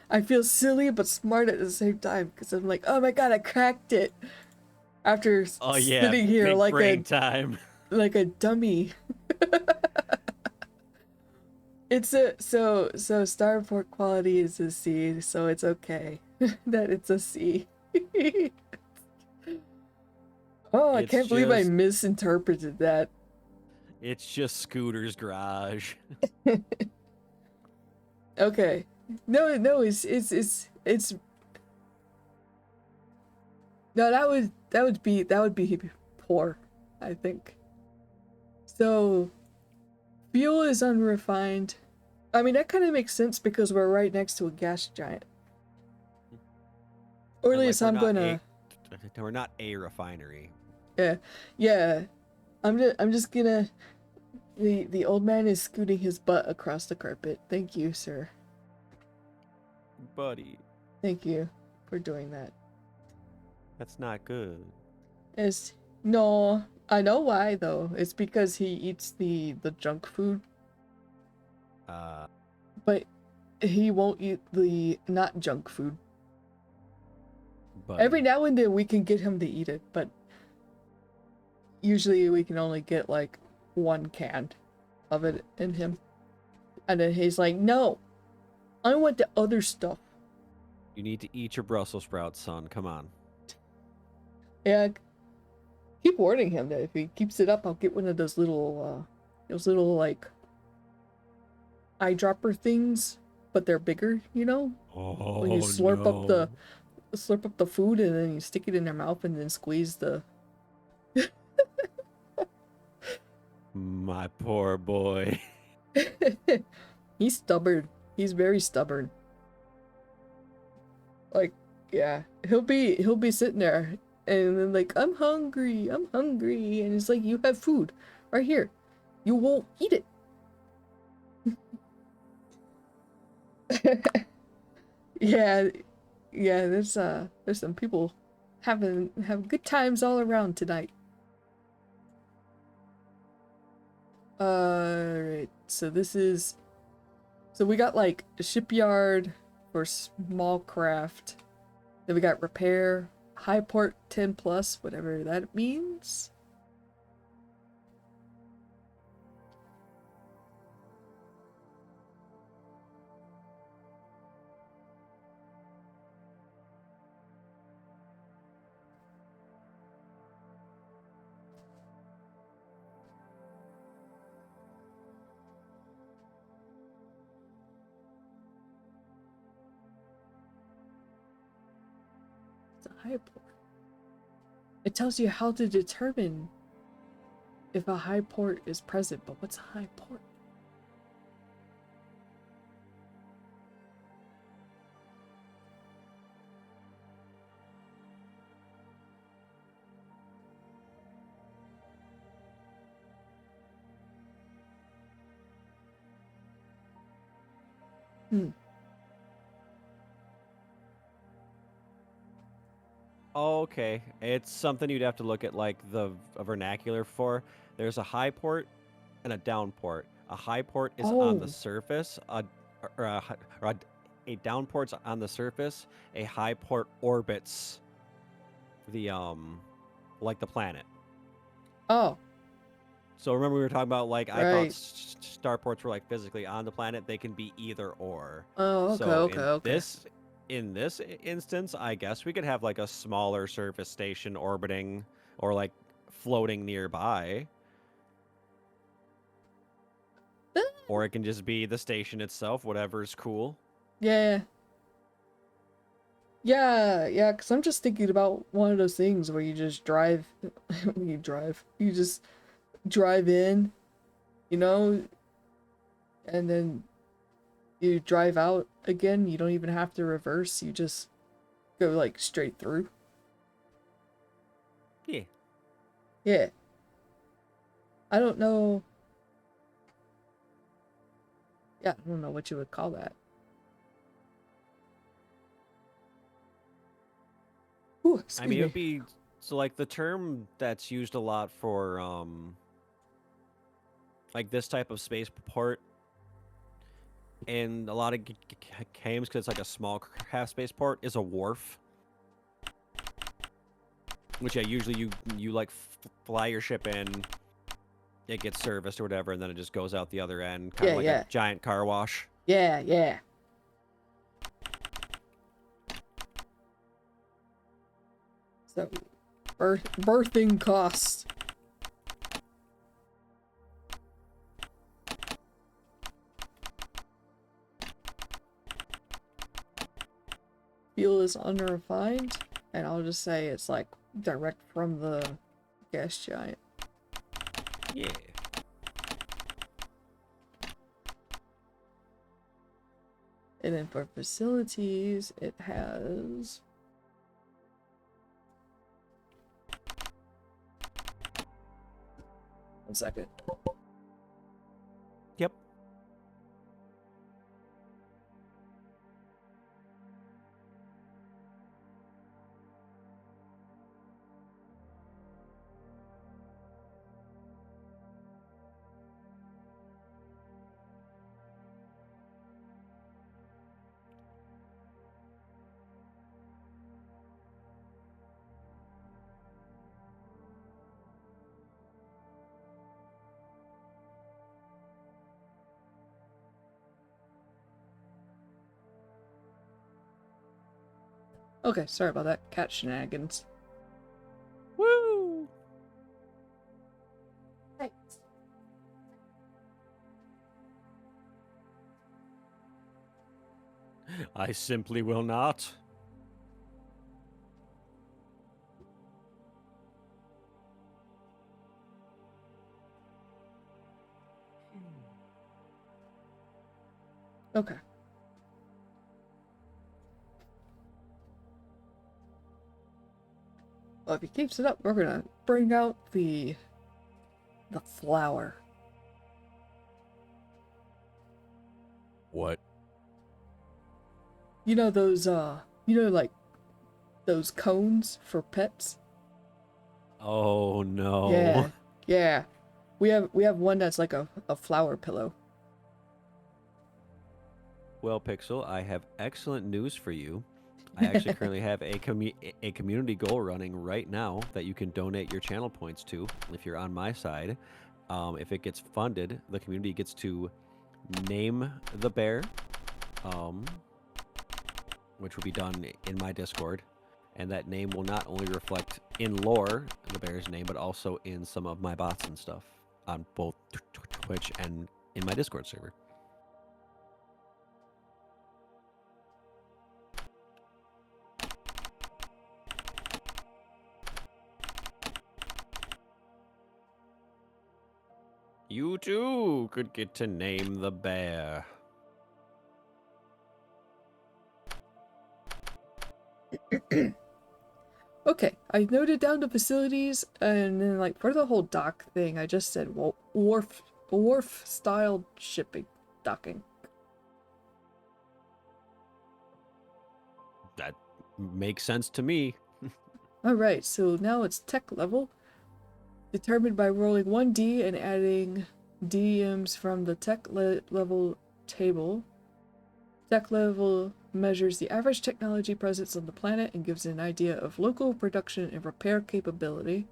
I feel silly but smart at the same time because I'm like, oh my god, I cracked it. After sitting here like like a dummy. It's a so starport quality is a C, so it's okay that it's a C. Oh, I can't believe I misinterpreted that. It's just Scooter's garage. Okay. No, it's no, that would be poor, I think. So fuel is unrefined. I mean, that kind of makes sense because we're right next to a gas giant. Or at least I'm gonna... We're not a refinery. Yeah. I'm just gonna... The old man is scooting his butt across the carpet. Thank you, sir. Buddy. Thank you for doing that. That's not good. No, I know why though. It's because he eats the junk food. But he won't eat the not junk food. Every buddy. now and then we can get him to eat it, but usually we can only get like 1 can of it in him. And then he's like, no, I want the other stuff. You need to eat your Brussels sprouts, son. Come on. Yeah, keep warning him that if he keeps it up, I'll get one of those little like eyedropper things, but they're bigger, you know? When you Oh no. slurp up the food and then you stick it in their mouth and then squeeze the My poor boy. He's stubborn. He's very stubborn. Like, yeah, he'll be sitting there and then like, I'm hungry, and it's like, you have food right here. You won't eat it. Yeah, yeah, there's some people having good times all around tonight. Right. So we got like a shipyard for small craft. Then we got repair, high port 10 plus, whatever that means. It's a high port. It tells you how to determine if a high port is present, but what's a high port? Hmm. Okay, it's something you'd have to look at like the vernacular for. There's a high port and a down port. A high port is on the Oh, surface, or a down port's on the surface. A high port orbits the like the planet. oh, So remember we were talking about like I thought right. starports were like physically on the planet. They can be either or. Oh, okay, So okay, okay. in this instance, I guess we could have like a smaller surface station orbiting or like floating nearby, or it can just be the station itself, whatever's cool. Yeah. Yeah, because I'm just thinking about one of those things where you just drive, you just drive in, you know, and then you drive out again. You don't even have to reverse, you just go like straight through. Yeah. Yeah. I don't know. Yeah, I don't know what you would call that. Ooh, I excuse mean, it me. would be so like the term that's used a lot for like this type of spaceport in a lot of games because it's like a small craft spaceport is a wharf. Which yeah, usually you like fly your ship in, it gets serviced or whatever, and then it just goes out the other end, kind of Yeah, like a yeah. giant car wash. Yeah. So, birthing costs. Fuel is unrefined, and I'll just say it's like direct from the gas giant. Yeah. And then for facilities, it has one second. Yep. Okay, sorry about that. Cat shenanigans. Woo! Right. I simply will not. Okay. Well, if he keeps it up, we're gonna bring out the flower. What? You know those like those cones for pets? Oh no. Yeah. Yeah. We have one that's like a flower pillow. Well, Pixel, I have excellent news for you. I actually currently have a community goal running right now that you can donate your channel points to if you're on my side. If it gets funded, the community gets to name the bear, which will be done in my Discord. And that name will not only reflect in lore the bear's name, but also in some of my bots and stuff on both Twitch and in my Discord server. You too could get to name the bear. Okay, I noted down the facilities, and then like for the whole dock thing, I just said wharf style shipping docking. That makes sense to me. All right, so now it's tech level, determined by rolling 1d and adding DMs from the tech level table. Tech level measures the average technology presence on the planet and gives an idea of local production and repair capability.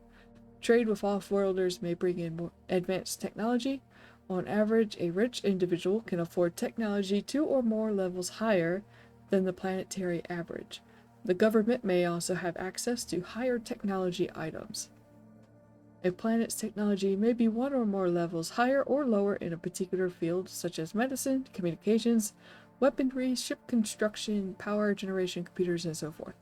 Trade with off-worlders may bring in more advanced technology. On average, a rich individual can afford technology 2 or more levels higher than the planetary average. The government may also have access to higher technology items. A planet's technology may be 1 or more levels higher or lower in a particular field, such as medicine, communications, weaponry, ship construction, power generation, computers, and so forth.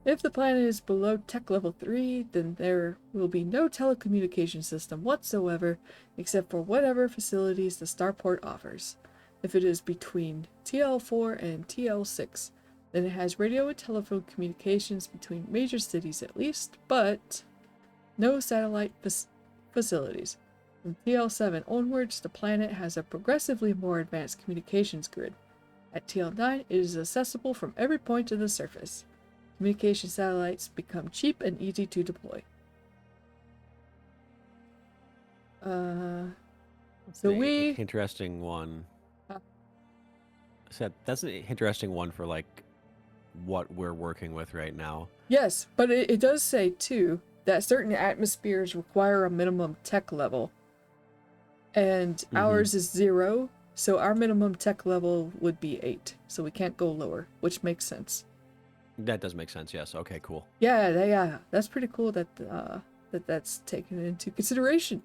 If the planet is below tech level 3, then there will be no telecommunication system whatsoever except for whatever facilities the starport offers. If it is between TL4 and TL6, then it has radio and telephone communications between major cities at least, but no satellite facilities. From TL7 onwards, the planet has a progressively more advanced communications grid. At TL9, it is accessible from every point of the surface. Communication satellites become cheap and easy to deploy. So we... Interesting one. Huh? So that's an interesting one for like what we're working with right now. Yes, but it does say too that certain atmospheres require a minimum tech level. And ours is 0, so our minimum tech level would be 8. So we can't go lower, which makes sense. That does make sense, yes. Okay, cool. Yeah, that's pretty cool that that's taken into consideration.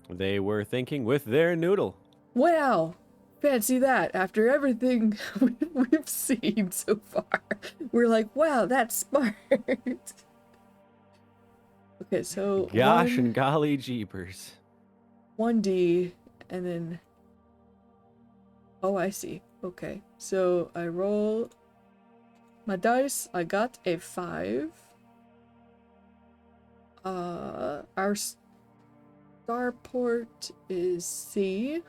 They were thinking with their noodle. Wow, fancy that. After everything we've seen so far, we're like, wow, that's smart. Okay, so Gosh and golly jeepers. 1D, and then... Oh, I see. Okay, so I roll my dice. I got a 5. Our starport is C.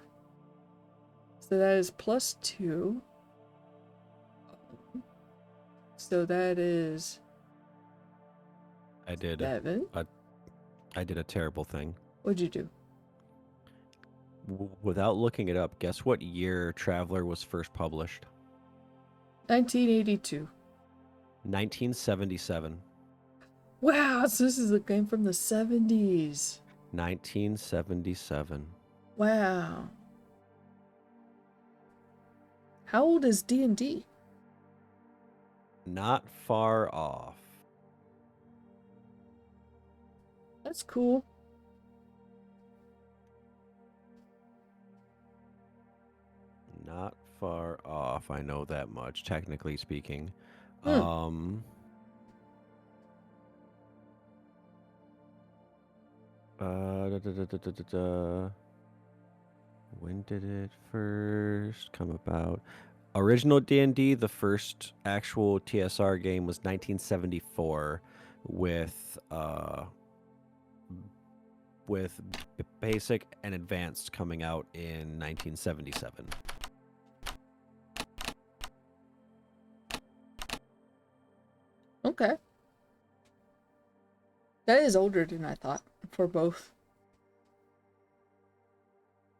So that is +2. So that is... I did 7. I did a terrible thing. What'd you do? Without looking it up, guess what year Traveller was first published? 1982. 1977. Wow, so this is a game from the 70s. 1977. Wow. How old is D&D? Not far off. That's cool. Not far off. I know that much, technically speaking. Hmm. When did it first come about? Original D&D, the first actual TSR game was 1974 with basic and advanced coming out in 1977. Okay. That is older than I thought for both.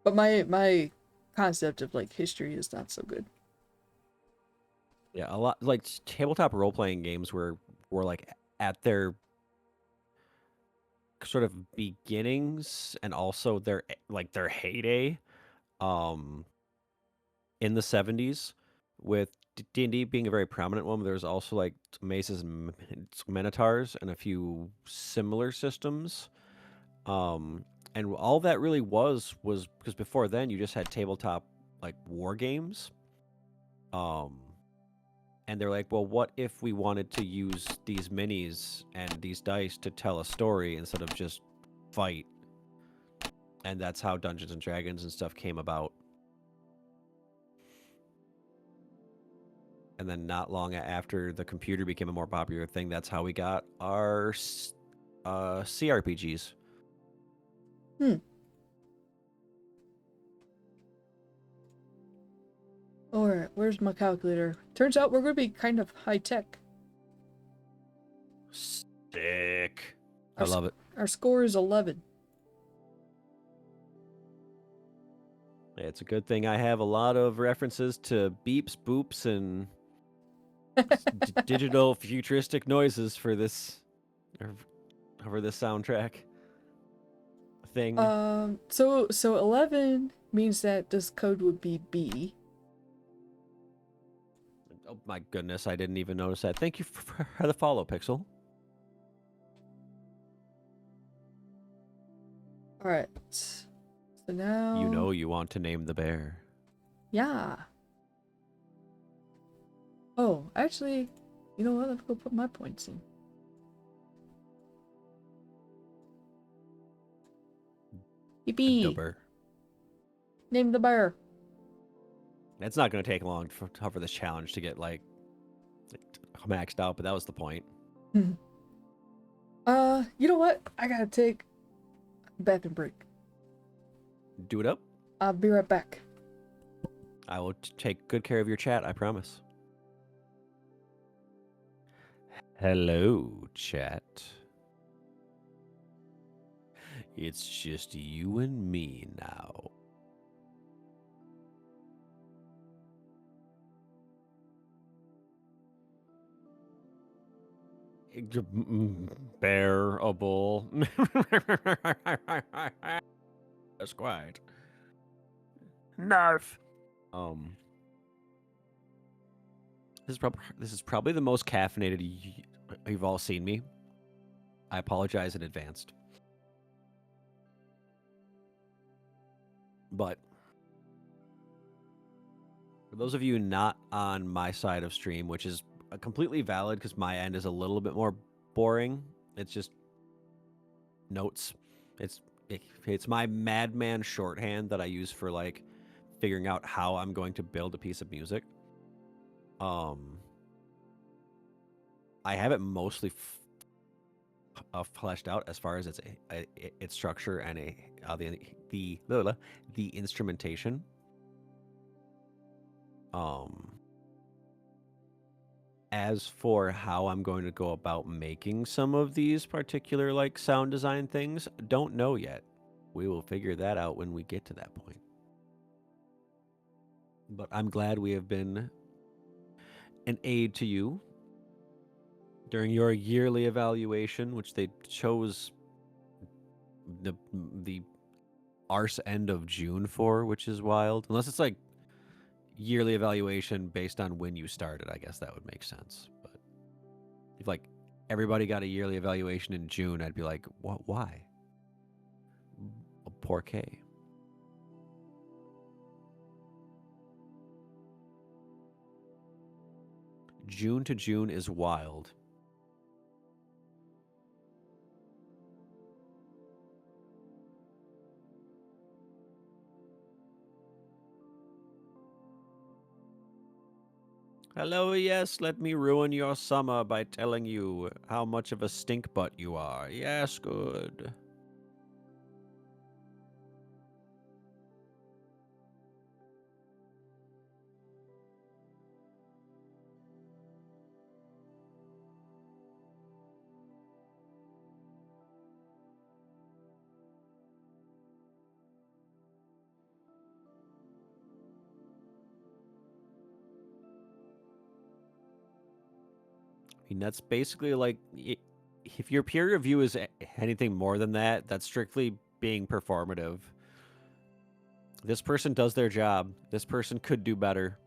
But my concept of like history is not so good. Yeah, a lot like tabletop role-playing games were like at their sort of beginnings and also their heyday in the 70s with D&D being a very prominent one. There's also like maces and minotaurs and a few similar systems. And all that really was because before then you just had tabletop like war games. And they're like, well, what if we wanted to use these minis and these dice to tell a story instead of just fight? And that's how Dungeons and Dragons and stuff came about. And then not long after the computer became a more popular thing, that's how we got our CRPGs. Alright, where's my calculator? Turns out we're gonna be kind of high tech. Sick. I love it. Our score is 11. It's a good thing I have a lot of references to beeps, boops, and digital futuristic noises for this soundtrack thing. So 11 means that this code would be B. Oh my goodness, I didn't even notice that. Thank you for the follow, Pixel. Alright. So now... You know you want to name the bear. Yeah. Oh, actually, you know what? Let's go put my points in. Yippee! Bear. Name the bear. It's not going to take long for this challenge to get like maxed out, but that was the point. You know what? I gotta take a bathroom break. Do it up. I'll be right back. I will take good care of your chat, I promise. Hello, chat. It's just you and me now. Bearable. That's quite. Nerf. This is probably the most caffeinated you've all seen me. I apologize in advance. But for those of you not on my side of stream, which is completely valid because my end is a little bit more boring. It's just notes. It's my madman shorthand that I use for like figuring out how I'm going to build a piece of music. I have it mostly fleshed out as far as its structure and the instrumentation. As for how I'm going to go about making some of these particular like sound design things, don't know yet. We will figure that out when we get to that point. But I'm glad we have been an aid to you during your yearly evaluation, which they chose the arse end of June for, which is wild. Unless it's like yearly evaluation based on when you started, I guess that would make sense. But If like everybody got a yearly evaluation in June, I'd be like, what? Why? Poor K. June to June is wild. Hello, yes, let me ruin your summer by telling you how much of a stink butt you are. Yes, good. I mean, that's basically like, if your peer review is anything more than that, that's strictly being performative. This person does their job. This person could do better.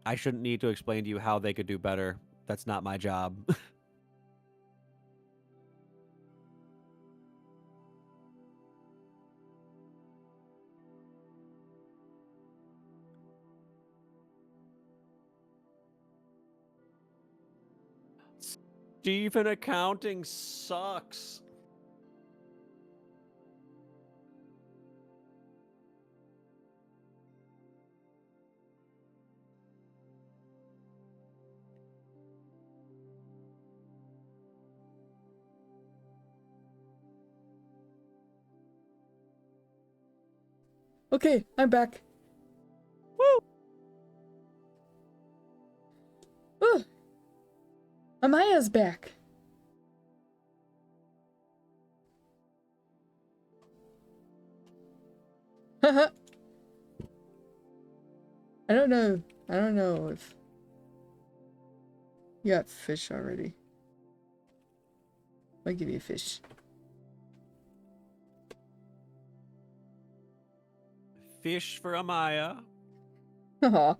I shouldn't need to explain to you how they could do better. That's not my job. Stephen, accounting sucks. Okay, I'm back. Woo! Ooh. Amaya's back. Haha. I don't know if you got fish already. I'll give you a fish. Fish for Amaya. Haha.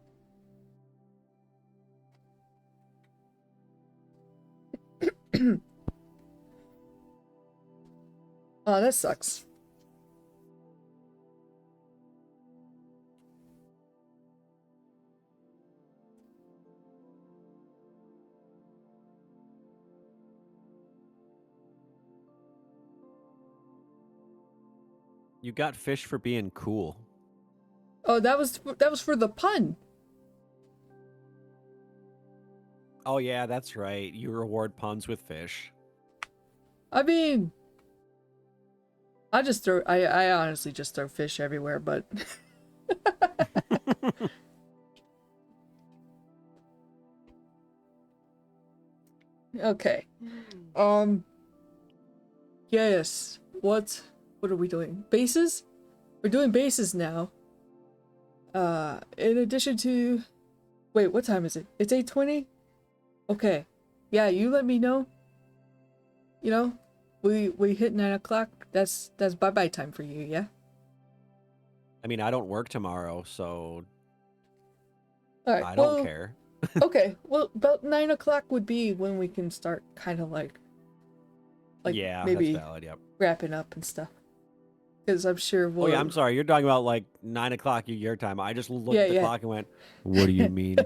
Oh, that sucks. You got fish for being cool. Oh, that was for the pun. Oh yeah, that's right. You reward puns with fish. I mean, I honestly just throw fish everywhere, but okay. Yes. What are we doing? Bases? We're doing bases now. In addition to, wait, what time is it? It's 8:20? Okay. Yeah, you let me know. You know, we hit 9 o'clock. That's bye-bye time for you, yeah? I mean, I don't work tomorrow, so Alright, I well, don't care. okay. Well, about 9 o'clock would be when we can start kind of like Yeah, maybe that's valid, yep. wrapping up and stuff. Because I'm sure we'll... Oh yeah, I'm sorry. You're talking about like 9 o'clock your time. I just looked Yeah, at the yeah. clock and went, "What do you mean?"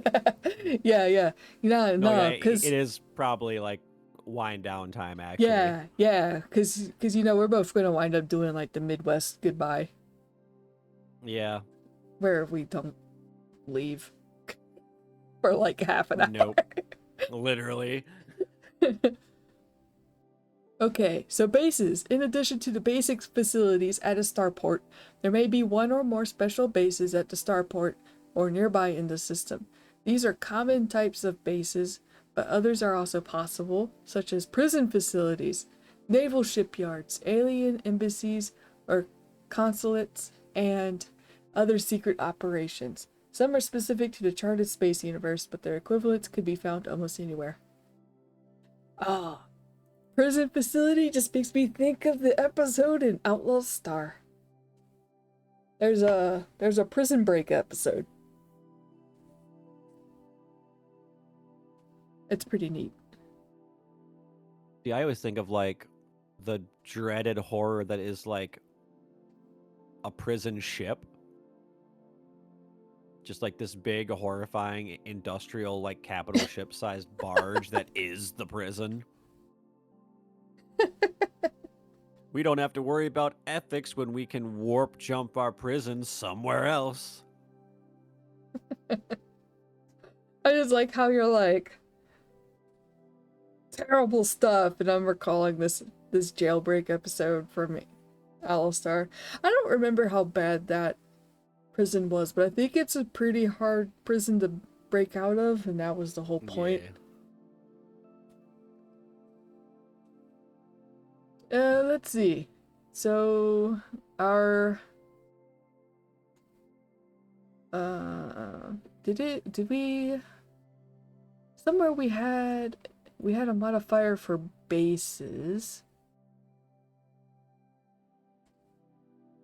yeah. No, Yeah, because... it is probably like wind down time actually. Yeah, because you know, we're both going to wind up doing like the Midwest goodbye. Yeah. Where we don't leave for like half an hour. Nope. Literally. Okay, so bases. In addition to the basic facilities at a starport, there may be one or more special bases at the starport or nearby in the system. These are common types of bases, but others are also possible, such as prison facilities, naval shipyards, alien embassies, or consulates, and other secret operations. Some are specific to the charted space universe, but their equivalents could be found almost anywhere. Ah. Prison facility just makes me think of the episode in Outlaw Star. There's a prison break episode. It's pretty neat. See, I always think of like the dreaded horror that is like a prison ship. Just like this big, horrifying, industrial, like capital ship sized barge that is the prison. We don't have to worry about ethics when we can warp jump our prison somewhere else. I just like how you're like terrible stuff, and I'm recalling this jailbreak episode from Alistar. I don't remember how bad that prison was, but I think it's a pretty hard prison to break out of, and that was the whole point. Yeah. Let's see. So our did we somewhere we had a modifier for bases.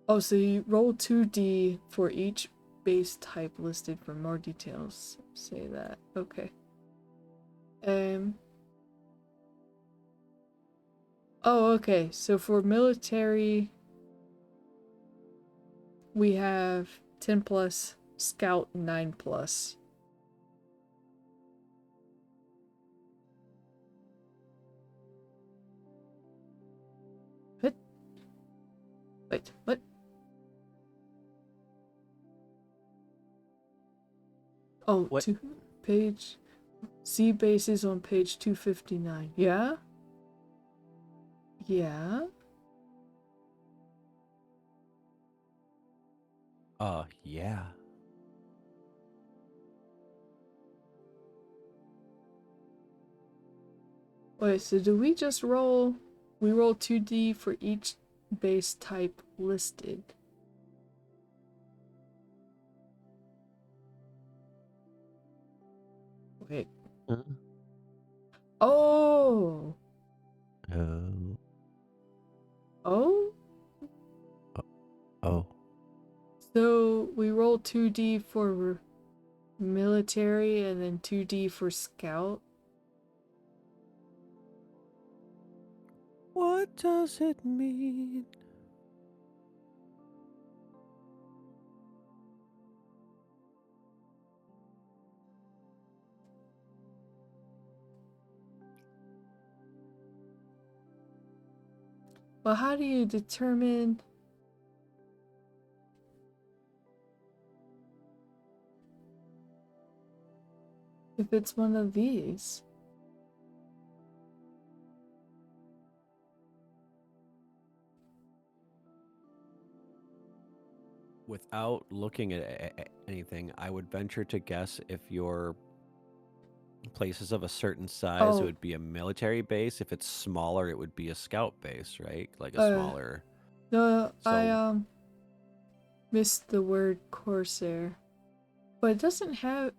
Oh, so you roll 2d for each base type listed for more details. Say that. Okay. Oh, okay. So for military, we have 10 plus, scout 9 plus. What? Wait, what? Oh, What? Page C bases on page 259. Yeah? Yeah? Yeah. Wait, so do we just roll... We roll 2d for each base type listed. Wait. Oh! Oh? Oh. So we roll 2d for military and then 2d for scout? What does it mean? Well, how do you determine if it's one of these? Without looking at anything, I would venture to guess if your places of a certain size, it would be a military base. If it's smaller, it would be a scout base, right? Like a smaller. No, So, I missed the word corsair. But it doesn't have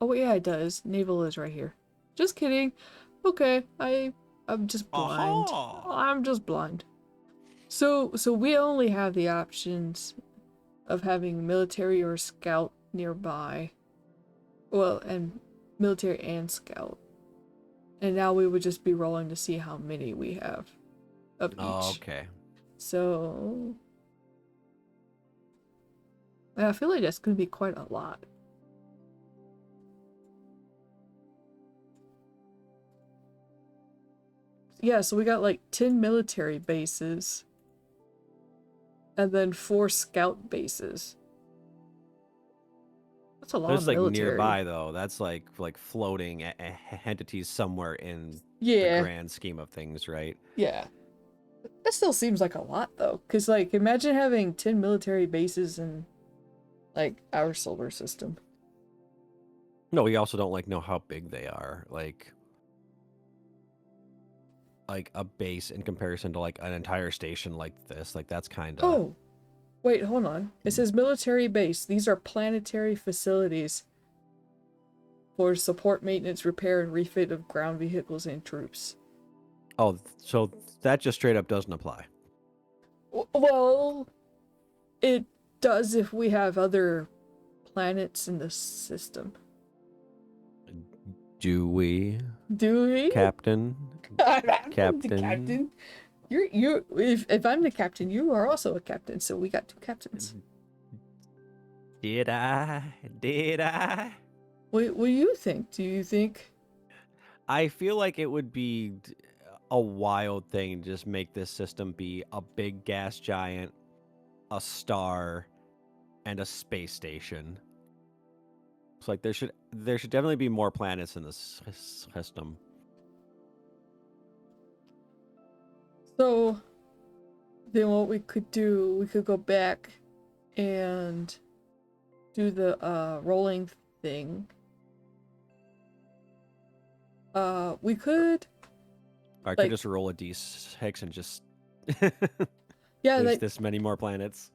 oh yeah, it does. Naval is right here. Just kidding. Okay, I'm just blind. I'm just blind. So we only have the options of having military or scout nearby. Well, and military and scout. And now we would just be rolling to see how many we have of each. Oh, okay. So I feel like that's going to be quite a lot. Yeah, so we got like 10 military bases. And then 4 scout bases. That's a lot of like military. Nearby though. That's like floating entities somewhere in Yeah. the grand scheme of things, right? Yeah. That still seems like a lot though, because like imagine having 10 military bases in like our solar system. No, we also don't know how big they are. Like a base in comparison to like an entire station like this. Like that's kind of. Oh, wait, hold on. It says military base. These are planetary facilities for support, maintenance, repair, and refit of ground vehicles and troops. Oh, so that just straight up doesn't apply. Well, it does if we have other planets in the system. Do we, Do we? Captain? I'm the Captain. captain. You're. If I'm the captain, you are also a captain. So we got two captains. Did I? Did I? What do you think? Do you think? I feel like it would be a wild thing to just make this system be a big gas giant, a star, and a space station. It's like there should definitely be more planets in this system. So then what we could do, we could go back and do the rolling thing. We could I could just roll a d6 and just yeah, there's like this many more planets.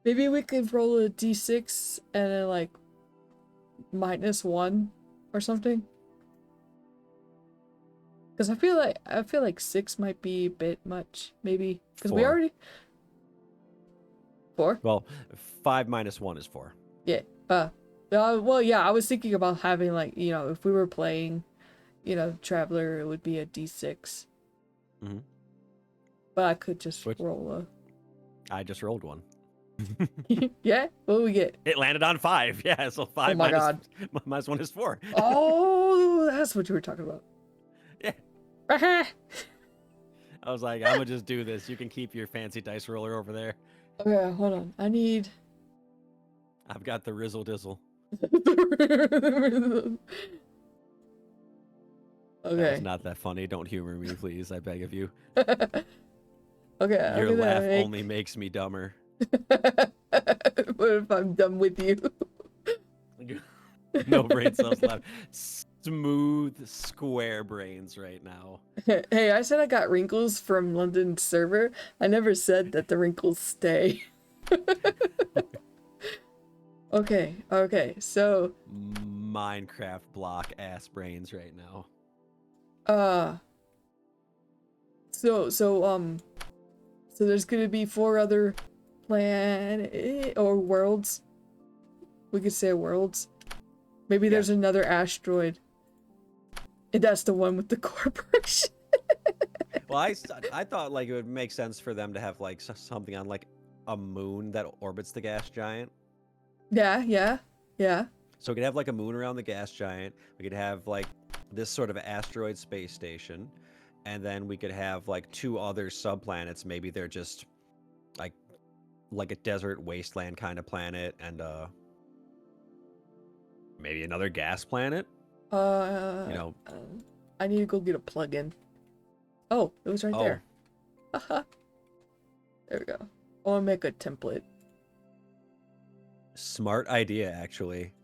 maybe we could roll a d6 and then like -1 or something. Because I feel like 6 might be a bit much, maybe. Because we 4. already 4? Well, 5 minus 1 is 4. Yeah. Well, yeah, I was thinking about having like, you know, if we were playing, you know, Traveller, it would be a d6. Mhm. But I could just roll I just rolled one. Yeah? What do we get? It landed on 5. Yeah, so 5 Oh my minus, God. minus 1 is 4. Oh, that's what you were talking about. Yeah. Okay, I was like, I'm gonna just do this. You can keep your fancy dice roller over there. hold on. I need I've got the rizzle dizzle. Okay. That was not that funny. Don't humor me, please. I beg of you. Okay. Your laugh only makes me dumber. What if I'm done with you? No brain cells left. Smooth, square brains right now. Hey, I said I got wrinkles from London server. I never said that the wrinkles stay. Okay, so Minecraft block ass brains right now. So there's gonna be 4 other or worlds. We could say worlds. Maybe there's another asteroid. And that's the one with the corporation. Well, I thought like it would make sense for them to have like something on like a moon that orbits the gas giant. Yeah. So we could have like a moon around the gas giant. We could have like this sort of asteroid space station. And then we could have like 2 other subplanets. Maybe they're just like a desert wasteland kind of planet, and maybe another gas planet. You know, I need to go get a plug-in. Oh, it was right there. Haha. There we go. I want to make a template. Smart idea, actually.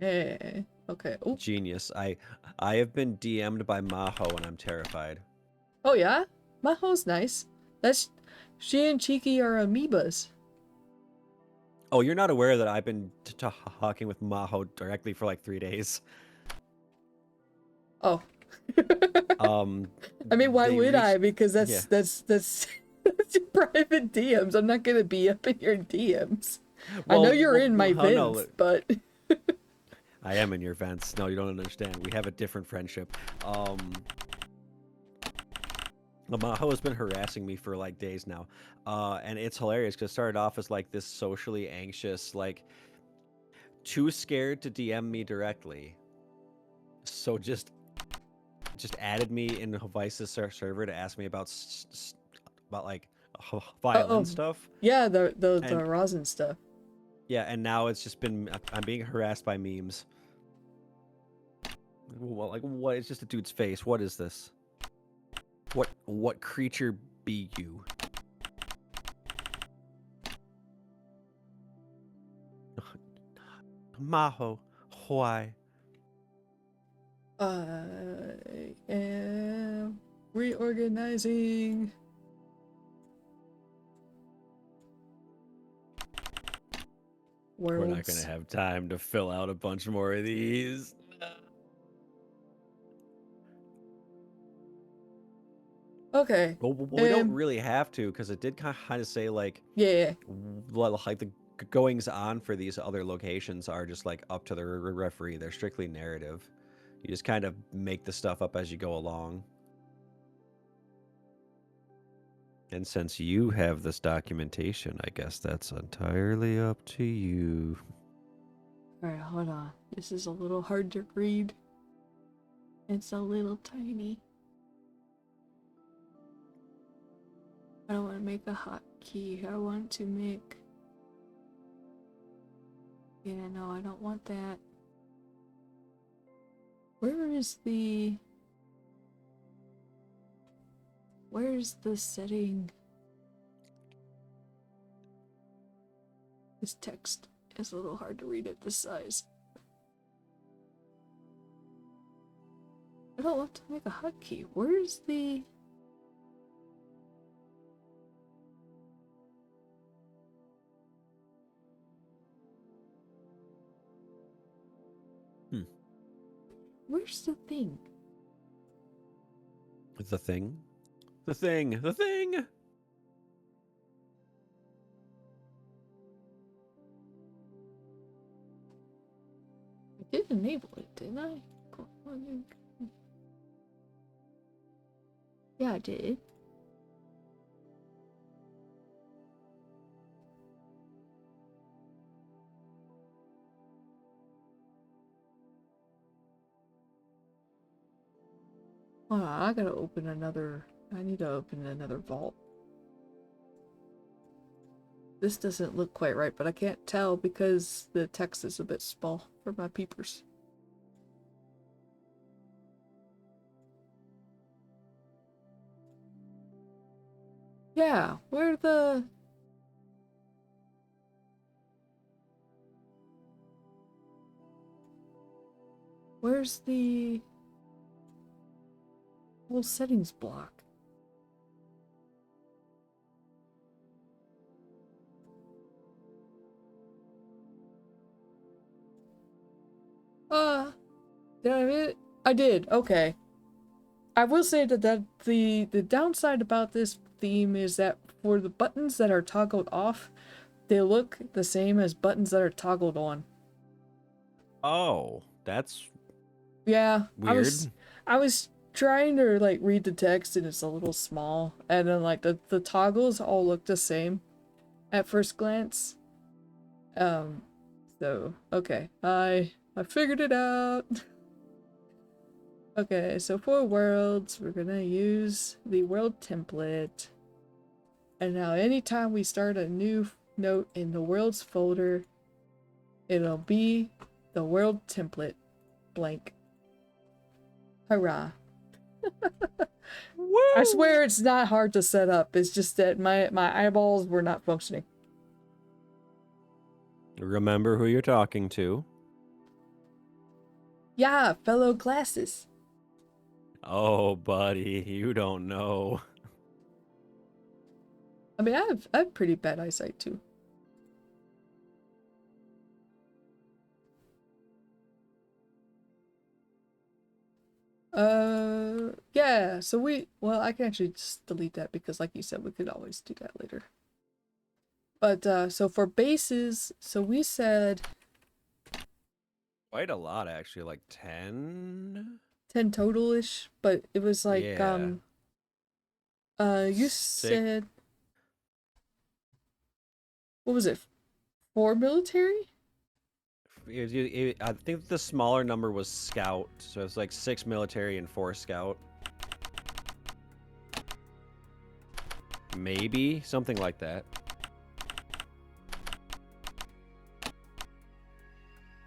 Yeah. Okay. Ooh. Genius. I have been DM'd by Maho and I'm terrified. Oh yeah? Maho's nice. She and Cheeky are amoebas. Oh, you're not aware that I've been talking with Maho directly for like 3 days? Oh. I mean, why would I? Because that's your private DMs. I'm not gonna be up in your DMs. Well, I know you're in my vents, but I am in your vents. No, you don't understand. We have a different friendship. Maho has been harassing me for like days now, and it's hilarious because it started off as like this socially anxious, like too scared to DM me directly, so just added me in Vice's server to ask me about like violin stuff. Yeah, the rosin stuff. Yeah, and now it's just been I'm being harassed by memes. Well, like what? It's just a dude's face. What is this? What creature be you? Maho, why? I am reorganizing. Worlds. We're not gonna have time to fill out a bunch more of these. Okay. Well, we don't really have to, because it did kind of say like like the goings on for these other locations are just like up to the referee. They're strictly narrative. You just kind of make the stuff up as you go along. And since you have this documentation, I guess that's entirely up to you. Alright, hold on. This is a little hard to read. It's a little tiny. I don't want to make a hotkey. I want to make... Yeah, no, I don't want that. Where's the setting? This text is a little hard to read at this size. I don't want to make a hotkey. Where's the... Where's the thing? The thing? The thing! The thing! I did enable it, didn't I? Yeah, I did. Hold on, I gotta open another... I need to open another vault. This doesn't look quite right, but I can't tell because the text is a bit small for my peepers. Yeah, where's the whole settings block? Did I hit it? I did. Okay. I will say that the downside about this theme is that for the buttons that are toggled off, they look the same as buttons that are toggled on. Oh, that's Yeah, weird. I was trying to like read the text and it's a little small, and then like the toggles all look the same at first glance. So okay, I figured it out. Okay, so for worlds, we're gonna use the world template. And now anytime we start a new note in the worlds folder, it'll be the world template blank. Hurrah. I swear it's not hard to set up. It's just that my eyeballs were not functioning. Remember who you're talking to. Yeah, fellow classes. Oh, buddy, you don't know. I mean, I have pretty bad eyesight too. Yeah, so well, I can actually just delete that because like you said, we could always do that later. But, so for bases, so we said... Quite a lot, actually, like 10? 10 total-ish, but it was like, Yeah. you said... What was it? 4 military? I think the smaller number was scout, so it's like 6 military and 4 scout. Maybe something like that.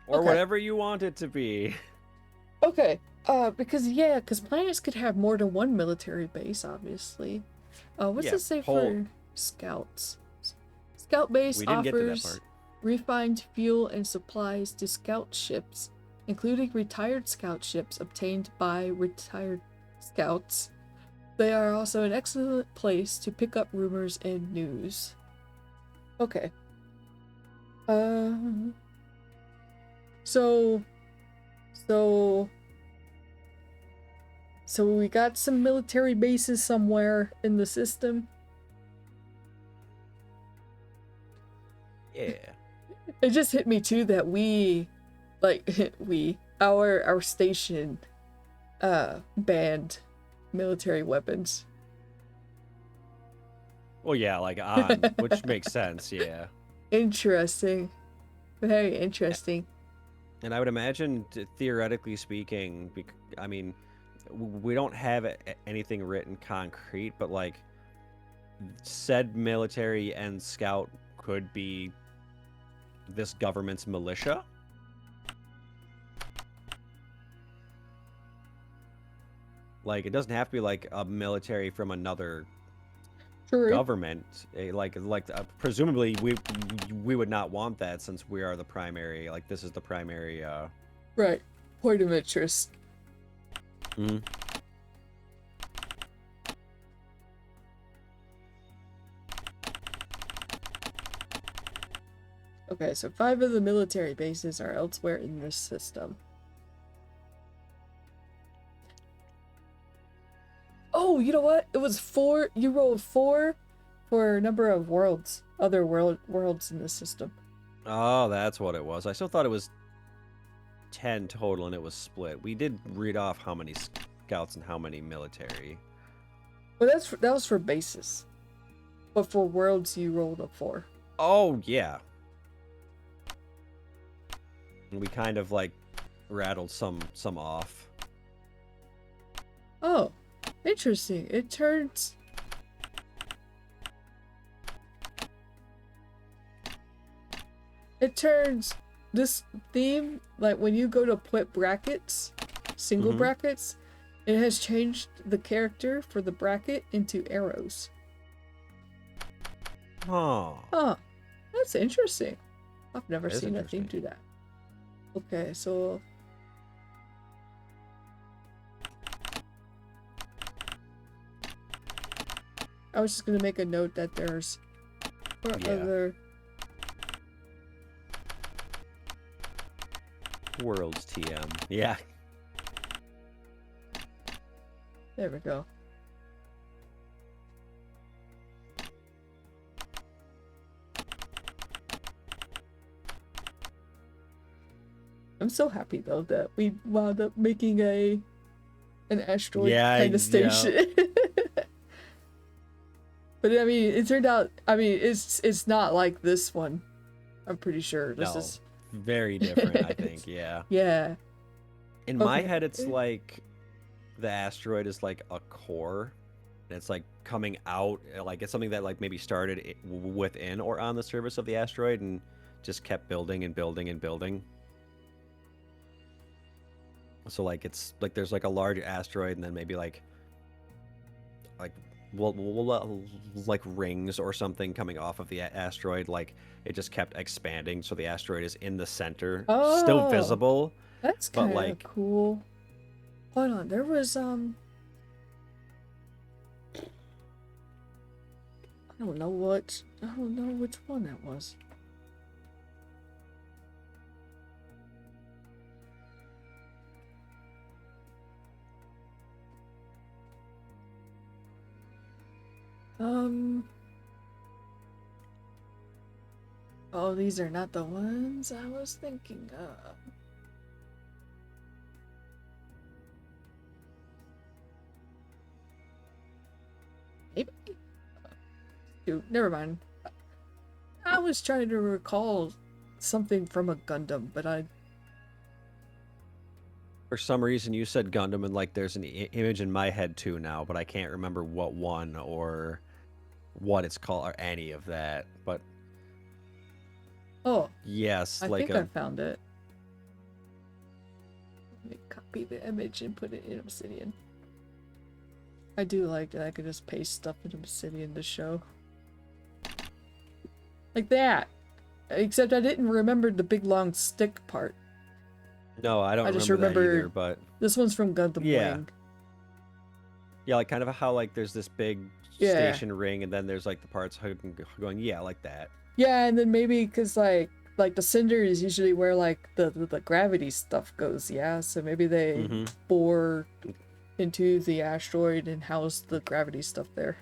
Or Okay. whatever you want it to be. Okay, because planets could have more than one military base, obviously. What's Yeah, it say for scouts? Scout base We didn't get to that offers part. refined fuel and supplies to scout ships, including retired scout ships obtained by retired scouts. They are also an excellent place to pick up rumors and news. Okay. So we got some military bases somewhere in the system. Yeah. It just hit me too that our station banned military weapons. Well, yeah, like on, which makes sense, yeah. Interesting. Very interesting. And I would imagine, theoretically speaking, I mean, we don't have anything written concrete, but like said military and scout could be this government's militia. Like, it doesn't have to be like a military from another True. government. Presumably we would not want that, since we are the primary, like this is the primary Right. Point of interest. Mhm. Okay, so 5 of the military bases are elsewhere in this system. Oh, you know what? It was 4. You rolled 4 for a number of worlds, other worlds in this system. Oh, that's what it was. I still thought it was 10 total and it was split. We did read off how many scouts and how many military. Well, that was for bases. But for worlds, you rolled a 4. Oh, yeah. We kind of like rattled some off. Oh, interesting. It turns this theme, like when you go to put brackets, single brackets, it has changed the character for the bracket into arrows. Oh. Huh. That's interesting. I've never That is seen a theme do that. Okay, so I was just gonna make a note that there's other Worlds TM. Yeah. There we go. I'm so happy though that we wound up making an asteroid kind of station. But I mean, it turned out, I mean, it's not like this one. I'm pretty sure this is very different, I think. Yeah. Yeah. In my head, it's like the asteroid is like a core, and it's like coming out, like it's something that like maybe started within or on the surface of the asteroid and just kept building and building and building. So like it's like there's like a large asteroid, and then maybe like like rings or something coming off of the asteroid. Like it just kept expanding, so the asteroid is in the center, still visible. That's kind of cool. Hold on, there was I don't know which one that was. Oh, these are not the ones I was thinking of. Maybe. Dude, never mind. I was trying to recall something from a Gundam, but for some reason you said Gundam, and like there's an image in my head too now, but I can't remember what one or what it's called or any of that. But oh yes, I think I found it. Let me copy the image and put it in Obsidian. I do like that I could just paste stuff in Obsidian to show. Like that. Except I didn't remember the big long stick part. No, I don't remember that either, but this one's from Gundam Wing. Yeah, like kind of how like there's this big station ring, and then there's like the parts going, yeah, like that. Yeah, and then maybe because like the cinder is usually where like the gravity stuff goes, yeah? So maybe they bore into the asteroid and house the gravity stuff there.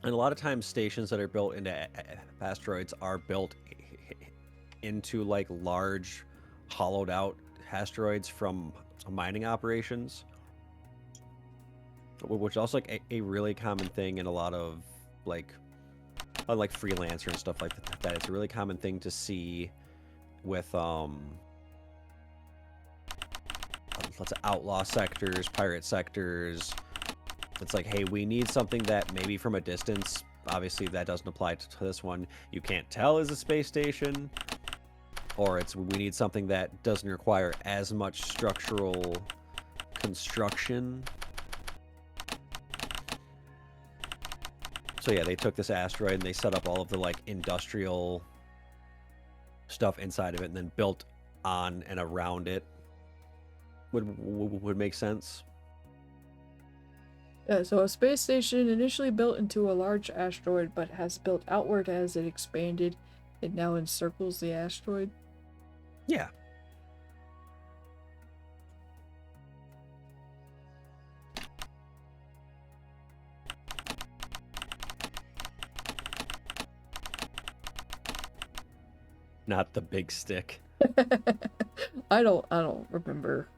And a lot of times stations that are built into asteroids are built into like large hollowed out asteroids from mining operations, which is also like a really common thing in a lot of like freelancer and stuff like that. It's a really common thing to see with lots of outlaw sectors, pirate sectors. It's like, hey, we need something that maybe from a distance, obviously that doesn't apply to this one, you can't tell is a space station, or it's we need something that doesn't require as much structural construction. So yeah, they took this asteroid and they set up all of the like industrial stuff inside of it and then built on and around it. Would make sense. Yeah, so a space station initially built into a large asteroid but has built outward as it expanded. It now encircles the asteroid. Yeah. Not the big stick. I don't remember.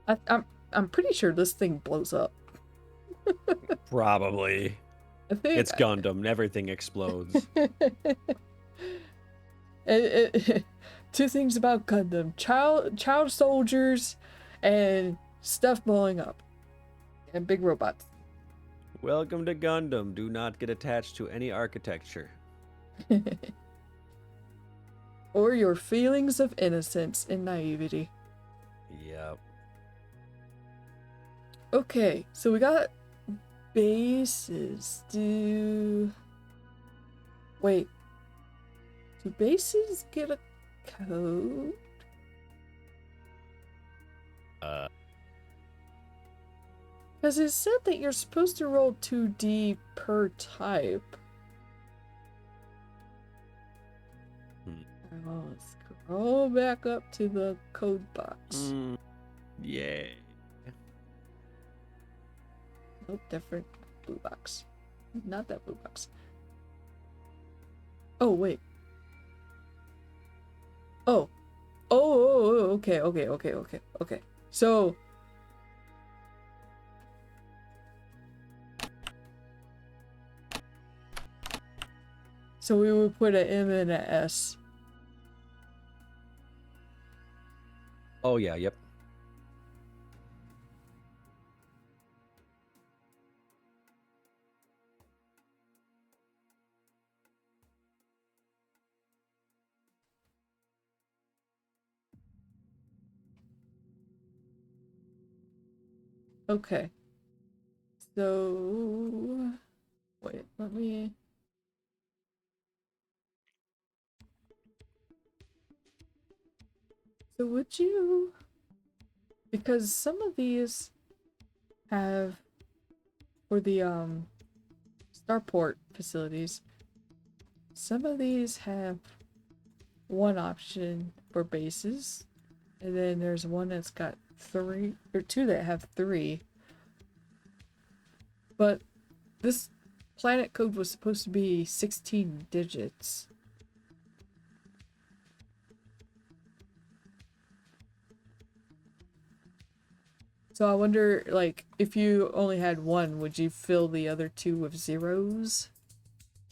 I'm pretty sure this thing blows up. Probably. I think It's Gundam. Everything explodes. Two things about Gundam: child soldiers, and stuff blowing up, and big robots. Welcome to Gundam. Do not get attached to any architecture. Or your feelings of innocence and naivety. Yep. Okay, so we got bases. Wait. Do bases get a code? Because it said that you're supposed to roll 2D per type. I'll scroll back up to the code box. Yay. Nope, different blue box. Not that blue box. Oh, wait. Oh. Oh, okay. So we would put an M and an S. Oh, yeah, yep. Okay. So wait, let me. So would you, because some of these have, for the starport facilities, some of these have one option for bases, and then there's one that's got three, or two that have three. But this planet code was supposed to be 16 digits. So I wonder, like, if you only had one, would you fill the other two with zeros?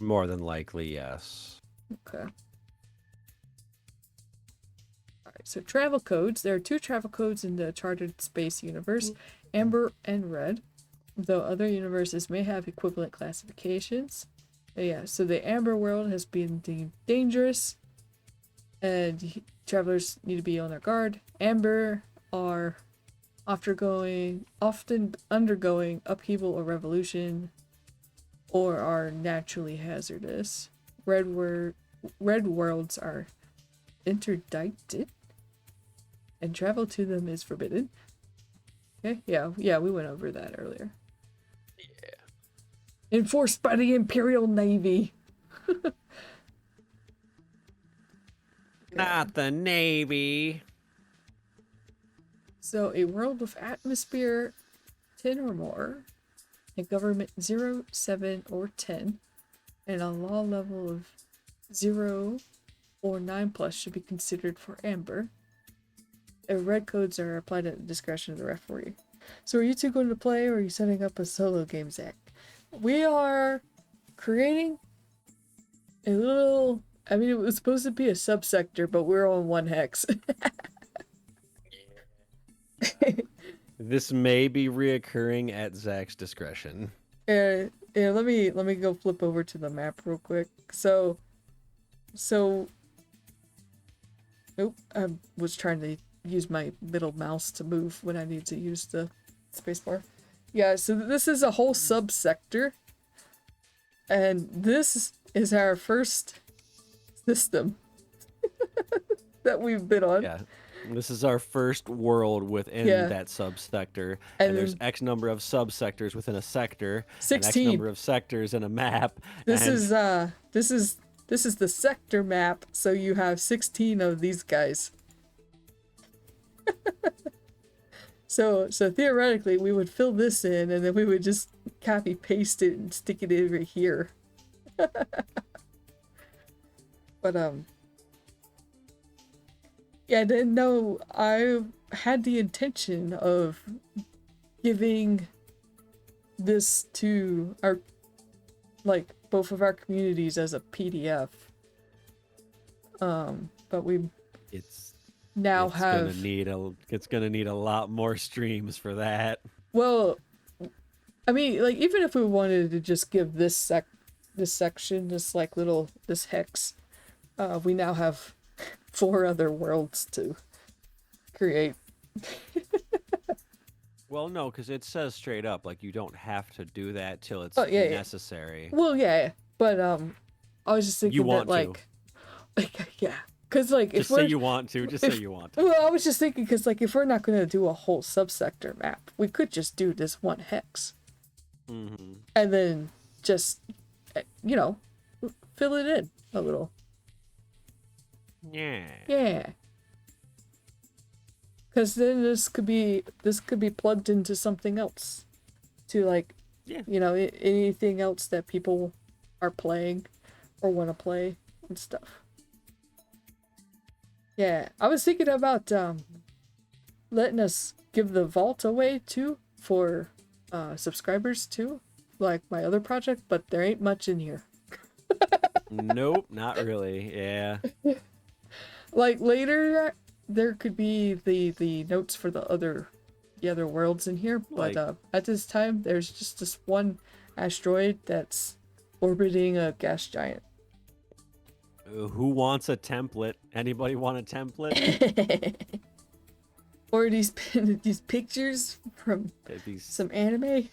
More than likely, yes. Okay. Alright, so travel codes. There are two travel codes in the Chartered Space universe, Amber and Red, though other universes may have equivalent classifications. Yeah, so the Amber world has been deemed dangerous, and travelers need to be on their guard. Amber are often undergoing upheaval or revolution, or are naturally hazardous. Red worlds are interdicted, and travel to them is forbidden. Okay, yeah, we went over that earlier. Yeah. Enforced by the Imperial Navy. Not the Navy. So a world with atmosphere 10 or more, a government 0, 7, or 10, and a law level of 0 or 9 plus should be considered for Amber. Red codes are applied at the discretion of the referee. So are you two going to play, or are you setting up a solo game, Zach? We are creating a little... I mean, it was supposed to be a subsector, but we're on 1 hex. This may be reoccurring at Zach's discretion. Yeah, let me go flip over to the map real quick. So nope, I was trying to use my middle mouse to move when I need to use the spacebar. Yeah, so this is a whole subsector, and this is our first system that we've been on. Yeah. This is our first world within that subsector, and there's X number of subsectors within a sector, 16. and X number of sectors in a map. This is the sector map, so you have 16 of these guys. So theoretically, we would fill this in, and then we would just copy paste it and stick it over here. But yeah, no, I had the intention of giving this to our, like, both of our communities as a PDF. But we it's have it's gonna need a lot more streams for that. Well, I mean, like, even if we wanted to just give this section, this hex, we now have 4 other worlds to create. Well, no, because it says straight up, like, you don't have to do that till it's necessary. Well, yeah, but I was just thinking that, like, yeah, because, like, just say you want to, say you want to. Well, I was just thinking, because, like, if we're not going to do a whole subsector map, we could just do this 1 hex. Mm-hmm. And then just, you know, fill it in a little. Yeah. Because then this could be plugged into something else, to, like, you know, anything else that people are playing or want to play and stuff. Yeah, I was thinking about letting us give the vault away too for subscribers too, like my other project, but there ain't much in here. Nope, not really. Yeah. Like, later there could be the notes for the other worlds in here, but at this time there's just this one asteroid that's orbiting a gas giant. Who wants a template? Anybody want a template? Or these pictures from some anime.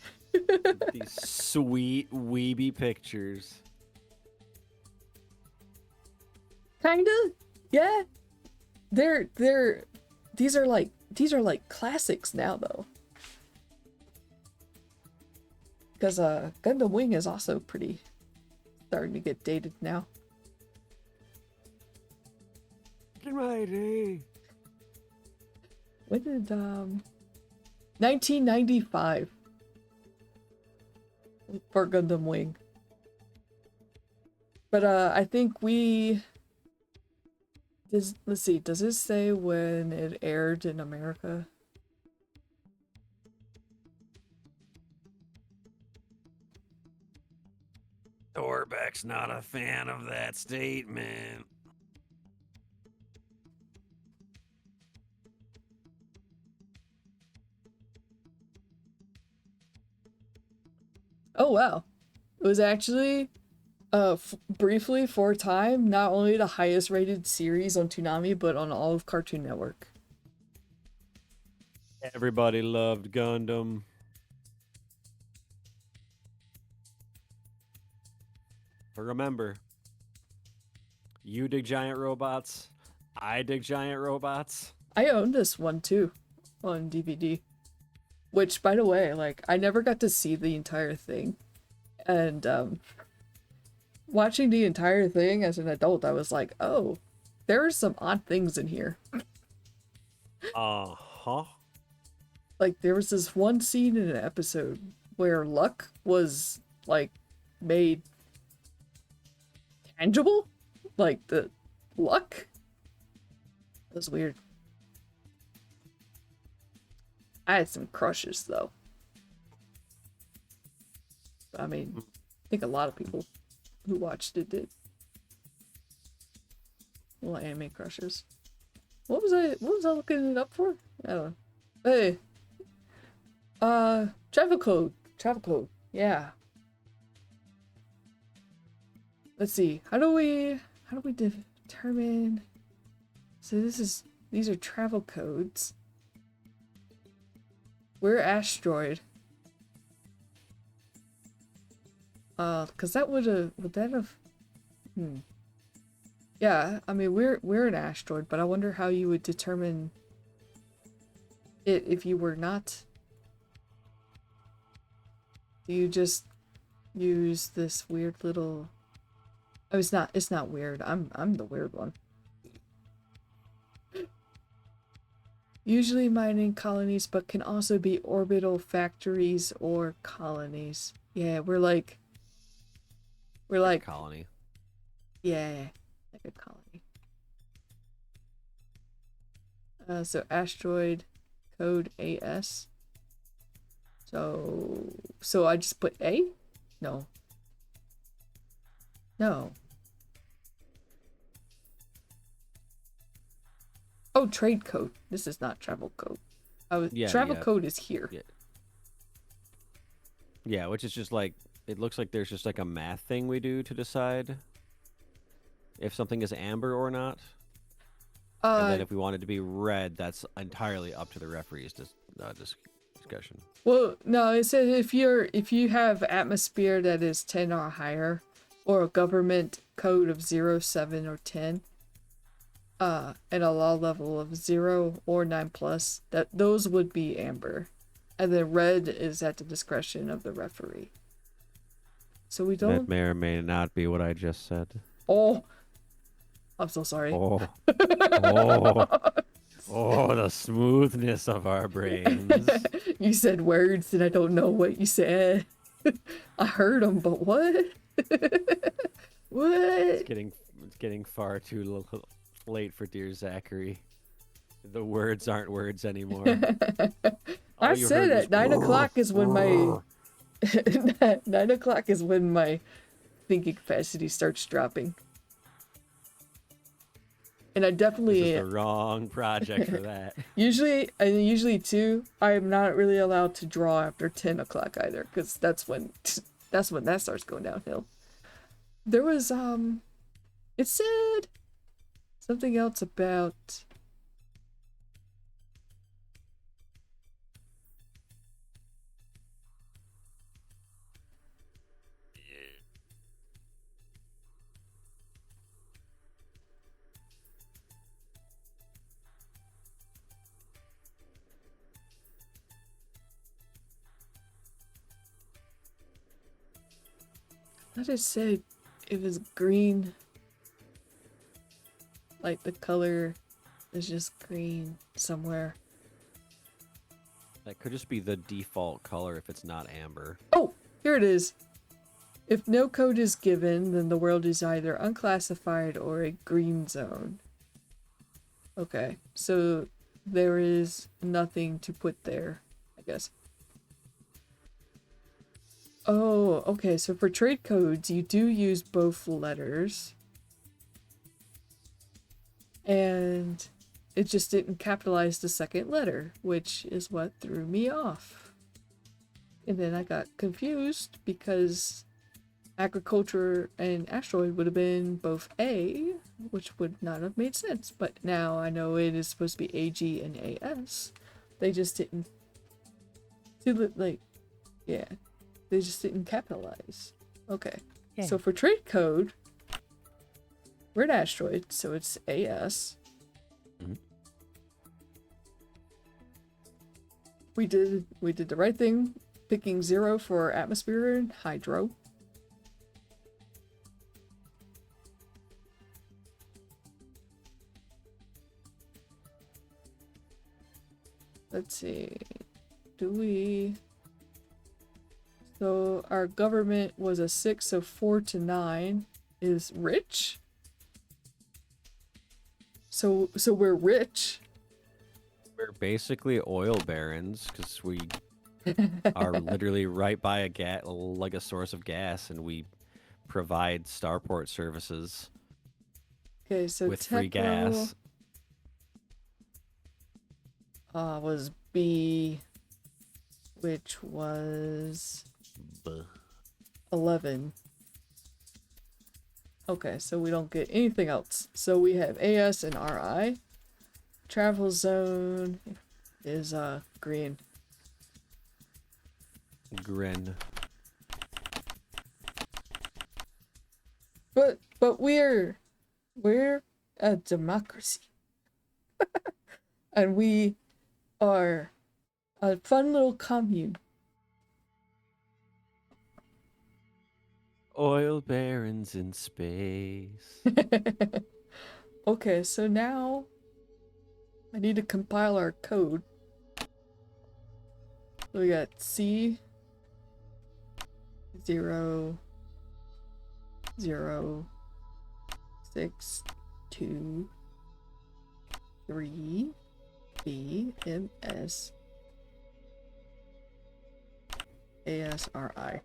These sweet weeby pictures. Kinda, yeah. These are like classics now, though. Because Gundam Wing is also pretty starting to get dated now. In my day. When did 1995 for Gundam Wing. But I think let's see, does it say when it aired in America? Torbeck's not a fan of that statement. Oh wow. It was actually briefly for a time not only the highest rated series on Toonami but on all of Cartoon Network. Everybody loved Gundam. But remember, you dig giant robots, I dig giant robots. I own this one too on DVD. Which, by the way, like, I never got to see the entire thing. And watching the entire thing as an adult, I was like, oh, there are some odd things in here. Uh-huh. Like, there was this one scene in an episode where luck was, like, made tangible? Like, the luck? That was weird. I had some crushes though. I mean, I think a lot of people who watched it did. Little anime crushes. What was I looking it up for? I don't know. Hey. Travel code. Travel code. Yeah. Let's see. How do we determine? So these are travel codes. We're asteroid. Cause that would that have? Yeah, I mean we're an asteroid, but I wonder how you would determine it if you were not. Do you just use this weird little? Oh, it's not weird. I'm the weird one. Usually mining colonies, but can also be orbital factories or colonies. Yeah, we're like colony. yeah, like a colony. So asteroid code AS. So I just put A? No. No. Oh, trade code. This is not travel code. Travel code is here. Yeah, which is just like, it looks like there's just like a math thing we do to decide if something is amber or not. And then if we want it to be red, that's entirely up to the referee's discussion. Well, no, it says if you have atmosphere that is 10 or higher, or a government code of 0, 7, or 10, and a law level of 0 or 9+, those would be amber. And then red is at the discretion of the referee. So we don't... That may or may not be what I just said. Oh! I'm so sorry. Oh. Oh, the smoothness of our brains. You said words and I don't know what you said. I heard them, but what? What? It's getting far too late for dear Zachary. The words aren't words anymore. I said at 9 o'clock is when my 9 o'clock is when my thinking capacity starts dropping. And I definitely... This is the wrong project for that. Usually too, I am not really allowed to draw after 10 o'clock either, because that's when that starts going downhill. There was, it said something else about... I thought it said it was green. Like the color is just green somewhere. That could just be the default color if it's not amber. Oh, here it is. If no code is given, then the world is either unclassified or a green zone. Okay, so there is nothing to put there, I guess. Oh, okay, so for trade codes, you do use both letters. And it just didn't capitalize the second letter, which is what threw me off. And then I got confused because agriculture and asteroid would have been both A, which would not have made sense. But now I know it is supposed to be AG and AS. They just didn't do it yeah. They just didn't capitalize. Okay. Yeah. So for trade code, we're an asteroid, so it's AS. Mm-hmm. We did the right thing, picking 0 for atmosphere and hydro. Let's see. So our government was a 6, so 4 to 9 is rich. So we're rich. We're basically oil barons because we are literally right by like a source of gas, and we provide starport services Okay, so with free tech roll gas. was B, which was Buh. 11. Okay, so we don't get anything else. So we have AS and RI. Travel zone is green. Grin. But we're a democracy. And we are a fun little commune. Oil barons in space. Okay, so now I need to compile our code. So we got C 0 0 6 2 3 B M S A S R I.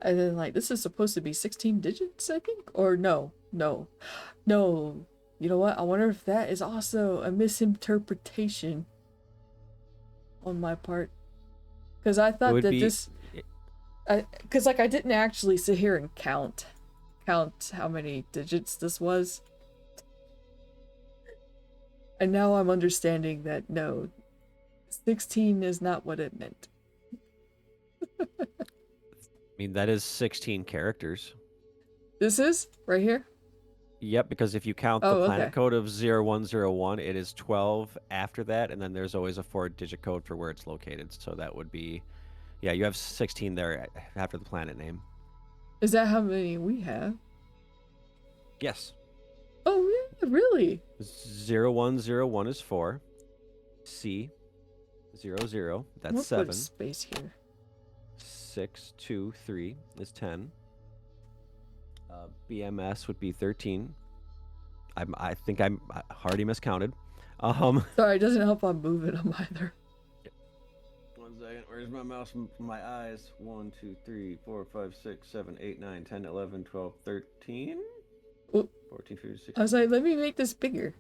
And then like this is supposed to be 16 digits, I think? Or no. You know what? I wonder if that is also a misinterpretation on my part. Because I thought that this because like I didn't actually sit here and count how many digits this was. And now I'm understanding that no, 16 is not what it meant. I mean, that is 16 characters. This is right here? Yep, because if you count the planet code of 0101, it is 12 after that, and then there's always a 4-digit code for where it's located. So that would be, yeah, you have 16 there after the planet name. Is that how many we have? Yes. Oh, yeah, really? 0101 is 4. C 00, that's we'll 7. Put space here. 623 is 10. BMS would be 13. I think I already miscounted. Sorry, it doesn't help I'm moving them either. 1 second. Where's my mouse? My eyes. 1, 2, 3, 4, 5, 6, 7, 8, 9, 10, 11, 12, 13. Oop. 14, 15, 16. I was like, let me make this bigger.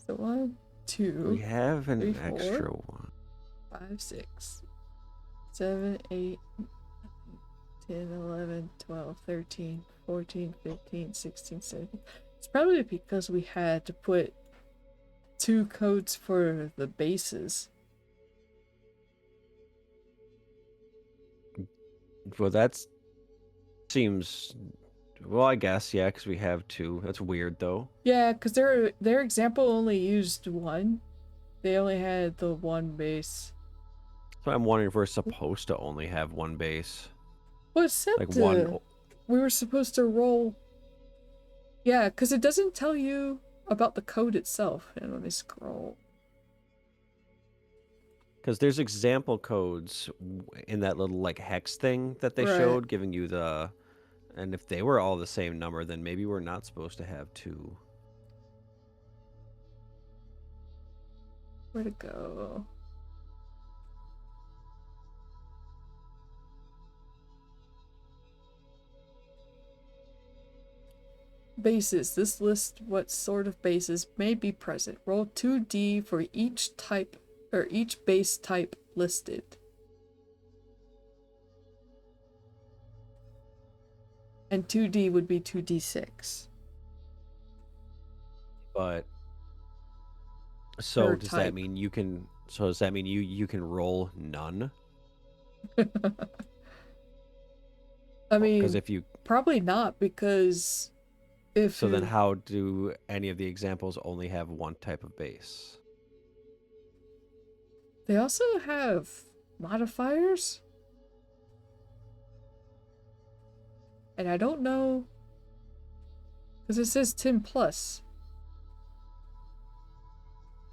So 1, 2. We have an 3, extra 4, one. 5, 6, 7, 8, 10, 11, 12, 13, 14, 15, 16, 17. It's probably because we had to put 2 codes for the bases. Well, that seems... Well, I guess, yeah, because we have 2. That's weird, though. Yeah, because their example only used 1. They only had the 1 base. So I'm wondering if we're supposed to only have 1 base. Well, it said like one. We were supposed to roll. Yeah, because it doesn't tell you about the code itself. And let me scroll. Because there's example codes in that little like hex thing that they showed, giving you the... And if they were all the same number, then maybe we're not supposed to have 2. Where'd it go? Bases. This lists what sort of bases may be present. Roll 2d for each type or each base type listed. And 2d would be 2d6. But so does that mean you can? So does that mean you can roll none? I mean, because if you probably not, because if so then how do any of the examples only have 1 type of base? They also have modifiers. And I don't know, because it says 10 plus.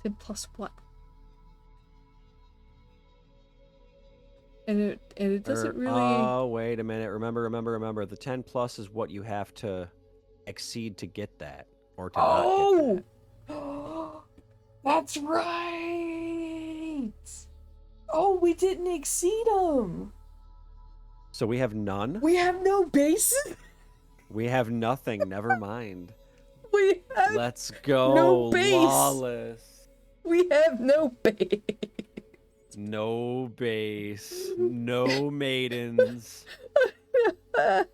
10 plus what? And it doesn't really... Oh, wait a minute. Remember. The 10 plus is what you have to exceed to get that, or to not get that. That's right. Oh, we didn't exceed them. So we have none? We have no bases. We have nothing, never mind. We have Let's go, no base. Lawless. We have no base. No base, no maidens, no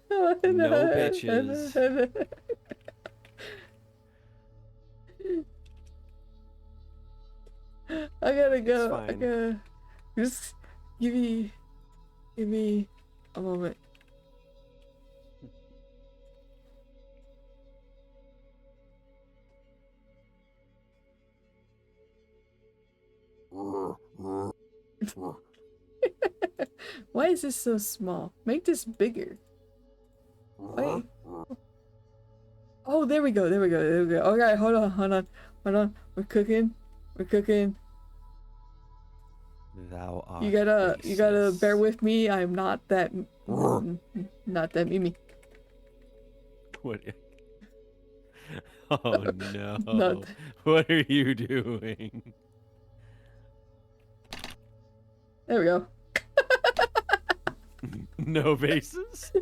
bitches. I gotta go. It's fine. I gotta just give me a moment. Why is this so small? Make this bigger. Wait. Oh, there we go. There we go. There we go. Okay, hold on. We're cooking. Thou art You gotta racist. bear with me. I'm not that Mimi. What? Oh no! Not- What are you doing? There we go. No bases?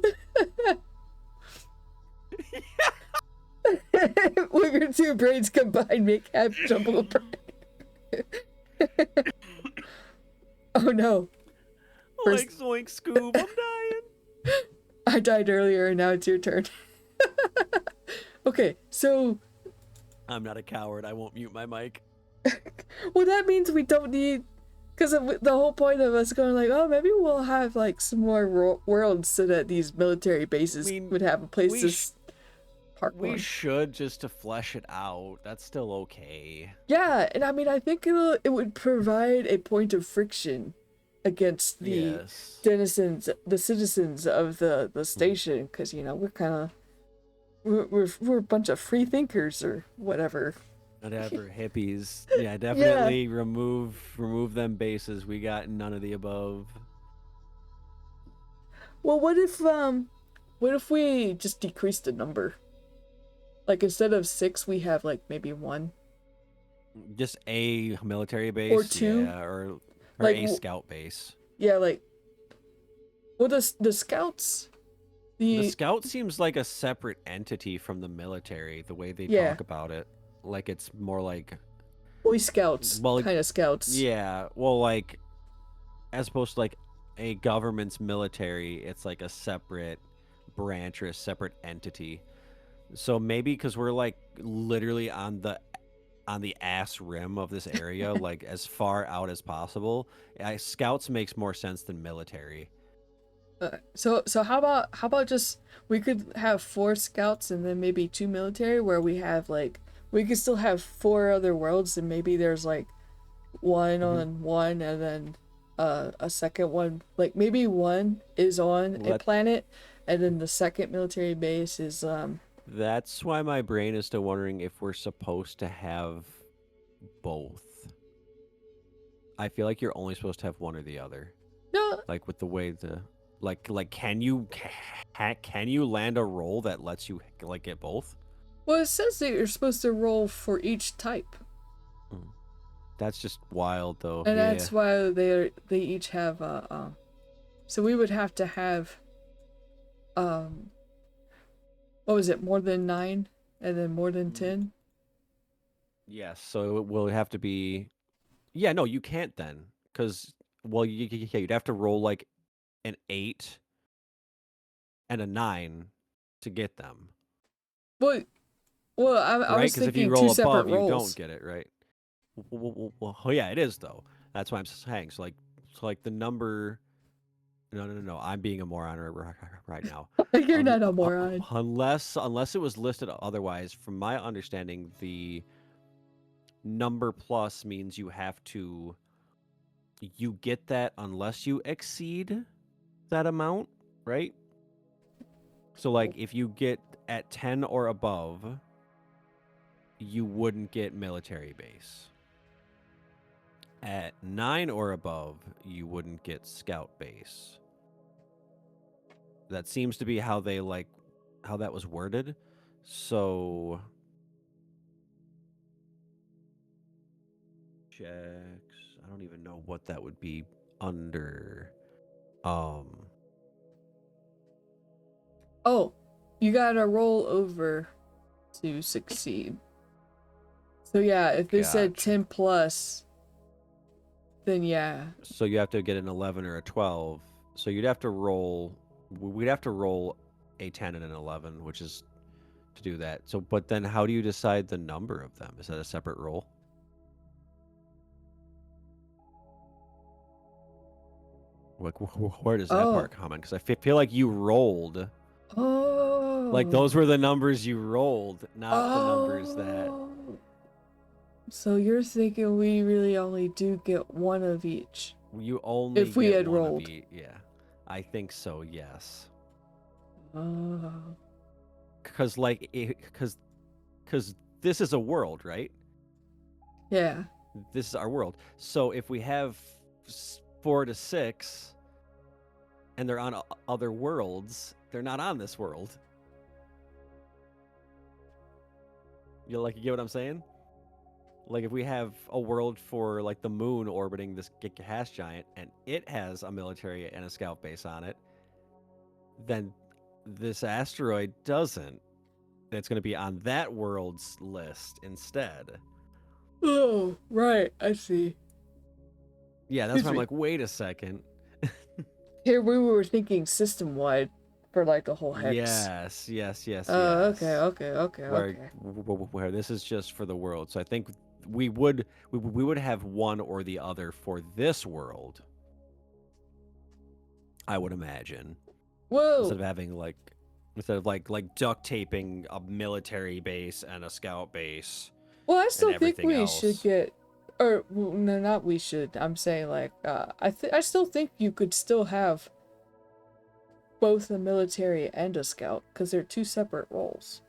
When your two brains combined make half jumble brain. Oh no. First- Like Zoink Scoob, I'm dying. I died earlier and now it's your turn. Okay, so I'm not a coward. I won't mute my mic. well that means we don't need, because the whole point of us going like, oh, maybe we'll have like some more worlds so that these military bases would have a place to park We on. should, just to flesh it out. That's still okay. Yeah, and I mean I think it would provide a point of friction against the Yes. the citizens of the station, because you know we're a bunch of free thinkers or whatever. Whatever, hippies. Yeah, definitely remove them bases. We got none of the above. Well, what if we just decrease the number? Like instead of 6, we have like maybe 1 Just a military base, or 2, yeah, or like, a scout base. Yeah, like, well, the scouts. The scout seems like a separate entity from the military. The way they talk about it, like it's more like Boy Scouts, well, kind of scouts. Yeah, well, like as opposed to like a government's military, it's like a separate branch or a separate entity. So maybe because we're like literally on the ass rim of this area, like as far out as possible, scouts makes more sense than military. So how about just we could have 4 scouts and then maybe 2 military, where we have like we could still have 4 other worlds, and maybe there's like one on one and then a second one, like maybe one is on a planet and then the second military base is That's why my brain is still wondering if we're supposed to have both. I feel like you're only supposed to have one or the other. No. Like with the way the like can you land a roll that lets you like get both? Well, it says that you're supposed to roll for each type. That's just wild though. And that's why they each have so we would have to have what was it, more than 9 and then more than 10? Yes, so it will have to be. Yeah, no, you can't then, because well, you'd have to roll like an 8 and a 9 to get them. Well, I was Because if you thinking roll 2 separate above, rolls. you don't get it, right? Well, yeah, it is though. That's why I'm saying. So like the number. No. I'm being a moron right now. You're not a moron. Unless it was listed otherwise. From my understanding, the number plus means you get that unless you exceed that amount, right? So like if you get at 10 or above, you wouldn't get military base. At 9 or above, you wouldn't get scout base. That seems to be how that was worded. So checks. I don't even know what that would be under. Oh, you gotta roll over to succeed. So yeah, if it said Gotcha. 10 plus, then yeah. So you have to get an 11 or a 12. So you'd have to roll. We'd have to roll a 10 and an 11, which is to do that. So, but then how do you decide the number of them? Is that a separate roll? Like, where does that part come in? Because I feel like you rolled. Oh. Like those were the numbers you rolled, not the numbers that. So you're thinking we really only do get one of each? You only if we get had one rolled. of each. Yeah, I think so. Yes. Oh. Because because this is a world, right? Yeah. This is our world. So if we have 4 to 6, and they're on other worlds, they're not on this world. You get what I'm saying? Like if we have a world for like the moon orbiting this gas giant, and it has a military and a scout base on it, then this asteroid doesn't. It's going to be on that world's list instead. Oh, right. I see. Yeah, that's why I'm like, wait a second. Here we were thinking system wide for like the whole hex. Yes. Okay. Where this is just for the world. So I think we would have one or the other for this world. I would imagine. Whoa. Instead of like duct taping a military base and a scout base. Well, I still think we should get, or no, not we should. I'm saying like, I still think you could still have both a military and a scout because they're two separate roles.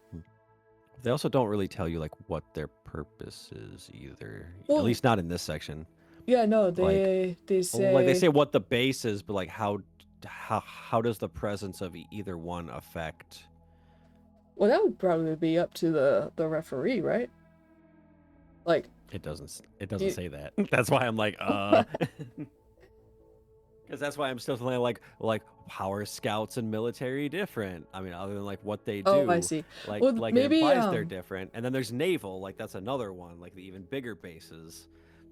They also don't really tell you like what their purpose is either. Well, at least not in this section. Yeah, no, they say what the base is, but like how does the presence of either one affect? Well, that would probably be up to the referee, right? Like it doesn't say that. That's why I'm like because that's why I'm still feeling like how are scouts and military different? I mean, other than like what they do. Oh, I see. Like well, maybe it implies they're different. And then there's naval, like that's another one, like the even bigger bases.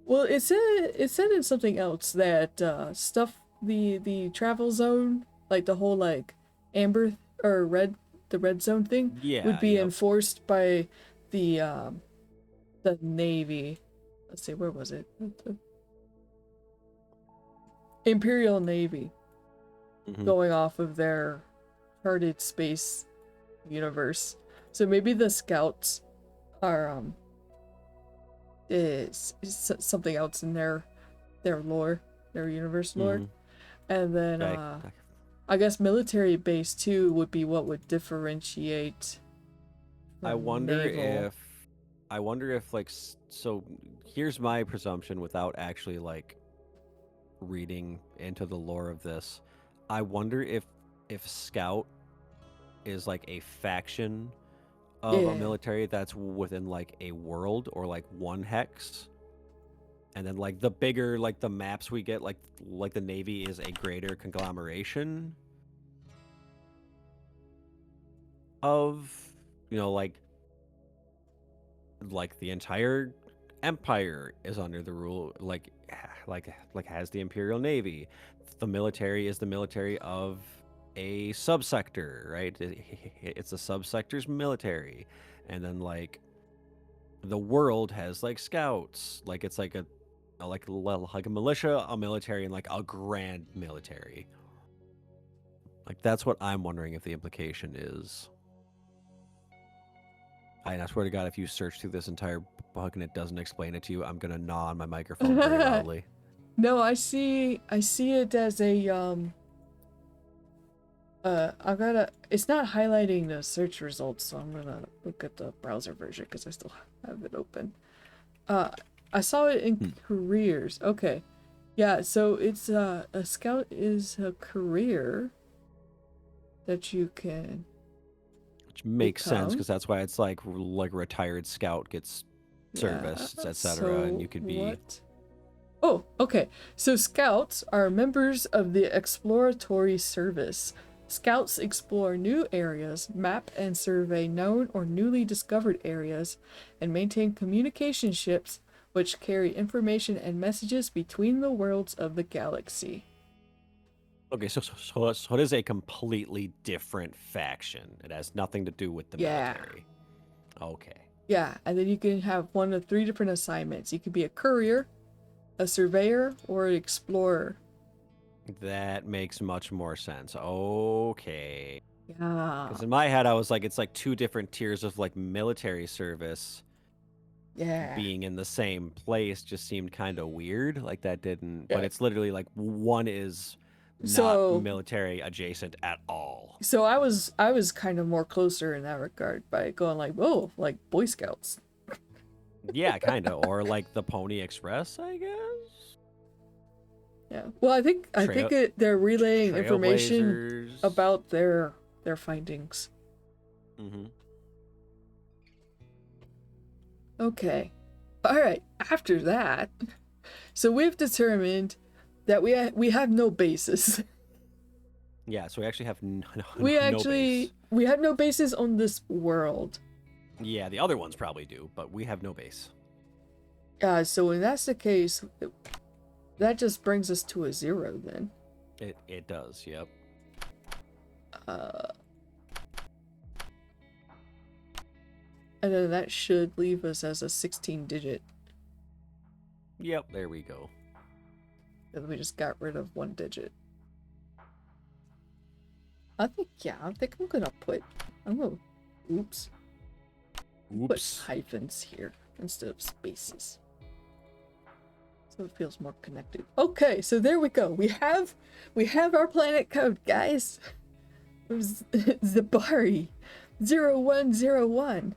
Well, it said in something else that stuff the travel zone, like the whole like amber or the red zone thing, would be enforced by the Navy. Let's see, where was it? Imperial Navy. Going off of their charted space universe. So maybe the scouts are is something else in their lore, their universe lore. And then I guess military base too would be what would differentiate. I wonder if like, so here's my presumption without actually like reading into the lore of this. I wonder if scout is like a faction of a military that's within like a world or like one hex, and then like the bigger like the maps we get, like the Navy is a greater conglomeration of, you know, like the entire empire is under the rule, like has the Imperial Navy. The military is the military of a subsector, right? It's a subsector's military. And then like the world has like scouts, like it's like a militia, a military, and like a grand military. Like that's what I'm wondering if the implication is. I swear to God, if you search through this entire book and it doesn't explain it to you, I'm gonna gnaw on my microphone very loudly. No, I see it as a it's not highlighting the search results, so I'm gonna look at the browser version because I still have it open. I saw it in careers. Okay. Yeah, so it's a scout is a career that you can Which makes sense become. because that's why it's like retired scout gets service, Yeah, etc. And so you could be what? Oh, okay. So scouts are members of the exploratory service. Scouts explore new areas, map and survey known or newly discovered areas, and maintain communication ships which carry information and messages between the worlds of the galaxy. okay. So it is a completely different faction. It has nothing to do with the Yeah. military. Okay. Yeah, and then you can have one of 3 different assignments. You could be a courier, a surveyor, or an explorer. That makes much more sense. Okay. Yeah. Because in my head, I was like, it's like 2 different tiers of like military service Yeah. being in the same place just seemed kind of weird. Like that didn't, but Yeah. it's literally like one is not So- military adjacent at all. So I was kind of more closer in that regard by going like, whoa, like Boy Scouts. Yeah, kind of. Or like the Pony Express, I guess. Yeah. Well, I think they're relaying information Trailblazers. about their findings. Mm-hmm. Okay. All right. After that, so we've determined that we have no bases. Yeah, so we actually have no We no base. have no bases on this world. Yeah, the other ones probably do, but we have no base. So when that's the case, that just brings us to a 0 then. It does, yep. And then that should leave us as a 16-digit. Yep, there we go. And we just got rid of 1 digit. I think I'm gonna put, oops. Put Oops. hyphens here instead of spaces. So it feels more connected. Okay, so there we go. We have our planet code, guys. It was Zakkariiart 0101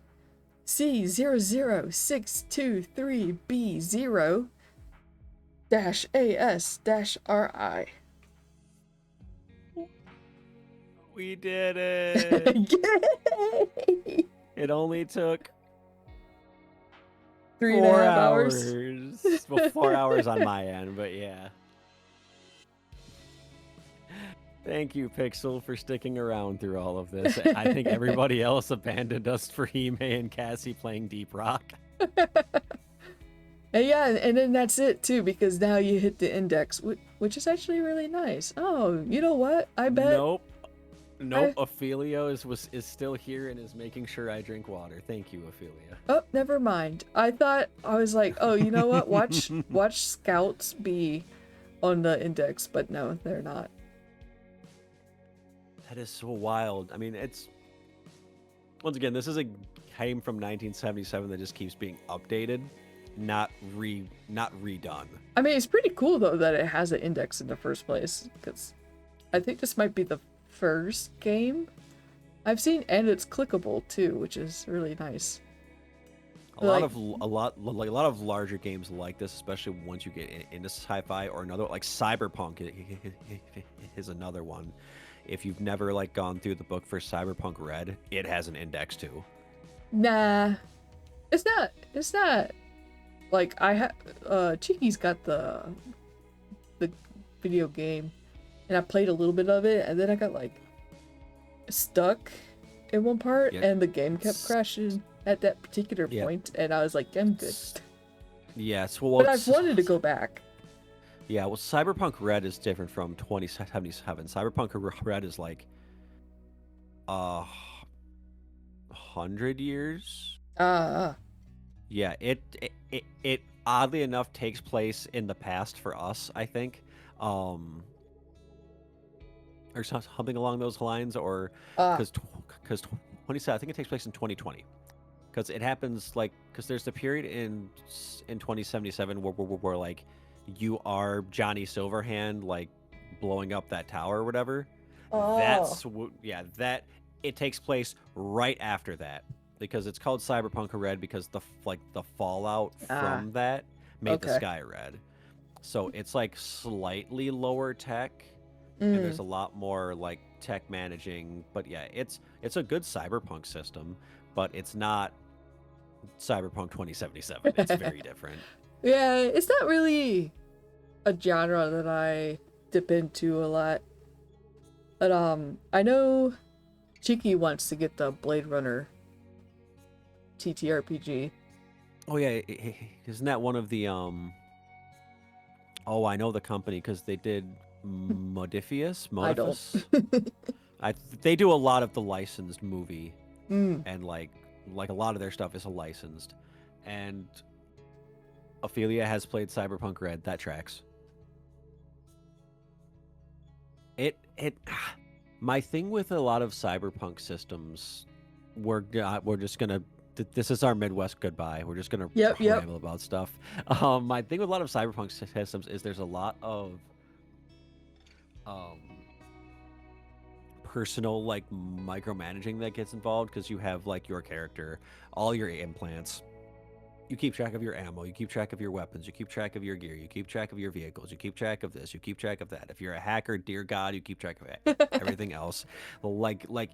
C00623B0 -AS-RI. We did it. Yay! It only took 3.5 4 hours. Well, 4 hours on my end, but yeah. Thank you, Pixel, for sticking around through all of this. I think everybody else abandoned us for Hime and Cassie playing Deep Rock. And yeah, and then that's it too, because now you hit the index, which is actually really nice. Oh, you know what? I bet. Nope. Ophelia is still here and is making sure I drink water. Thank you, Ophelia. Oh, never mind. I was like, oh, you know what? Watch scouts be on the index, but no, they're not. That is so wild. I mean, it's once again, this is a game from 1977 that just keeps being updated, not redone. I mean, it's pretty cool though that it has an index in the first place, because I think this might be the first game I've seen, and it's clickable too, which is really nice. A lot of larger games like this, especially once you get into sci-fi or another, like Cyberpunk is another one. If you've never like gone through the book for Cyberpunk Red, it has an index too. Nah, it's not. Like Cheeky's got the video game, and I played a little bit of it, and then I got like stuck in one part, Yeah. and the game kept crashing at that particular point, and I was like, I'm good. Yes, well, But I've wanted to go back. Yeah, well, Cyberpunk Red is different from 2077. Cyberpunk Red is like 100 years. Yeah, it oddly enough takes place in the past for us, I think, or something along those lines, or because 27, I think it takes place in 2020, because it happens like because there's the period in 2077 where like you are Johnny Silverhand, like blowing up that tower or whatever. That's that it takes place right after that, because it's called Cyberpunk Red because the fallout from that made the sky red. So it's like slightly lower tech, and there's a lot more like tech managing. But yeah, it's a good cyberpunk system, but it's not Cyberpunk 2077. It's very different. Yeah, it's not really a genre that I dip into a lot. But I know Cheeky wants to get the Blade Runner TTRPG. Oh yeah, isn't that one of the Oh, I know the company because they did Modifius. I don't. They do a lot of the licensed movie, Mm. and like a lot of their stuff is licensed. And Ophelia has played Cyberpunk Red. That tracks. It my thing with a lot of cyberpunk systems, we're just gonna. This is our Midwest goodbye. We're just gonna ramble about stuff. My thing with a lot of cyberpunk systems is there's a lot of personal like micromanaging that gets involved because you have like your character, all your implants. You keep track of your ammo, you keep track of your weapons, you keep track of your gear, you keep track of your vehicles, you keep track of this, you keep track of that. If you're a hacker, dear God, you keep track of everything else. Like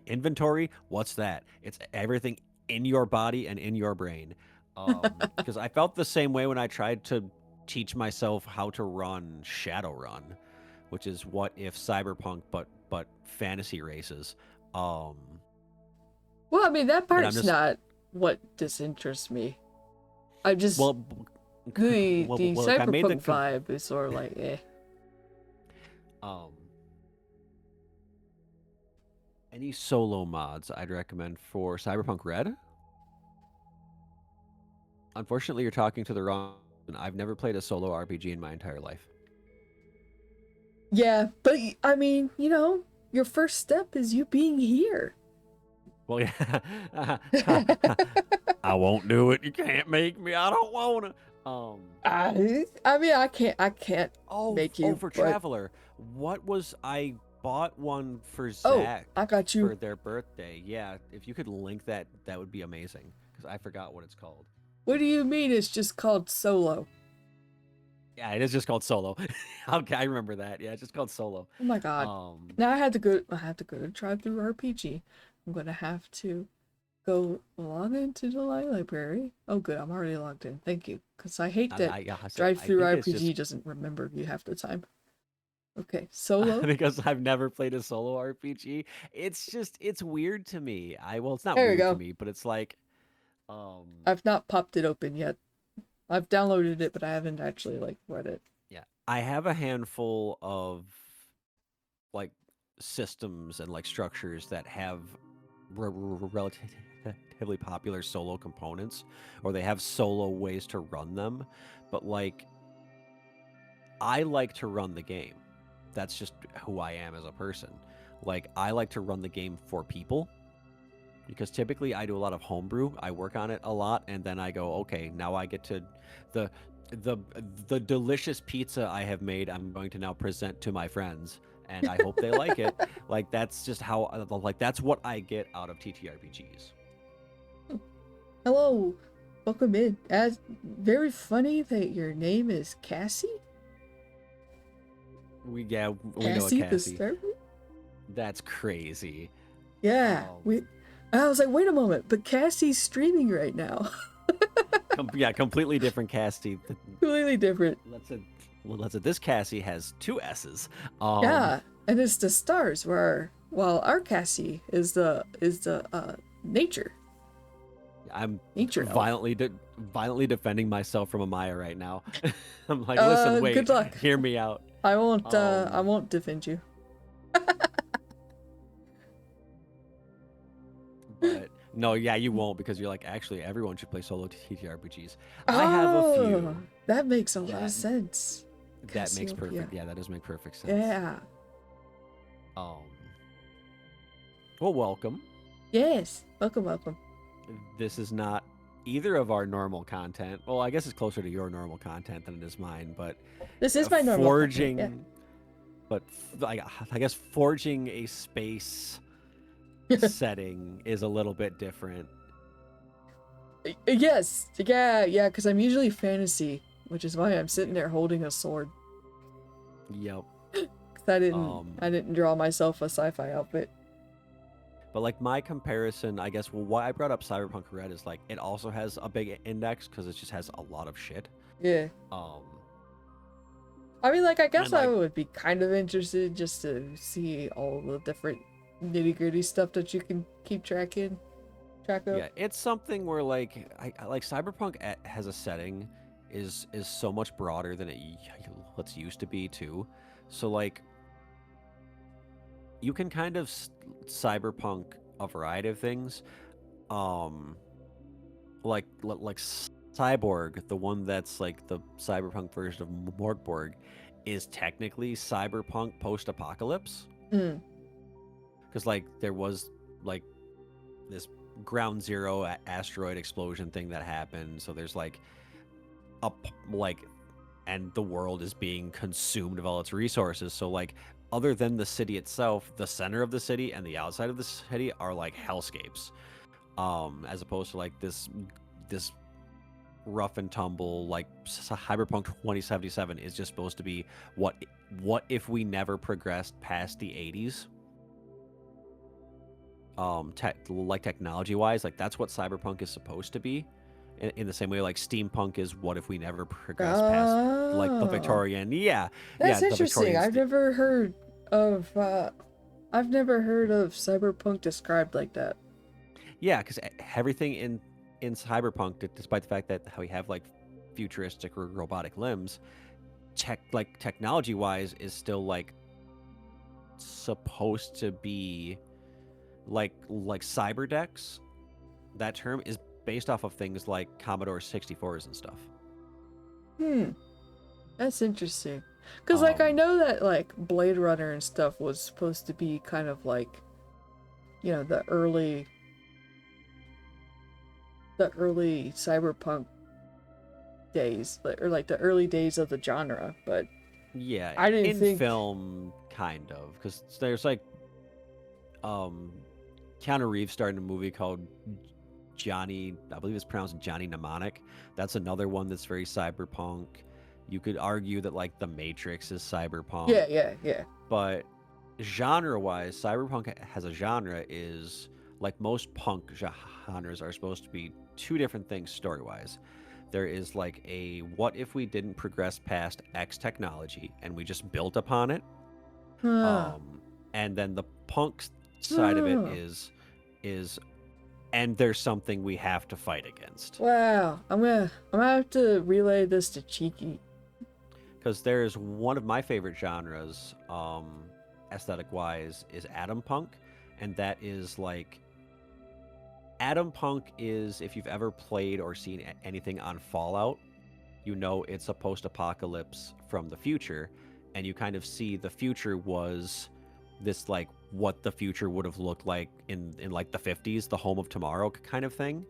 inventory, what's that? It's everything in your body and in your brain. Because I felt the same way when I tried to teach myself how to run Shadowrun, which is what if cyberpunk but fantasy races. Well, I mean that part's not what disinterests me. I just the cyberpunk vibe is sort of like eh. Any solo mods I'd recommend for Cyberpunk Red? Unfortunately, you're talking to the wrong. I've never played a solo RPG in my entire life. Yeah, but I mean, you know, your first step is you being here. Well, yeah. I won't do it. You can't make me. I don't want to. I mean, I can't make you. For Traveller, what was I bought one for Zach? I got you for their birthday. Yeah, if you could link that, that would be amazing. Because I forgot what it's called. What do you mean? It's just called Solo. Yeah, it is just called Solo. Okay, I remember that. Yeah, it's just called Solo. Oh my god! Now I have to go to Traveller RPG. I'm gonna have to go log into the library. Oh, good. I'm already logged in. Thank you. Because I hate that drive-through RPG doesn't remember you half the time. Okay, Solo. Because I've never played a solo RPG. It's weird to me. It's not weird to me, but it's like, I've not popped it open yet. I've downloaded it, but I haven't actually like read it. Yeah, I have a handful of like systems and like structures that have relatively popular solo components, or they have solo ways to run them. But like, I like to run the game. That's just who I am as a person. Like, I like to run the game for people. Because typically I do a lot of homebrew. I work on it a lot, and then I go, okay, now I get to the delicious pizza I have made. I'm going to now present to my friends, and I hope they like it. Like that's just how that's what I get out of TTRPGs. Hello, welcome in. As very funny that your name is Cassie. We know a Cassie. That's crazy. Yeah, I was like, wait a moment, but Cassie's streaming right now. Yeah, completely different Cassie. Completely different. Let's say this Cassie has 2 S's. Yeah, and it's the stars where our Cassie is the nature. I'm nature violently defending myself from Amaya right now. I'm like, listen, wait, good luck. Hear me out. I won't defend you. But no, yeah, you won't, because you're like, actually, everyone should play solo TTRPGs. I have a few. That makes a lot of sense. That makes perfect. Yeah, that does make perfect sense. Yeah. Well, welcome. Yes, welcome. This is not either of our normal content. Well, I guess it's closer to your normal content than it is mine, but this is my normal forging. Content, yeah. But I guess forging a space setting is a little bit different. Yes, yeah, because I'm usually fantasy, which is why I'm sitting there holding a sword. Yep. I Um, didn't draw myself a sci-fi outfit. but like my comparison, I guess, why I brought up Cyberpunk Red is like it also has a big index because it just has a lot of shit. Yeah. Um, I mean, like, I guess and I like would be kind of interested just to see all the different nitty-gritty stuff that you can keep track of. yeah, it's something where like I like Cyberpunk has a setting is so much broader than what's used to be too. So like you can kind of cyberpunk a variety of things. Um, like Cyborg, the one that's like the cyberpunk version of Morgborg, is technically cyberpunk post-apocalypse Mm. because like there was like this ground zero asteroid explosion thing that happened. So there's like like and the world is being consumed of all its resources. So like other than the city itself, the center of the city and the outside of the city are like hellscapes. As opposed to like this rough and tumble like Cyberpunk 2077 is just supposed to be what if we never progressed past the 80s. Like technology wise, like that's what Cyberpunk is supposed to be. In the same way, like steampunk is what if we never progress past like the Oh, Victorian, that's the interesting. Victorian. I've never heard of cyberpunk described like that. Yeah, because everything in Cyberpunk, despite the fact that we have like futuristic robotic limbs, technology wise is still like supposed to be like cyberdecks. That term is based off of things like Commodore 64s and stuff. That's interesting. Because, like, I know that, like, Blade Runner and stuff was supposed to be kind of like, you know, the early cyberpunk days, or like the early days of the genre, but yeah, I didn't in think film kind of, because there's like Keanu Reeves started a movie called Johnny, I believe it's pronounced Johnny Mnemonic. That's another one that's very cyberpunk. You could argue that like The Matrix is cyberpunk. Yeah. But genre-wise, cyberpunk has a genre is like most punk genres are supposed to be two different things story-wise. There is like a what if we didn't progress past X technology and we just built upon it. And then the punk side of it is and there's something we have to fight against. Wow, I'm gonna have to relay this to Cheeky. Because there's one of my favorite genres, aesthetic wise, is Atom Punk, and that is like Atom Punk is, if you've ever played or seen anything on Fallout, you know it's a post-apocalypse from the future, and you kind of see the future was this like what the future would have looked like in like the 50s, the home of tomorrow kind of thing,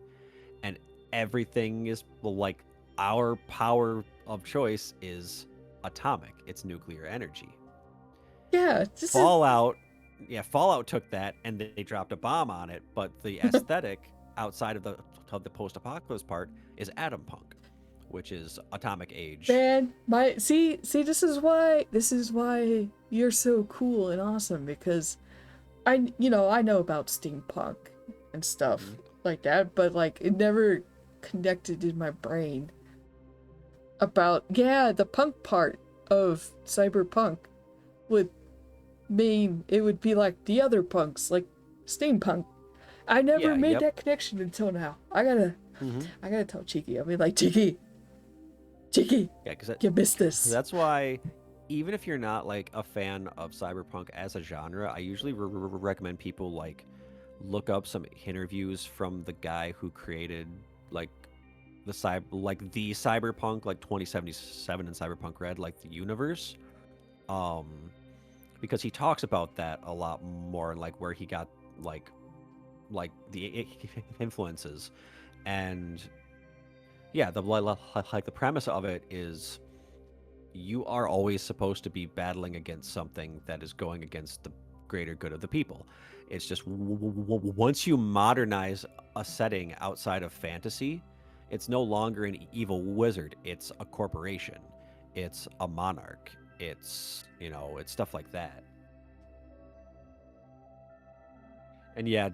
and everything is like our power of choice is atomic. It's nuclear energy. Yeah, Fallout took that and they dropped a bomb on it, but the aesthetic outside of the post-apocalypse part is Atom Punk, which is atomic age. Man, see, this is why you're so cool and awesome, because I know about steampunk and stuff like that, but like it never connected in my brain about the punk part of cyberpunk would mean it would be like the other punks, like steampunk. I never made that connection until now. I gotta tell Cheeky. I mean, like, Cheeky, you missed this. That's why, even if you're not like a fan of cyberpunk as a genre, I usually recommend people like look up some interviews from the guy who created like the cyberpunk, like 2077 and Cyberpunk Red, like the universe, because he talks about that a lot more, and like where he got like the influences. And yeah, the premise of it is you are always supposed to be battling against something that is going against the greater good of the people. It's just once you modernize a setting outside of fantasy, it's no longer an evil wizard. It's a corporation. It's a monarch. It's, it's stuff like that. And yeah,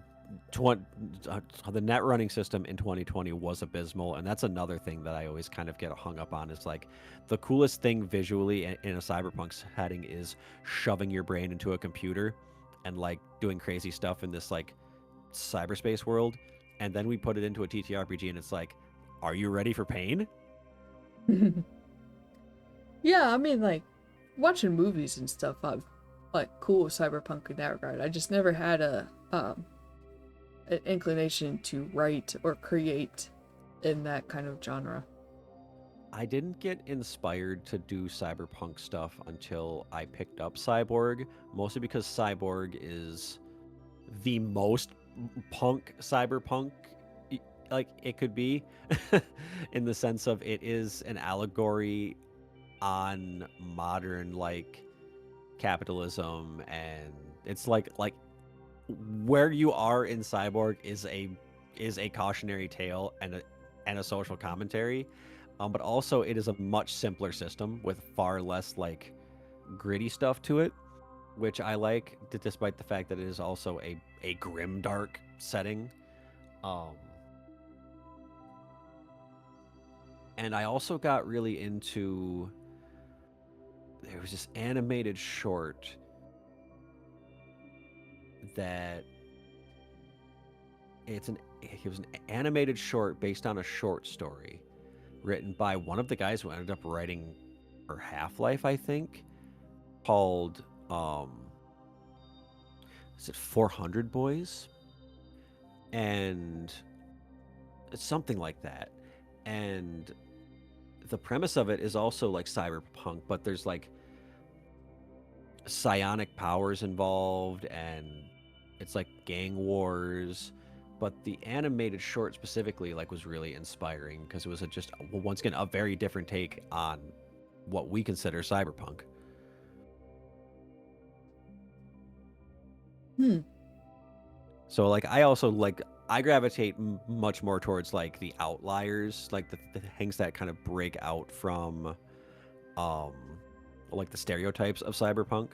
the net running system in 2020 was abysmal, and that's another thing that I always kind of get hung up on. Is like the coolest thing visually in a cyberpunk setting is shoving your brain into a computer and like doing crazy stuff in this like cyberspace world, and then we put it into a TTRPG, and it's like, are you ready for pain? Yeah, I mean, like, watching movies and stuff, I've, like, cool with cyberpunk in that regard. I just never had an inclination to write or create in that kind of genre. I didn't get inspired to do cyberpunk stuff until I picked up Cyborg, mostly because Cyborg is the most punk cyberpunk like it could be in the sense of it is an allegory on modern like capitalism, and it's like where you are in Cyborg is a cautionary tale and a social commentary, but also it is a much simpler system with far less like gritty stuff to it, which I like, despite the fact that it is also a grim dark setting. And I also got really into, there was this animated short that it was an animated short based on a short story written by one of the guys who ended up writing for Half-Life, I think, called is it 400 Boys? And it's something like that. And the premise of it is also like cyberpunk, but there's like psionic powers involved, and it's like gang wars. But the animated short specifically like was really inspiring because it was just once again a very different take on what we consider cyberpunk. So like I also like I gravitate much more towards like the outliers, like the things that kind of break out from like the stereotypes of cyberpunk.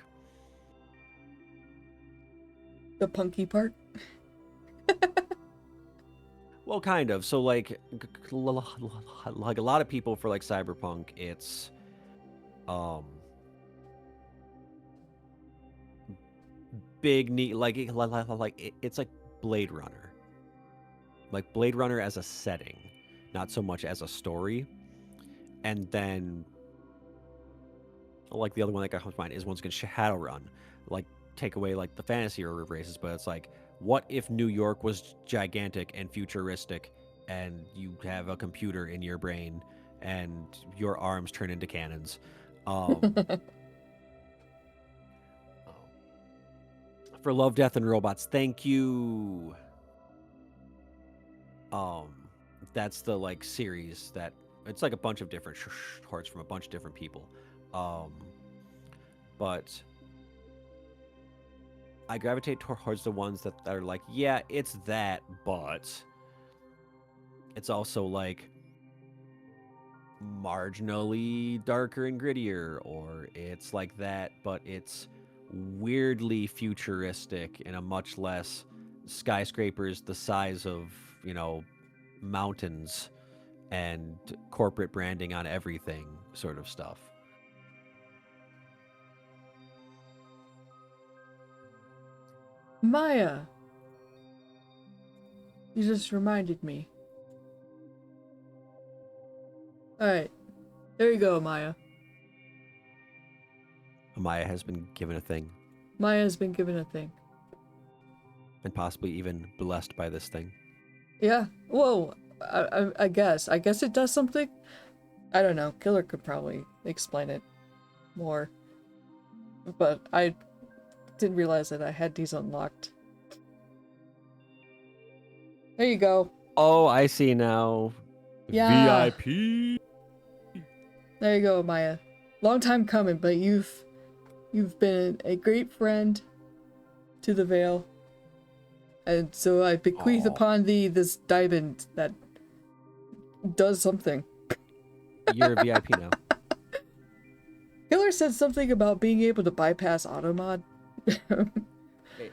The punky part? Well, kind of. So like a lot of people for like cyberpunk, it's big neat like it's like Blade Runner. Like Blade Runner as a setting, not so much as a story. And then like the other one that comes to mind is once again Shadowrun. Like take away like the fantasy or races, but it's like, what if New York was gigantic and futuristic and you have a computer in your brain and your arms turn into cannons? For Love, Death, and Robots, thank you. That's the like series that it's like a bunch of different shorts from a bunch of different people. But I gravitate towards the ones that are like, yeah, it's that, but it's also like marginally darker and grittier, or it's like that, but it's weirdly futuristic in a much less skyscrapers the size of, mountains and corporate branding on everything sort of stuff. Maya! You just reminded me. Alright. There you go, Maya. Maya has been given a thing. Maya's been given a thing. And possibly even blessed by this thing. Yeah. Whoa. I guess. I guess it does something. I don't know. Killer could probably explain it more. But I didn't realize that I had these unlocked. There you go. Oh, I see now. Yeah. VIP. There you go, Maya. Long time coming, but you've been a great friend to the Vale. And so I bequeath upon thee this diamond that does something. You're a VIP now. Killer said something about being able to bypass automod.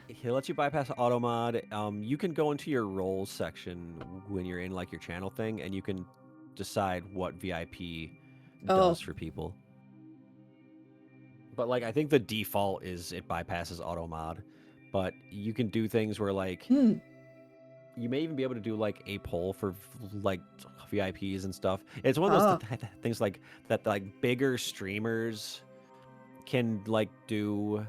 He'll let you bypass auto mod. You can go into your roles section when you're in like your channel thing, and you can decide what VIP does for people. But like, I think the default is it bypasses auto mod, but you can do things where like you may even be able to do like a poll for like VIPs and stuff. It's one of those things like that like bigger streamers can like do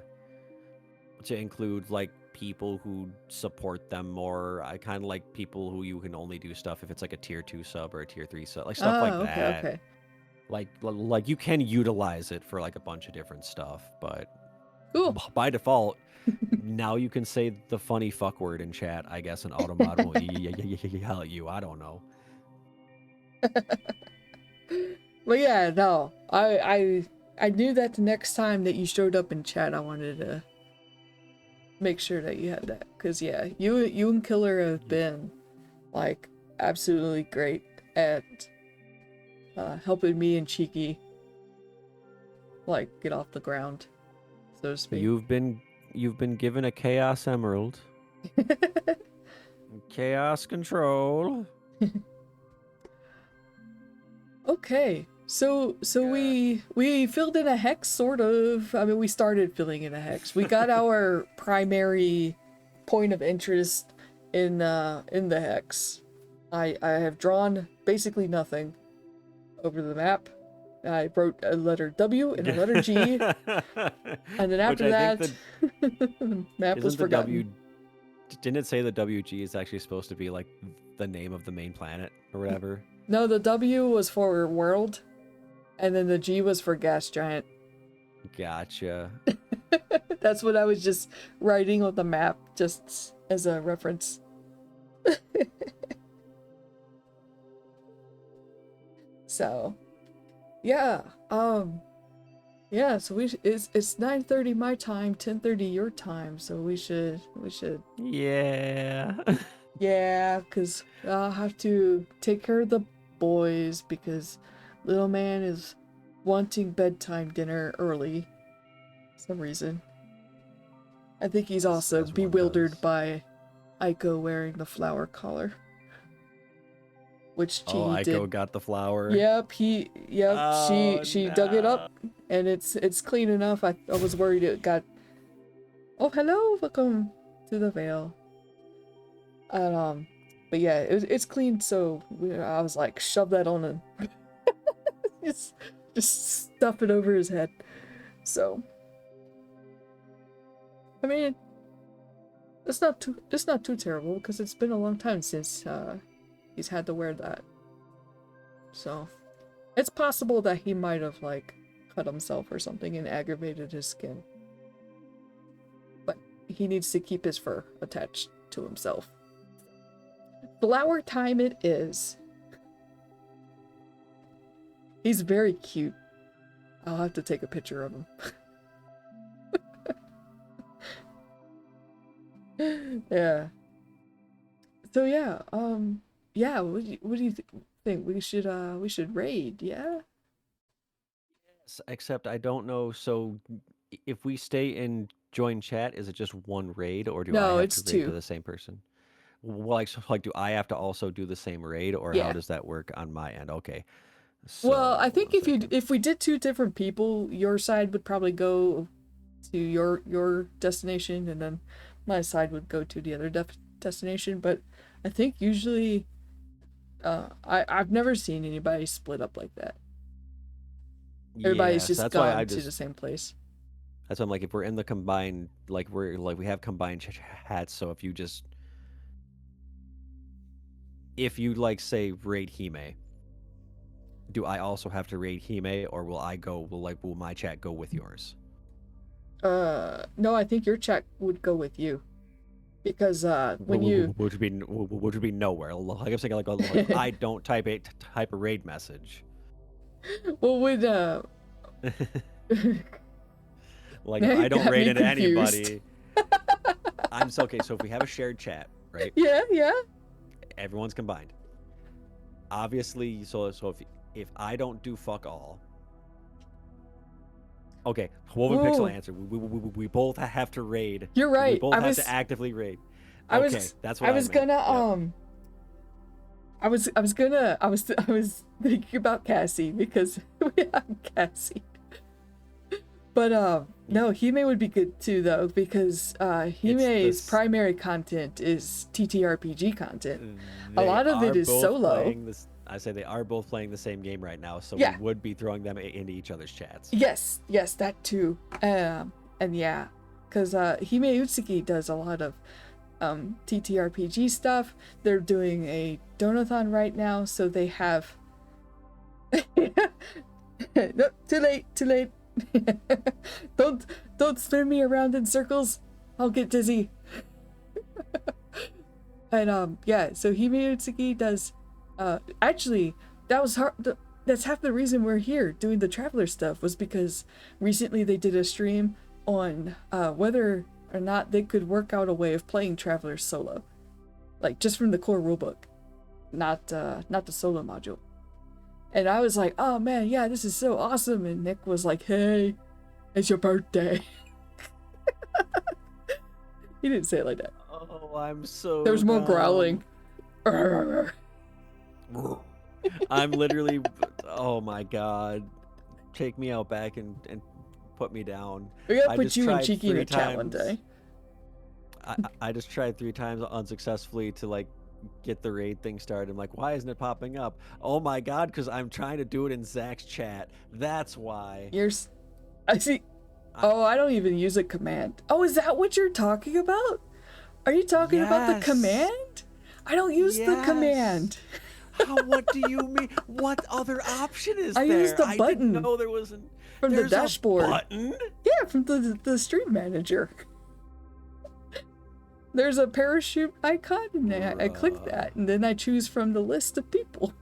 to include like people who support them more. I kind of like people who you can only do stuff if it's like a tier 2 sub or a tier 3 sub, like stuff like that. Okay. Like you can utilize it for like a bunch of different stuff, but cool. By default, now you can say the funny fuck word in chat, I guess, and Automod won't yell at you. I don't know. But yeah, no, I knew that the next time that you showed up in chat, I wanted to make sure that you had that, because yeah, you and Killer have been like absolutely great at helping me and Cheeky like get off the ground, so to speak. You've been given a Chaos Emerald. Chaos Control. Okay, so yeah. we filled in a hex, sort of. I mean, we started filling in a hex. We got our primary point of interest in the hex. I have drawn basically nothing over the map. I wrote a letter W and a letter G, and then after that, the map was forgotten. Didn't it say the WG is actually supposed to be like the name of the main planet or whatever? No, the W was for world, and then the G was for gas giant. Gotcha. That's what I was just writing on the map, just as a reference. So, yeah, yeah. So it's 9:30 my time, 10:30 your time. So we should. Yeah. Yeah, because I'll have to take care of the boys because little man is wanting bedtime dinner early for some reason. I think he's also bewildered by Aiko wearing the flower collar, which she did. Aiko got the flower. Yep, she dug it up, and it's clean enough. I was worried it got. Oh, hello, welcome to the Vale. But yeah, it's clean, so I was like, shove that on and just stuff it over his head. So, I mean, it's not too terrible because it's been a long time since he's had to wear that. So, it's possible that he might have like cut himself or something and aggravated his skin. But he needs to keep his fur attached to himself. Flower time it is. He's very cute. I'll have to take a picture of him. Yeah. So yeah, yeah, what do you think? We should raid, yeah? Yes, except I don't know, so if we stay in join chat, is it just one raid, or do I have to raid to the same person? Well, like, do I have to also do the same raid, or how does that work on my end? Okay. So, well, I think if we did 2 different people, your side would probably go to your destination, and then my side would go to the other destination. But I think usually, I've never seen anybody split up like that. Everybody's just gone to the same place. That's why I'm like, if we're in the combined, like we have combined chats, so if you like say raid Hime, do I also have to raid Hime, or will my chat go with yours? No, I think your chat would go with you, because which would be nowhere. Like I'm saying, like I don't type a raid message. Well, with like I don't raid into anybody. I'm so okay. So if we have a shared chat, right? Yeah. Everyone's combined. Obviously, so if I don't do fuck all, Okay, Woven Pixel Ooh. answer. We both have to raid. You're right. We both have to actively raid. I Okay, was that's what I was meant. gonna Yep. I was thinking about Cassie because we have Cassie. But no, Hime would be good too though, because Hime's primary content is TTRPG content. A lot of it is solo. I say they are both playing the same game right now, so Yeah. we would be throwing them into each other's chats. Yes, that too. And yeah, because Hime Utsuki does a lot of TTRPG stuff. They're doing a donathon right now, so they have no, too late. don't spin me around in circles. I'll get dizzy. And yeah, so Hime Utsuki does actually that was hard. That's half the reason we're here doing the Traveller stuff, was because recently they did a stream on whether or not they could work out a way of playing Traveller solo, like just from the core rulebook, not the solo module. And I was like, oh man, yeah, this is so awesome. And Nick was like, hey, it's your birthday. He didn't say it like that. Oh, I'm so There was more growling. I'm literally, oh my god, take me out back and put me down. We gotta put you and Cheeky in a chat one day. I just tried 3 times unsuccessfully to like get the raid thing started. I'm like, why isn't it popping up? Oh my god, because I'm trying to do it in Zach's chat. That's why. I see. Oh, I don't even use a command. Oh, is that what you're talking about? Are you talking about the command? I don't use the command. What do you mean? What other option is there? I use the button. I didn't know there was from the dashboard. A button? Yeah, from the stream manager. There's a parachute icon, and I click that, and then I choose from the list of people.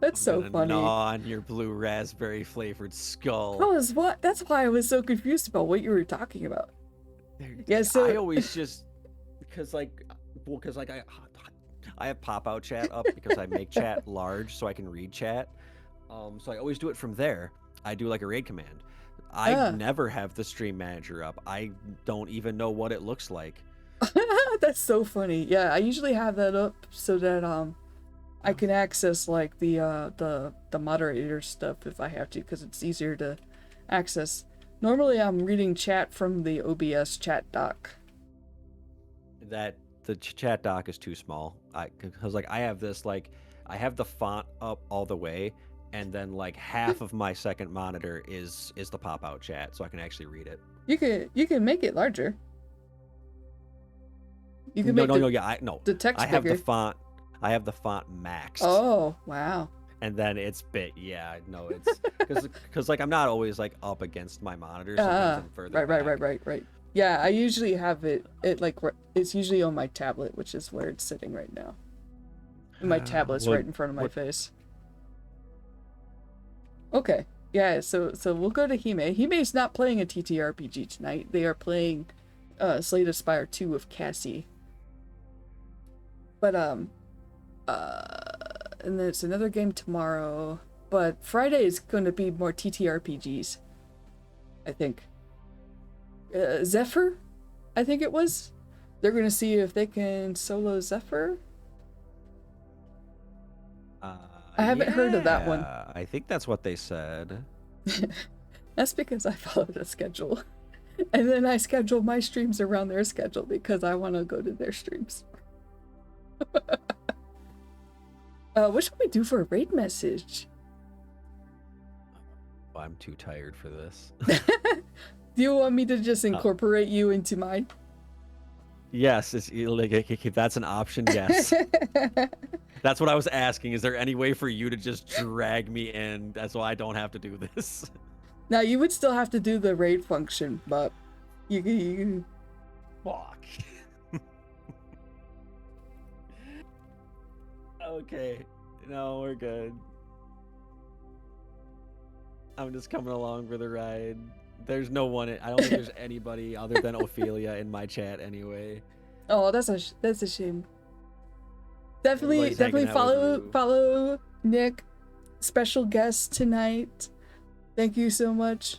That's so funny. Gnaw on your blue raspberry flavored skull. That's why I was so confused about what you were talking about. Yeah, so I always just because I have pop-out chat up because I make chat large so I can read chat. So I always do it from there. I do like a raid command. I never have the stream manager up. I don't even know what it looks like. That's so funny. Yeah, I usually have that up so that I can access like the moderator stuff if I have to, because it's easier to access. Normally I'm reading chat from the OBS chat doc. The chat doc is too small. Because like I have this, like I have the font up all the way, and then like half of my second monitor is the pop-out chat, so I can actually read it. You can make it larger. You can no, make the text I have bigger. the font. I have the font maxed. Oh wow. And then it's bit. Yeah, no, it's because like I'm not always like up against my monitor. Sometimes I'm further back. Right. Yeah, I usually have it like it's usually on my tablet, which is where it's sitting right now. And my tablet's right in front of my face. Okay. Yeah, so we'll go to Hime. Hime's not playing a TTRPG tonight. They are playing Slay the Spire 2 with Cassie. But and then it's another game tomorrow. But Friday is going to be more TTRPGs, I think. Zephyr, I think it was. They're going to see if they can solo Zephyr. I haven't heard of that one. I think that's what they said. That's because I followed a schedule. And then I schedule my streams around their schedule because I want to go to their streams. What should we do for a raid message? Oh, I'm too tired for this. Do you want me to just incorporate you into mine? Yes, it's like if that's an option. Yes, that's what I was asking. Is there any way for you to just drag me in, so I don't have to do this? Now you would still have to do the raid function, but you can. Fuck. Okay, no, we're good. I'm just coming along for the ride. There's no one. I don't think there's anybody other than Ophelia in my chat anyway. Oh, that's a shame. Definitely follow Nick. Special guest tonight. Thank you so much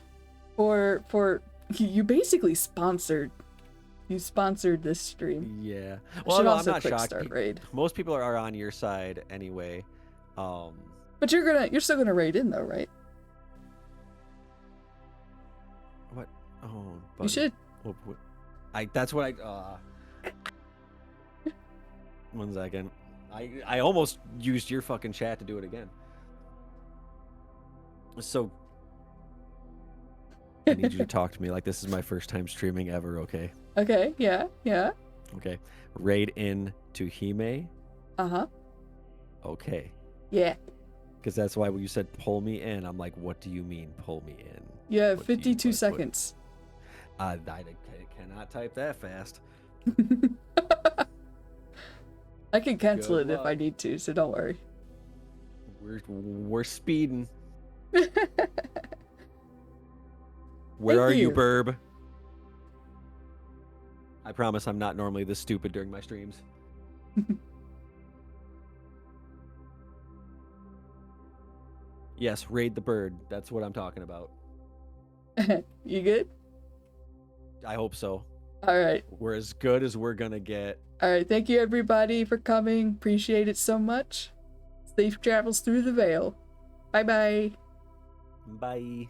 for you basically sponsored. You sponsored this stream. Yeah. I Well, should no, I'm also not quick shocked. start raid. Most people are on your side anyway. But you're still gonna raid in though, right? What? Oh, buddy. You should. That's what One second. I almost used your fucking chat to do it again. So I need you to talk to me like this is my first time streaming ever, okay? Okay, yeah. Okay. Raid in to Hime. Uh-huh. Okay. Yeah. Because that's why when you said pull me in, I'm like, what do you mean pull me in? You have What do you- 52 what- seconds. I cannot type that fast. I can cancel Good it if I luck. need to, so don't worry. We're speeding. Thank Where are you, you. Burb? I promise I'm not normally this stupid during my streams. Yes, raid the bird. That's what I'm talking about. You good? I hope so. All right. We're as good as we're gonna get. All right. Thank you, everybody, for coming. Appreciate it so much. Safe travels through the veil. Bye-bye. Bye.